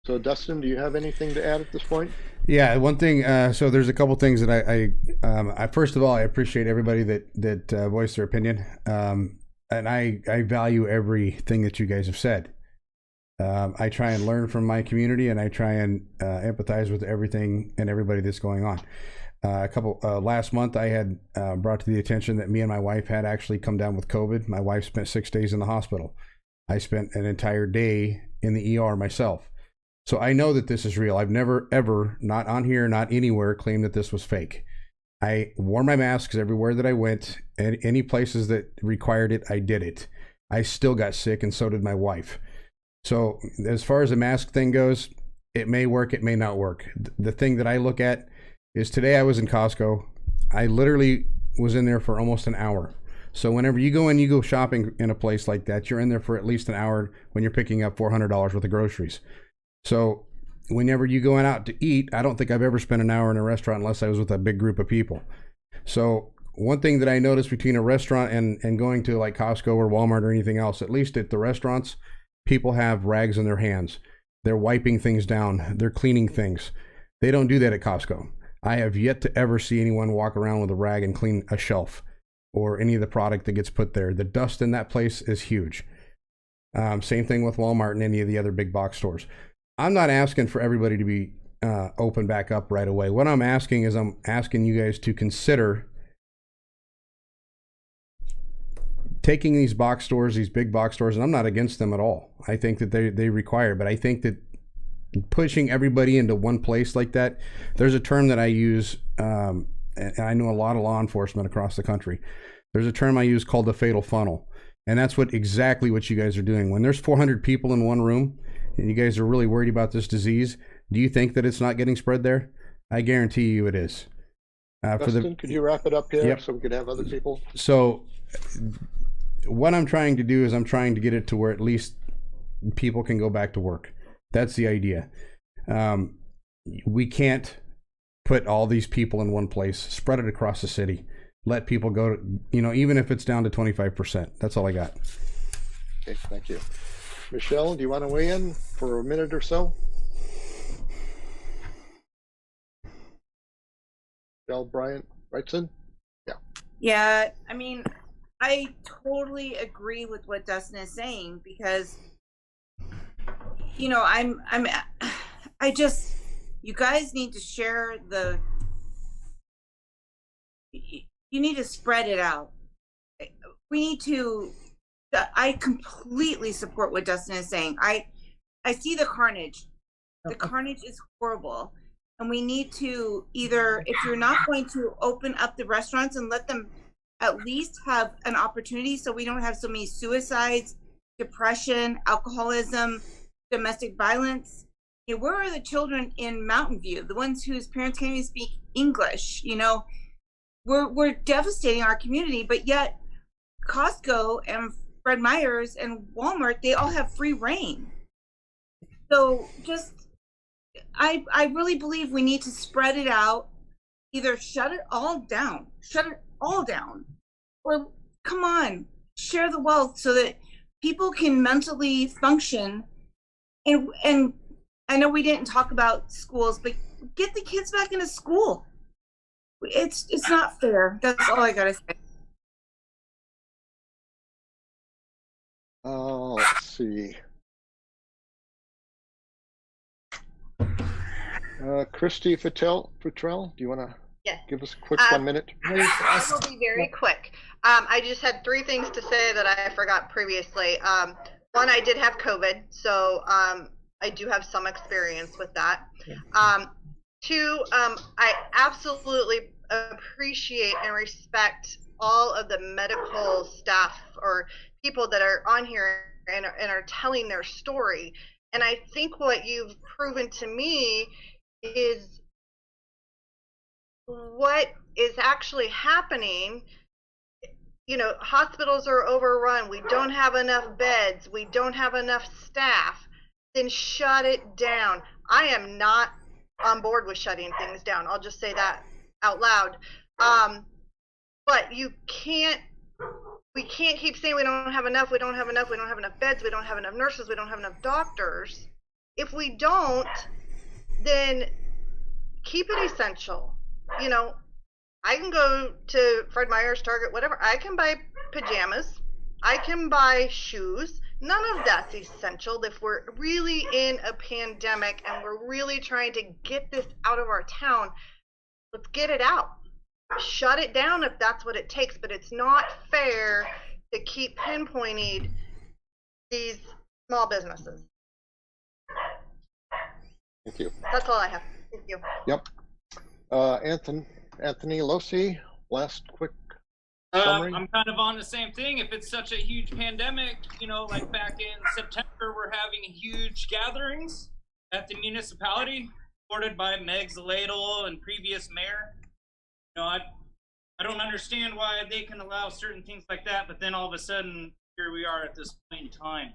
Speaker 1: So Dustin, do you have anything to add at this point?
Speaker 13: Yeah, one thing. So there's a couple things that I first of all, I appreciate everybody that voiced their opinion, and I value everything that you guys have said. I try and learn from my community, and I try and empathize with everything and everybody that's going on. Last month, I had brought to the attention that me and my wife had actually come down with COVID. My wife spent 6 days in the hospital. I spent an entire day in the ER myself. So I know that this is real. I've never, ever, not on here, not anywhere, claimed that this was fake. I wore my masks everywhere that I went, and any places that required it, I did it. I still got sick, and so did my wife. So as far as the mask thing goes, it may work, it may not work. The thing that I look at is today I was in Costco. I literally was in there for almost an hour. So whenever you go shopping in a place like that, you're in there for at least an hour when you're picking up $400 worth of groceries. So whenever you going out to eat, I don't think I've ever spent an hour in a restaurant unless I was with a big group of people. So one thing that I noticed between a restaurant and going to like Costco or Walmart or anything else, at least at the restaurants, people have rags in their hands. They're wiping things down. They're cleaning things. They don't do that at Costco. I have yet to ever see anyone walk around with a rag and clean a shelf or any of the product that gets put there. The dust in that place is huge. Same thing with Walmart and any of the other big box stores. I'm not asking for everybody to be open back up right away. What I'm asking is I'm asking you guys to consider taking these box stores, these big box stores, and I'm not against them at all. I think that they require, but I think that pushing everybody into one place like that, there's a term that I use, and I know a lot of law enforcement across the country. There's a term I use called the fatal funnel. And that's exactly what you guys are doing. When there's 400 people in one room and you guys are really worried about this disease, do you think that it's not getting spread there? I guarantee you it is.
Speaker 1: Dustin, could you wrap it up here
Speaker 13: Yep.
Speaker 1: so we could have other people?
Speaker 13: So what I'm trying to do is I'm trying to get it to where at least people can go back to work. That's the idea. We can't put all these people in one place, spread it across the city, let people go, even if it's down to 25%. That's all I got.
Speaker 1: Okay, thank you. Michelle, do you want to weigh in for a minute or so? Michelle Bryant Wrightson? Yeah.
Speaker 5: Yeah, I mean, I totally agree with what Dustin is saying because, you guys need to share you need to spread it out. I completely support what Dustin is saying. I see the carnage. The carnage is horrible. And we need to either, if you're not going to open up the restaurants and let them at least have an opportunity so we don't have so many suicides, depression, alcoholism, domestic violence. Where are the children in Mountain View, the ones whose parents can't even speak English? We're devastating our community, but yet Costco and Fred Meyer's and Walmart, they all have free reign. So I really believe we need to spread it out, either shut it all down, or come on, share the wealth so that people can mentally function. And I know we didn't talk about schools, but get the kids back into school. It's not fair. That's all I gotta say.
Speaker 1: Let's see. Christy Fattel, do you want to
Speaker 10: Yes.
Speaker 1: give us a quick 1 minute?
Speaker 10: I will be very quick. I just had 3 things to say that I forgot previously. One, I did have COVID, so I do have some experience with that. 2, I absolutely appreciate and respect all of the medical staff or people that are on here and are telling their story. And I think what you've proven to me is what is actually happening. Hospitals are overrun. We don't have enough beds. We don't have enough staff. Then shut it down. I am not on board with shutting things down. I'll just say that out loud. But we can't keep saying we don't have enough, we don't have enough beds, we don't have enough nurses, we don't have enough doctors. If we don't, then keep it essential. I can go to Fred Meyer's, Target, whatever. I can buy pajamas. I can buy shoes. None of that's essential if we're really in a pandemic and we're really trying to get this out of our town. Let's get it out. Shut it down if that's what it takes, but it's not fair to keep pinpointing these small businesses.
Speaker 1: Thank you.
Speaker 10: That's all I have. Thank you.
Speaker 1: Yep. Anthony Losi, last quick summary?
Speaker 11: I'm kind of on the same thing. If it's such a huge pandemic, like back in September, we're having huge gatherings at the municipality, supported by Meg Zaladel and previous mayor. I don't understand why they can allow certain things like that, but then all of a sudden, here we are at this point in time.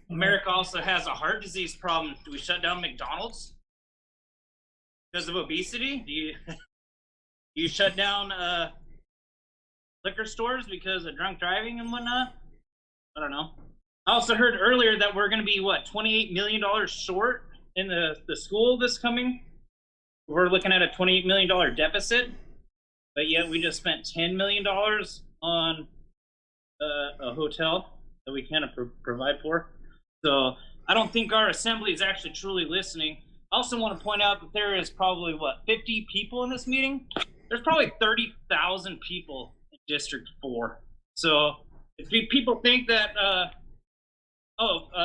Speaker 11: America also has a heart disease problem. Do we shut down McDonald's because of obesity? Do you shut down liquor stores because of drunk driving and whatnot? I don't know. I also heard earlier that we're going to be, $28 million short in the school this coming. We're looking at a $28 million deficit, but yet we just spent $10 million on a hotel that we can't provide for. So I don't think our assembly is actually truly listening. I also want to point out that there is probably, 50 people in this meeting? There's probably 30,000 people in District 4. So if people think that,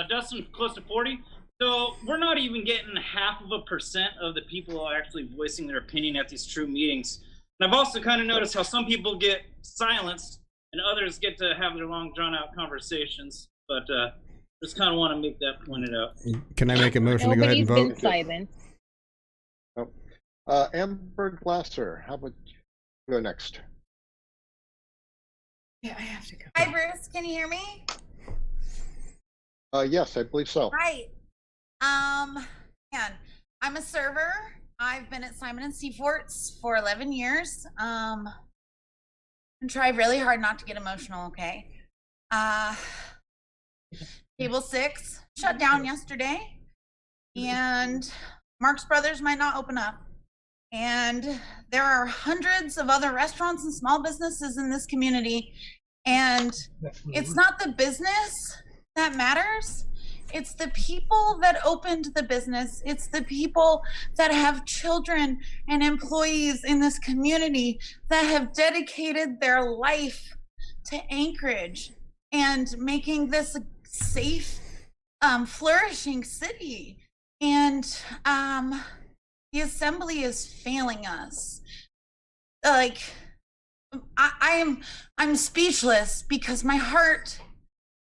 Speaker 11: Dustin's close to 40, so we're not even getting 0.5% of the people who are actually voicing their opinion at these true meetings. And I've also kind of noticed how some people get silenced and others get to have their long, drawn-out conversations. But just kind of want to make that pointed out.
Speaker 13: Can I make a motion to go ahead and vote?
Speaker 17: Nobody's been silent.
Speaker 1: Amber Glasser, how about you go next?
Speaker 5: Yeah, I have to go. Hi, Bruce. Can you hear me?
Speaker 1: Yes, I believe so.
Speaker 5: Right. Man, I'm a server. I've been at Simon and Seafort's for 11 years. And try really hard not to get emotional, okay? Table 6 shut down yesterday, and Marx Brothers might not open up. And there are hundreds of other restaurants and small businesses in this community. And it's not the business that matters. It's the people that opened the business. It's the people that have children and employees in this community that have dedicated their life to Anchorage and making this a safe, flourishing city. And the assembly is failing us. Like, I'm speechless because my heart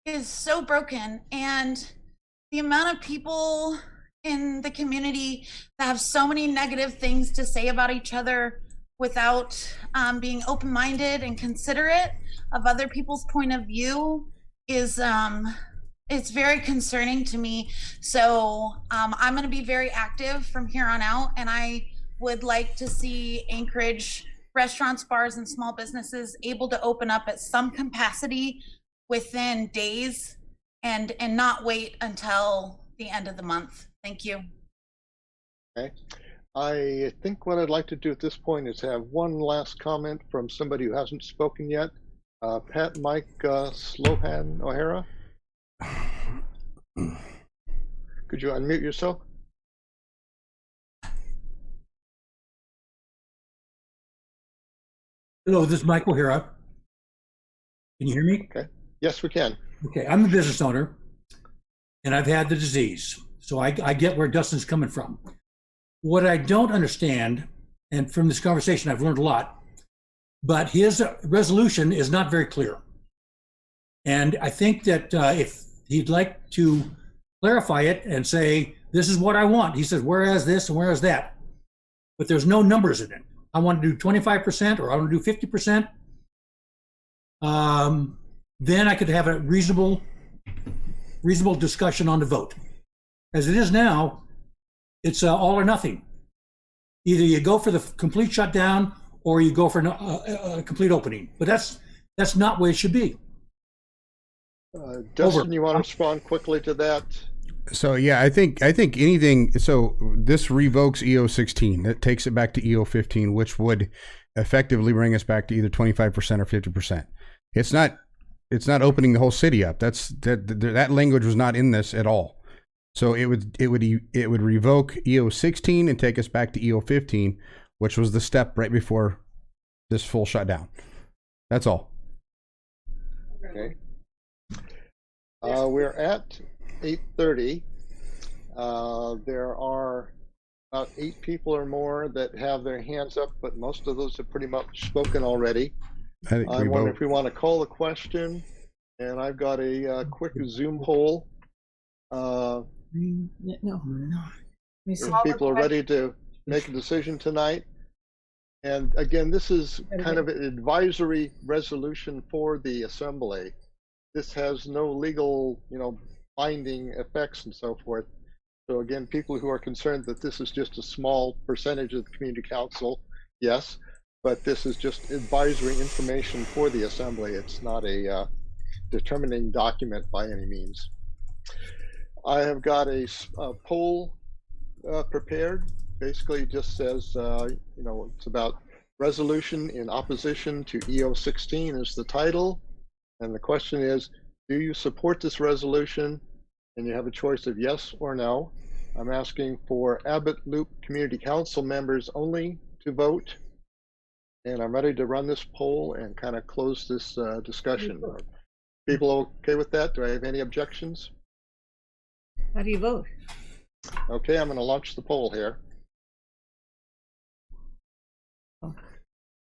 Speaker 5: is so broken, and the amount of people in the community that have so many negative things to say about each other without being open-minded and considerate of other people's point of view is it's very concerning to me. So I'm going to be very active from here on out, and I would like to see Anchorage restaurants, bars, and small businesses able to open up at some capacity within days and not wait until the end of the month. Thank you.
Speaker 1: Okay. I think what I'd like to do at this point is have one last comment from somebody who hasn't spoken yet. Pat Mike Slohan O'Hara. Could you unmute yourself?
Speaker 12: Hello, this is Mike O'Hara. Can you hear me?
Speaker 1: Okay. Yes, we can.
Speaker 12: Okay, I'm the business owner, and I've had the disease, so I get where Dustin's coming from. What I don't understand, and from this conversation I've learned a lot, but his resolution is not very clear. And I think that if he'd like to clarify it and say, this is what I want. He says, whereas this and whereas that. But there's no numbers in it. I want to do 25% or I want to do 50%. Then I could have a reasonable discussion on the vote. As it is now, it's all or nothing. Either you go for the complete shutdown or you go for a complete opening. But that's not where it should be.
Speaker 1: Dustin,
Speaker 12: Over.
Speaker 1: you want to respond quickly to that?
Speaker 13: So yeah, I think anything. So this revokes EO16. That takes it back to EO15, which would effectively bring us back to either 25% or 50%. It's not opening the whole city up. That language was not in this at all. So it would revoke EO16 and take us back to EO15, which was the step right before this full shutdown. That's all.
Speaker 1: Okay. We're at 8:30. There are about 8 people or more that have their hands up, but most of those have pretty much spoken already.
Speaker 13: I think
Speaker 1: I
Speaker 13: we
Speaker 1: wonder
Speaker 13: vote.
Speaker 1: if we want to call the question, and I've got a quick Zoom poll. If people are ready to make a decision tonight. And again, this is kind of an advisory resolution for the assembly. This has no legal, binding effects and so forth. So again, people who are concerned that this is just a small percentage of the community council, yes, but this is just advisory information for the assembly. It's not a determining document by any means. I have got a poll prepared. Basically just says, it's about resolution in opposition to EO16 is the title. And the question is, do you support this resolution? And you have a choice of yes or no. I'm asking for Abbott Loop Community Council members only to vote. And I'm ready to run this poll and kind of close this discussion. Are people okay with that? Do I have any objections?
Speaker 4: How do you vote?
Speaker 1: Okay, I'm going to launch the poll here.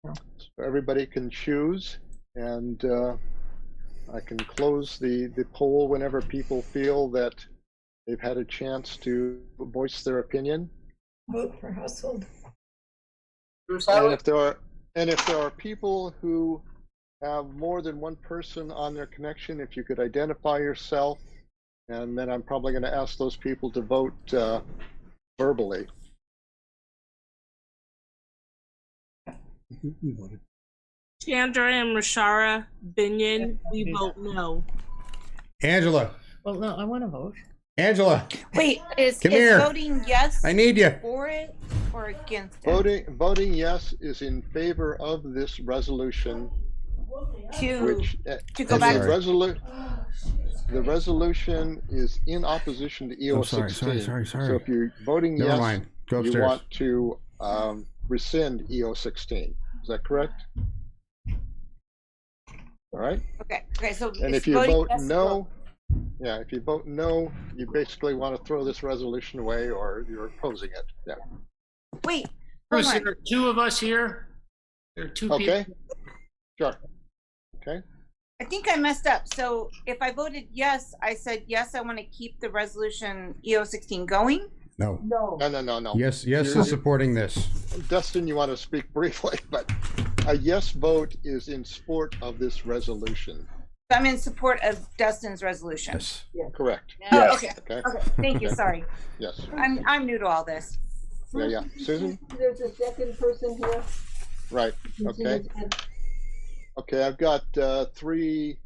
Speaker 1: So everybody can choose, and I can close the poll whenever people feel that they've had a chance to voice their opinion.
Speaker 6: Vote for household.
Speaker 1: And if there are people who have more than one person on their connection, if you could identify yourself, and then I'm probably going to ask those people to vote verbally.
Speaker 14: Chandra and Rashara Binion, we vote no.
Speaker 13: Angela.
Speaker 6: Well, no, I want to vote.
Speaker 13: Angela.
Speaker 5: Wait, is
Speaker 13: Come here.
Speaker 5: voting yes
Speaker 13: I need you.
Speaker 5: for it or against it?
Speaker 1: Voting yes is in favor of this resolution.
Speaker 5: To go back.
Speaker 1: The resolution is in opposition to EO16.
Speaker 13: Sorry.
Speaker 1: So if you're voting
Speaker 13: Never
Speaker 1: yes,
Speaker 13: mind. Go upstairs.
Speaker 1: you want to rescind EO16. Is that correct? All right.
Speaker 5: Okay. So
Speaker 1: And
Speaker 5: it's
Speaker 1: if you
Speaker 5: voting
Speaker 1: vote
Speaker 5: yes,
Speaker 1: no, if you vote no, you basically want to throw this resolution away, or you're opposing it. Yeah.
Speaker 5: Wait.
Speaker 19: Bruce,
Speaker 5: hold on.
Speaker 19: there are two of us here. There are two
Speaker 1: Okay.
Speaker 19: people.
Speaker 1: Sure. Okay.
Speaker 5: I think I messed up. So if I voted yes, I said yes, I want to keep the resolution EO16 going.
Speaker 13: No.
Speaker 1: No.
Speaker 13: Yes
Speaker 1: You're
Speaker 13: is supporting this.
Speaker 1: Dustin, you want to speak briefly, but a yes vote is in support of this resolution.
Speaker 5: I'm in support of Dustin's resolution.
Speaker 13: Yes.
Speaker 1: Correct.
Speaker 5: Oh,
Speaker 1: Yes.
Speaker 5: okay. Thank you.
Speaker 1: Okay.
Speaker 5: Sorry.
Speaker 1: Yes.
Speaker 5: I'm new to all this.
Speaker 1: Yeah. Susan?
Speaker 6: There's a second person here.
Speaker 1: Right. Okay. Okay, I've got 3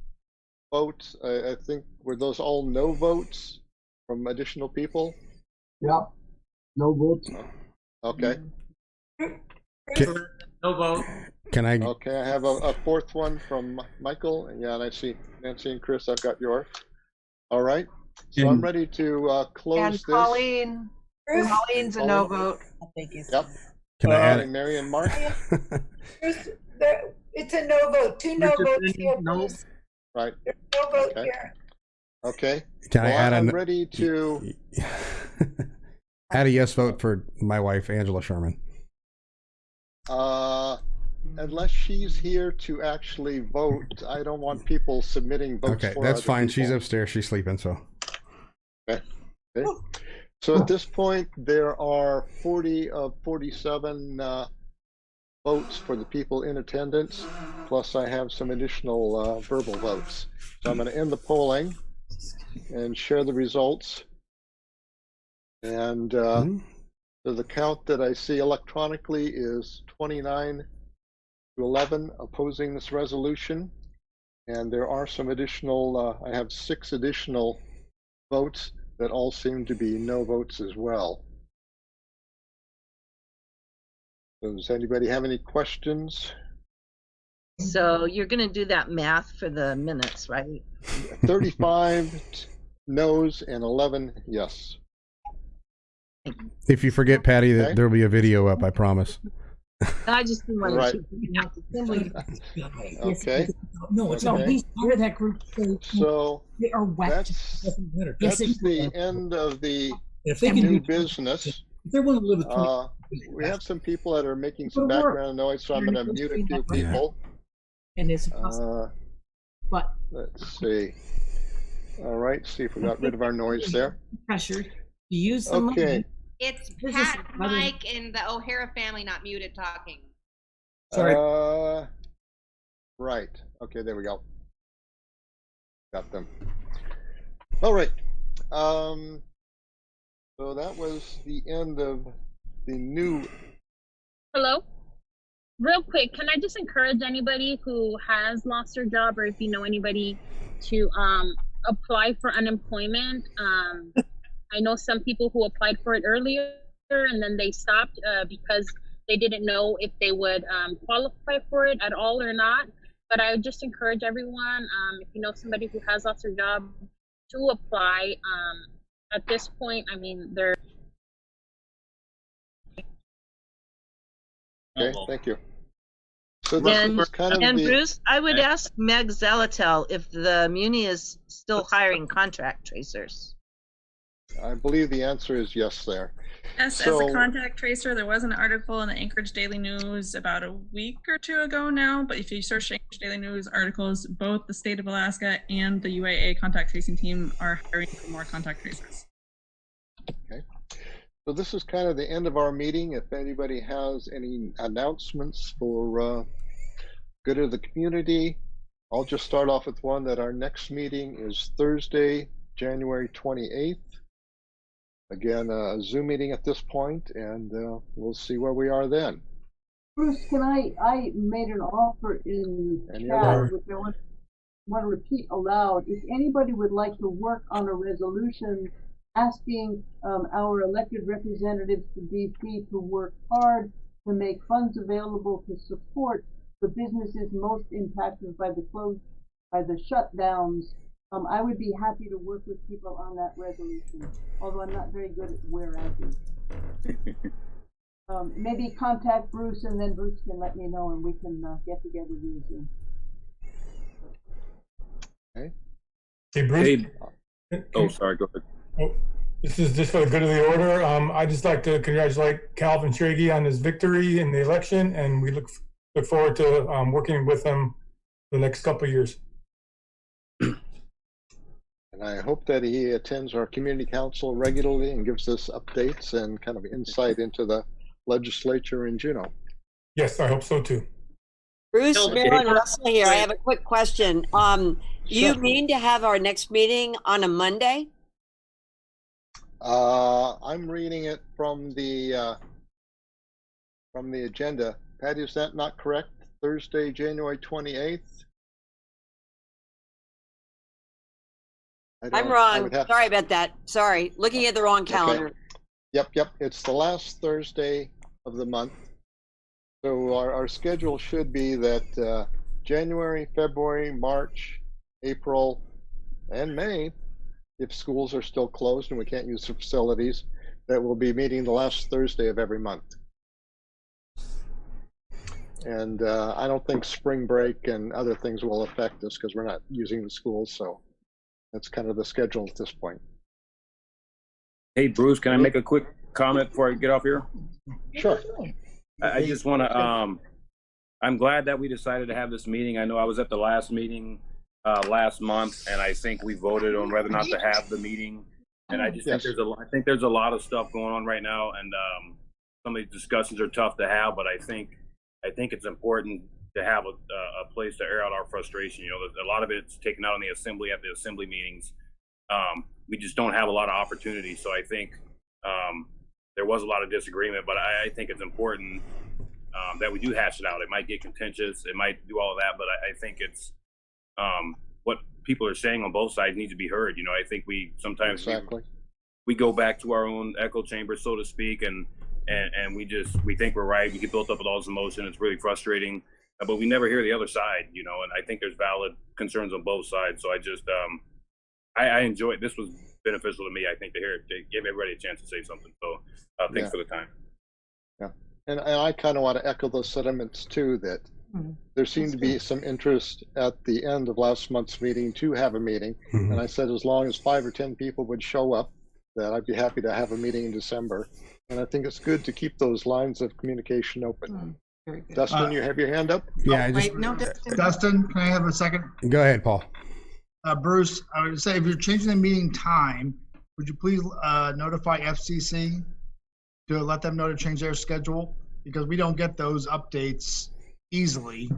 Speaker 1: votes. I think, were those all no votes from additional people?
Speaker 21: Yeah. No votes.
Speaker 1: Okay.
Speaker 19: No vote.
Speaker 13: Can I?
Speaker 1: Okay, I have a 4th one from Michael. Yeah, and I see Nancy and Chris. I've got yours. All right. So I'm ready to close
Speaker 9: And
Speaker 1: this.
Speaker 9: Colleen. Colleen's a no vote.
Speaker 6: I think it's.
Speaker 1: Yep.
Speaker 13: Can I add
Speaker 1: And Mary and Mark?
Speaker 6: It's a no vote. 2 no votes here.
Speaker 19: No.
Speaker 1: Right.
Speaker 6: No vote
Speaker 1: Okay.
Speaker 6: here.
Speaker 1: Okay.
Speaker 13: Can I add
Speaker 1: I'm
Speaker 13: an?
Speaker 1: ready to.
Speaker 13: Add a yes vote for my wife, Angela Sherman.
Speaker 1: Unless she's here to actually vote, I don't want people submitting votes.
Speaker 13: Okay,
Speaker 1: for
Speaker 13: that's
Speaker 1: other
Speaker 13: fine.
Speaker 1: people.
Speaker 13: She's upstairs. She's sleeping. So.
Speaker 1: Okay. So at this point, there are 40 of 47 votes for the people in attendance, plus I have some additional verbal votes. So I'm going to end the polling and share the results. And so the count that I see electronically is 29 to 11 opposing this resolution. And there are some additional, I have 6 additional votes that all seem to be no votes as well. So does anybody have any questions?
Speaker 20: So you're going to do that math for the minutes, right?
Speaker 1: 35 no's and 11 yes.
Speaker 13: If you forget, Patty,
Speaker 1: Okay.
Speaker 13: that there'll be a video up. I promise.
Speaker 20: I just didn't want
Speaker 1: Right.
Speaker 20: to.
Speaker 1: Okay.
Speaker 6: No, it's not.
Speaker 1: Okay.
Speaker 6: He's part of that group.
Speaker 1: So
Speaker 6: They are whacked.
Speaker 1: that's
Speaker 6: Yes,
Speaker 1: the end of the
Speaker 12: If they can
Speaker 1: new
Speaker 12: do,
Speaker 1: business.
Speaker 12: if they're willing to live with 20,
Speaker 1: We have some people that are making some background noise, so I'm going to mute a few people.
Speaker 6: and it's possible. But
Speaker 1: let's see. All right, see if we got rid of our noise there.
Speaker 6: Pressure to use the money.
Speaker 1: Okay.
Speaker 2: It's
Speaker 6: This is
Speaker 2: Pat,
Speaker 6: another-
Speaker 2: Mike, and the O'Hara family not muted talking.
Speaker 12: Sorry.
Speaker 1: Right. Okay, there we go. Got them. All right. So that was the end of the new.
Speaker 17: Hello? Real quick, can I just encourage anybody who has lost their job, or if you know anybody, to apply for unemployment? I know some people who applied for it earlier and then they stopped because they didn't know if they would qualify for it at all or not. But I would just encourage everyone, if you know somebody who has lost their job, to apply. At this point, I mean, they're...
Speaker 1: Okay, thank you. So this is kind of
Speaker 20: and
Speaker 1: the.
Speaker 20: Bruce, I would ask Meg Zelatel if the Muni is still hiring contract tracers.
Speaker 1: I believe the answer is yes there.
Speaker 16: Yes, as a contact tracer, there was an article in the Anchorage Daily News about a week or two ago now, but if you search Anchorage Daily News articles, both the state of Alaska and the UAA contact tracing team are hiring for more contact tracers.
Speaker 1: Okay. So this is kind of the end of our meeting. If anybody has any announcements for good of the community, I'll just start off with one that our next meeting is Thursday, January 28th. Again, a Zoom meeting at this point, and we'll see where we are then.
Speaker 21: Bruce, I made an offer in the
Speaker 1: Any
Speaker 21: chat,
Speaker 1: other-
Speaker 21: which I want to repeat aloud. If anybody would like to work on a resolution asking our elected representatives to DC to work hard to make funds available to support the businesses most impacted by the shutdowns, I would be happy to work with people on that resolution, although I'm not very good at whereasing. Maybe contact Bruce, and then Bruce can let me know, and we can get together via Zoom.
Speaker 1: Okay.
Speaker 18: Hey, Bruce.
Speaker 23: Oh, sorry. Go ahead.
Speaker 18: Oh, this is just for the good of the order. I'd just like to congratulate Calvin Schrage on his victory in the election, and we look forward to working with him the next couple of years.
Speaker 1: And I hope that he attends our community council regularly and gives us updates and kind of insight into the legislature in Juneau.
Speaker 18: Yes, I hope so too.
Speaker 24: Bruce, Marilyn Russell here. I have a quick question. You
Speaker 1: Sure.
Speaker 24: mean to have our next meeting on a Monday?
Speaker 1: I'm reading it from the agenda. Patty, is that not correct? Thursday, January 28th?
Speaker 24: I'm wrong. Sorry about that. Sorry. Looking at the wrong calendar.
Speaker 1: Okay. Yep. It's the last Thursday of the month. So our schedule should be that January, February, March, April, and May, if schools are still closed and we can't use the facilities, that we'll be meeting the last Thursday of every month. And I don't think spring break and other things will affect us because we're not using the schools. So that's kind of the schedule at this point.
Speaker 23: Hey, Bruce, can I make a quick comment before I get off here?
Speaker 1: Sure.
Speaker 23: I just want to, I'm glad that we decided to have this meeting. I know I was at the last meeting last month, and I think we voted on whether or not to have the meeting. And I just think there's a lot of stuff going on right now, and some of these discussions are tough to have, but I think it's important to have a place to air out our frustration. You know, a lot of it's taken out in the assembly at the assembly meetings. We just don't have a lot of opportunities. So I think there was a lot of disagreement, but I think it's important that we do hash it out. It might get contentious. It might do all of that, but I think it's what people are saying on both sides needs to be heard. You know, I think we sometimes we go back to our own echo chamber, so to speak, and we think we're right. We get built up with all this emotion. It's really frustrating, but we never hear the other side, you know, and I think there's valid concerns on both sides. So I just, I enjoyed, this was beneficial to me, I think, to give everybody a chance to say something. So thanks for the time.
Speaker 1: Yeah. And I kind of want to echo those sentiments too, that there seemed to be some interest at the end of last month's meeting to have a meeting. And I said, as long as 5 or 10 people would show up, that I'd be happy to have a meeting in December. And I think it's good to keep those lines of communication open.
Speaker 21: Very good.
Speaker 1: Dustin, you have your hand up?
Speaker 13: Yeah, I just,
Speaker 5: Wait, no, Dustin.
Speaker 7: Dustin, can I have a second?
Speaker 13: go ahead, Paul.
Speaker 7: Bruce, I would say if you're changing the meeting time, would you please notify FCC to let them know to change their schedule? Because we don't get those updates easily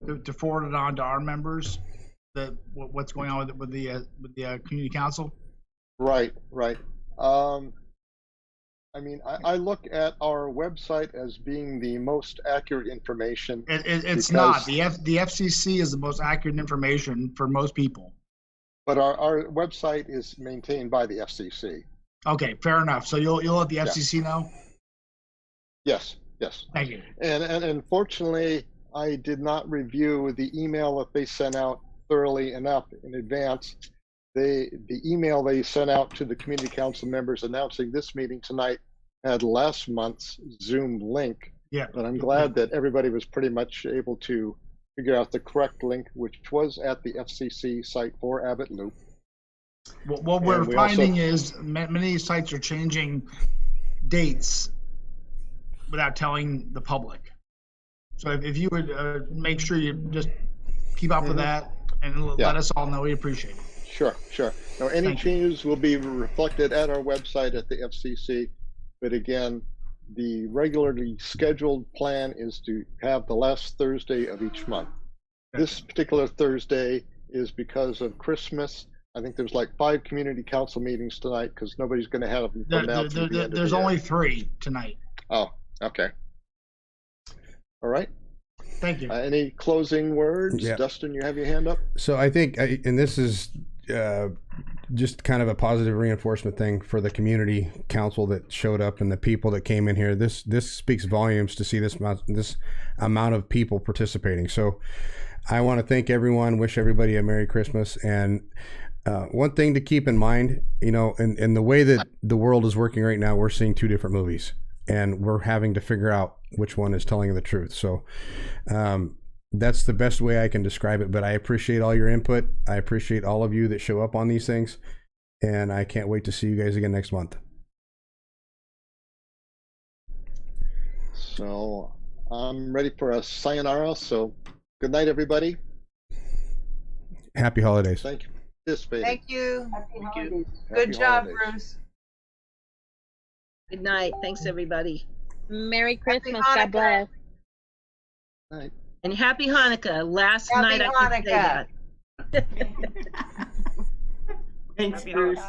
Speaker 7: to forward it on to our members, what's going on with the community council.
Speaker 1: Right. I mean, I look at our website as being the most accurate information.
Speaker 7: It's not. The FCC is the most accurate information for most people.
Speaker 1: But our website is maintained by the FCC.
Speaker 7: Okay, fair enough. So you'll let the FCC know?
Speaker 1: Yes.
Speaker 7: Thank you.
Speaker 1: And unfortunately, I did not review the email that they sent out thoroughly enough in advance. The email they sent out to the community council members announcing this meeting tonight had last month's Zoom link.
Speaker 7: Yeah.
Speaker 1: But I'm glad that everybody was pretty much able to figure out the correct link, which was at the FCC site for Abbott Loop.
Speaker 7: What we're finding is many sites are changing dates without telling the public. So if you would make sure you just keep up with that and let us all know, we appreciate it.
Speaker 1: Sure. Now, any changes will be reflected at our website at the FCC. But again, the regularly scheduled plan is to have the last Thursday of each month. This particular Thursday is because of Christmas. I think there's like 5 community council meetings tonight because nobody's going to have them from now to the end of the
Speaker 7: There's
Speaker 1: year.
Speaker 7: only 3 tonight.
Speaker 1: Oh, okay. All right.
Speaker 7: Thank you.
Speaker 1: Any closing words?
Speaker 13: Yeah.
Speaker 1: Dustin, you have your hand up?
Speaker 13: So I think, and this is just kind of a positive reinforcement thing for the community council that showed up and the people that came in here. This speaks volumes to see this amount of people participating. So I want to thank everyone, wish everybody a Merry Christmas. And one thing to keep in mind, in the way that the world is working right now, we're seeing 2 different movies and we're having to figure out which one is telling the truth. So that's the best way I can describe it, but I appreciate all your input. I appreciate all of you that show up on these things, and I can't wait to see you guys again next month.
Speaker 1: So I'm ready for a sayonara. So good night, everybody.
Speaker 13: Happy holidays.
Speaker 1: Thank you for participating.
Speaker 9: Thank you.
Speaker 21: Happy holidays.
Speaker 9: Good
Speaker 1: Happy
Speaker 9: job,
Speaker 1: holidays.
Speaker 9: Bruce.
Speaker 20: Good night. Thanks, everybody.
Speaker 17: Merry Christmas.
Speaker 9: Hanukkah.
Speaker 17: God bless.
Speaker 1: Night.
Speaker 20: And happy Hanukkah. Last
Speaker 9: Happy
Speaker 20: night I could say
Speaker 9: Hanukkah.
Speaker 20: that.
Speaker 5: Thanks, Bruce.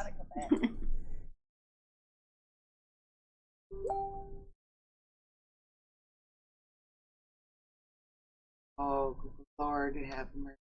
Speaker 9: Oh, Lord, have mercy.